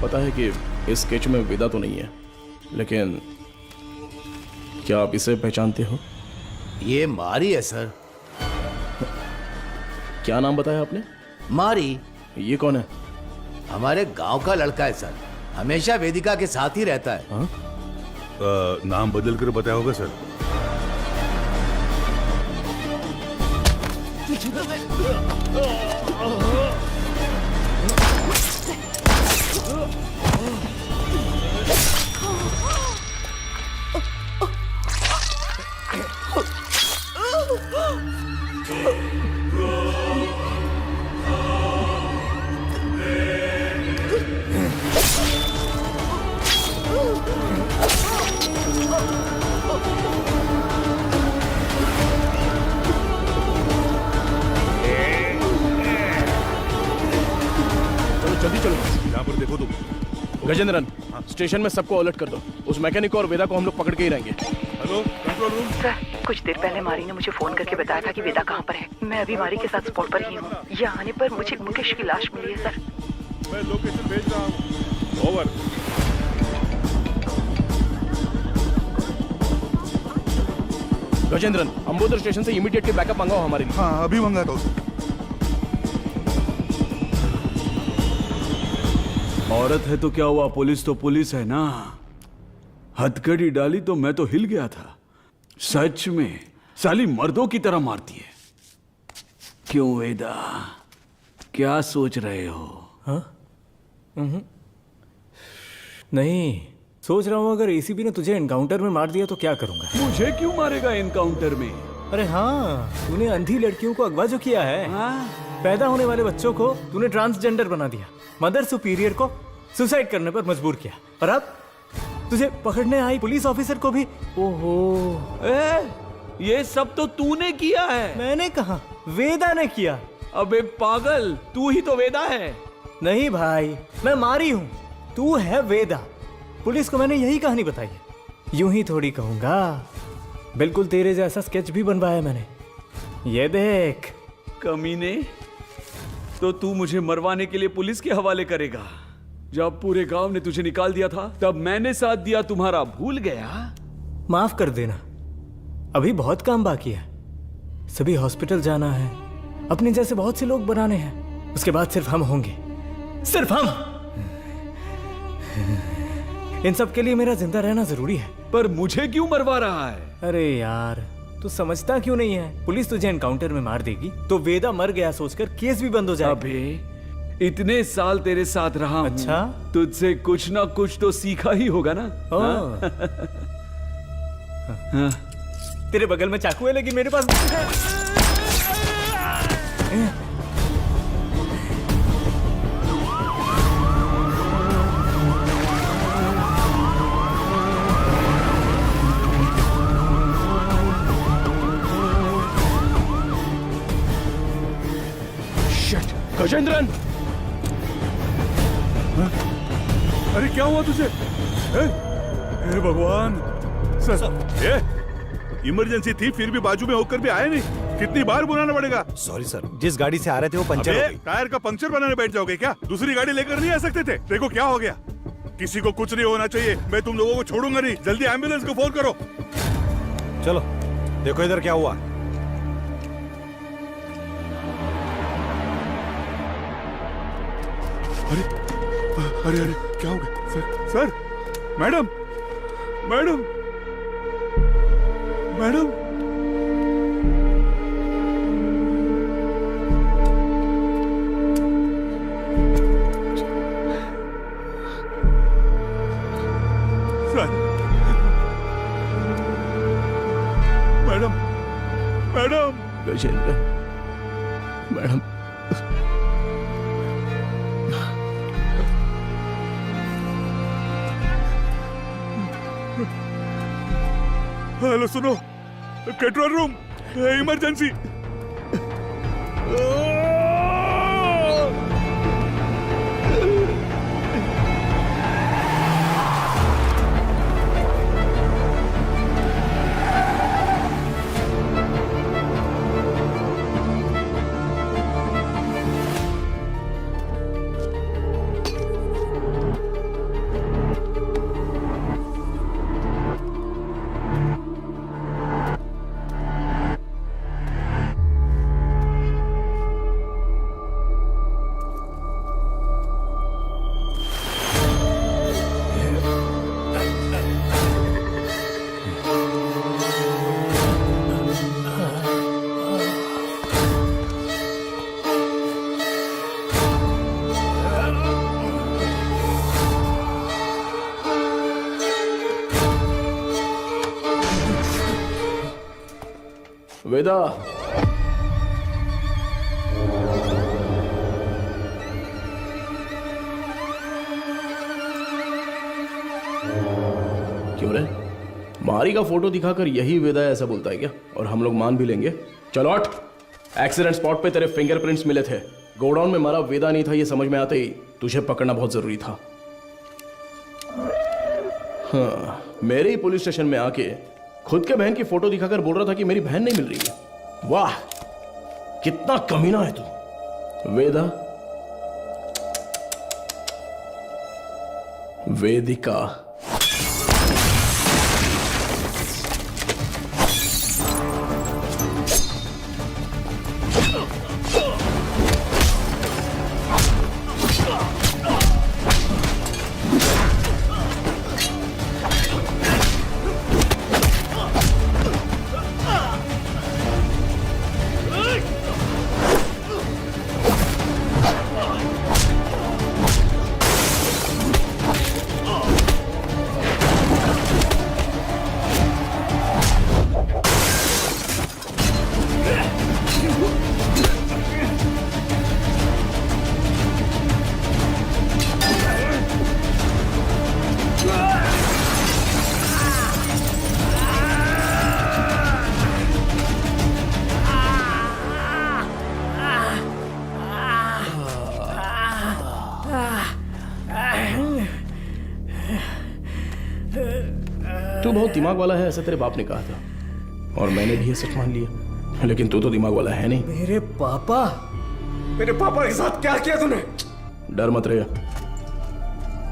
पता है कि इस स्केच में विदा तो नहीं है, लेकिन क्या आप इसे पहचानते हो? ये मारी है सर। क्या नाम बताया आपने? मारी। ये कौन है? हमारे गांव का लड़का है सर, हमेशा वेदिका के साथ ही रहता है। नाम बदल कर बताया होगा सर। देखो तुम। गजेंद्रन, स्टेशन में सबको अलर्ट कर दो। उस मैकेनिक और वेदा को हम लोग पकड़ के ही रहेंगे। Hello, control room. सर, कुछ देर पहले मारी ने मुझे फोन करके बताया था कि वेदा कहाँ पर है। मैं अभी मारी के साथ स्पॉट पर ही हूँ। यहाँ आने पर मुझे मुकेश की लाश मिली है सर। मैं लोकेशन भेज रहा हूँ। ओवर। गजेंद्रन, अंबोदर स्टेशन से इमीडिएटली बैकअप मंगाओ हमारे लिए। हाँ, अभी मंगाता हूँ। औरत है तो क्या हुआ, पुलिस तो पुलिस है ना। हथकड़ी डाली तो मैं तो हिल गया था। सच में साली मर्दों की तरह मारती है। क्यों वेदा, क्या सोच रहे हो? हाँ? नहीं, सोच रहा हूँ अगर एसीपी ने तुझे एनकाउंटर में मार दिया तो क्या करूंगा। मुझे क्यों मारेगा एनकाउंटर में? अरे हाँ, तूने अंधी लड़कियों को अगवा जो किया है। हाँ? पैदा होने वाले बच्चों को तूने ट्रांसजेंडर बना दिया। मदर सुपीरियर को सुसाइड करने पर मजबूर किया। और अब तुझे पकड़ने आई पुलिस ऑफिसर को भी। ओहो, ये सब तो तूने किया है। मैंने कहा, वेदा ने किया। अबे पागल, तू ही तो वेदा है। नहीं भाई, मैं मारी हूँ, तू है वेदा। पुलिस को मैंने यही कहानी बताई है। यूं ही थोड़ी कहूंगा, बिल्कुल तेरे जैसा स्केच भी बनवाया मैंने। ये देख। कमीने, तो तू मुझे मरवाने के लिए पुलिस के हवाले करेगा? जब पूरे गांव ने तुझे निकाल दिया था तब मैंने साथ दिया तुम्हारा, भूल गया? माफ कर देना, अभी बहुत काम बाकी है। सभी हॉस्पिटल जाना है, अपने जैसे बहुत से लोग बनाने हैं। उसके बाद सिर्फ हम होंगे, सिर्फ हम। इन सब के लिए मेरा जिंदा रहना जरूरी है। पर मुझे क्यों मरवा रहा है? अरे यार, तू समझता क्यों नहीं है? पुलिस तुझे एनकाउंटर में मार देगी तो वेदा मर गया सोचकर केस भी बंद हो जाएगा। अबे, इतने साल तेरे साथ रहा हूं। अच्छा, तुझसे कुछ ना कुछ तो सीखा ही होगा ना। हाँ? तेरे बगल में चाकू है लेकिन मेरे पास गजेंद्रन, अरे क्या हुआ तुझे? हे भगवान सर, इमरजेंसी थी फिर भी बाजू में होकर भी आए नहीं। कितनी बार बुलाना पड़ेगा? सॉरी सर, जिस गाड़ी से आ रहे थे वो पंचर हो गई। टायर का पंक्चर बनाने बैठ जाओगे क्या? दूसरी गाड़ी लेकर नहीं आ सकते थे? देखो क्या हो गया। किसी को कुछ नहीं होना चाहिए। मैं तुम लोगों को छोड़ूंगा नहीं। जल्दी एम्बुलेंस को फोन करो। चलो देखो इधर क्या हुआ। अरे अरे अरे क्या हो गया? Sir sir, madam madam madam, sir, madam madam, Gajendra, madam, hello सुनो, कंट्रोल रूम, इमरजेंसी। वेदा, क्यों रे? मारी का फोटो दिखाकर यही वेदा ऐसा बोलता है क्या? और हम लोग मान भी लेंगे? चलो हट। एक्सीडेंट स्पॉट पे तेरे फिंगरप्रिंट्स मिले थे। गोडाउन में मारा वेदा नहीं था ये समझ में आते ही तुझे पकड़ना बहुत जरूरी था। हाँ, मेरे ही पुलिस स्टेशन में आके खुद के बहन की फोटो दिखाकर बोल रहा था कि मेरी बहन नहीं मिल रही है। वाह, कितना कमीना है तू। वेदा, वेदिका, तू बहुत दिमाग वाला है, ऐसा तेरे बाप ने कहा था और मैंने भी ये सच मान लिया, लेकिन तू तो दिमाग वाला है नहीं। मेरे पापा के साथ क्या किया तूने? डर मत रहे,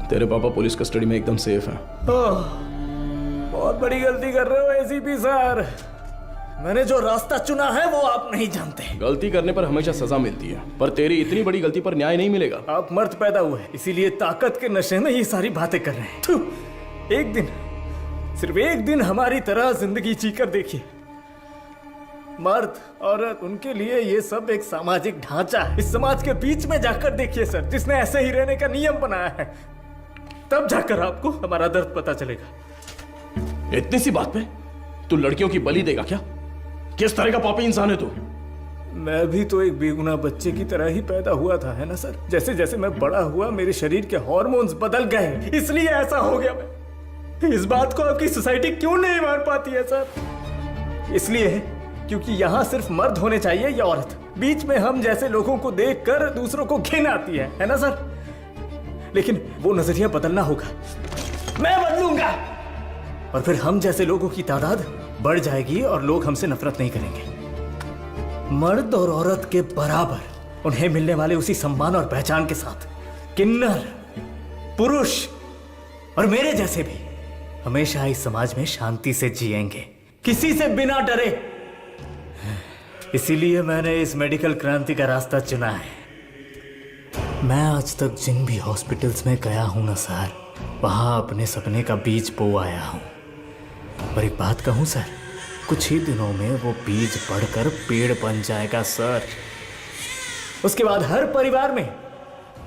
तेरे पापा पुलिस कस्टडी में एकदम सेफ हैं। बहुत बड़ी गलती कर रहे हो एसीपी सर। मैंने जो रास्ता चुना है वो आप नहीं जानते। गलती करने पर हमेशा सजा मिलती है, पर तेरी इतनी बड़ी गलती पर न्याय नहीं मिलेगा। आप मर्द पैदा हुए, इसीलिए ताकत के नशे में ये सारी बातें कर रहे हैं। थू, एक दिन, सिर्फ एक दिन हमारी तरह जिंदगी जीकर देखिए। मर्द, औरत, उनके लिए ये सब एक सामाजिक ढांचा है। इस समाज के बीच में जाकर देखिए सर, जिसने ऐसे ही रहने का नियम बनाया है, तब जाकर आपको हमारा दर्द पता चलेगा। इतनी सी बात पे तू लड़कियों की बलि देगा क्या? किस तरह का पापी इंसान है तू? मैं भी तो एक बेगुनाह बच्चे की तरह ही पैदा हुआ था, है ना सर? जैसे जैसे मैं बड़ा हुआ मेरे शरीर के हार्मोन्स बदल गए, इसलिए ऐसा हो गया। मैं इस बात को आपकी सोसाइटी क्यों नहीं मान पाती है सर? इसलिए क्योंकि यहाँ सिर्फ मर्द होने चाहिए या औरत। बीच में हम जैसे लोगों को देखकर दूसरों को घिन आती है ना सर? लेकिन वो नजरिया बदलना होगा, मैं बदलूंगा, और फिर हम जैसे लोगों की तादाद बढ़ जाएगी और लोग हमसे नफरत नहीं करेंगे। मर्द और औरत के बराबर उन्हें मिलने वाले उसी सम्मान और पहचान के साथ किन्नर, पुरुष और मेरे जैसे भी हमेशा इस समाज में शांति से जिएंगे, किसी से बिना डरे। इसीलिए मैंने इस मेडिकल क्रांति का रास्ता चुना है। मैं आज तक जिन भी हॉस्पिटल्स में गया हूं ना सर, वहां अपने सपने का बीज बो आया हूं। और एक बात कहूं सर, कुछ ही दिनों में वो बीज बढ़कर पेड़ बन जाएगा सर। उसके बाद हर परिवार में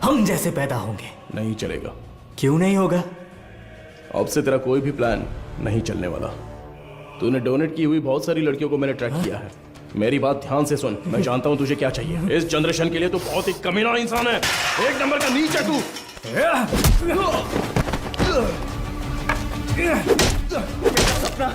हम जैसे पैदा होंगे। नहीं चलेगा। क्यों नहीं होगा? अब से तेरा कोई भी प्लान नहीं चलने वाला। तूने डोनेट की हुई बहुत सारी लड़कियों को मैंने ट्रैक किया है। मेरी बात ध्यान से सुन, मैं जानता हूं तुझे क्या चाहिए। इस जनरेशन के लिए तू बहुत ही कमीना इंसान है, एक नंबर का नीच है तू। सपना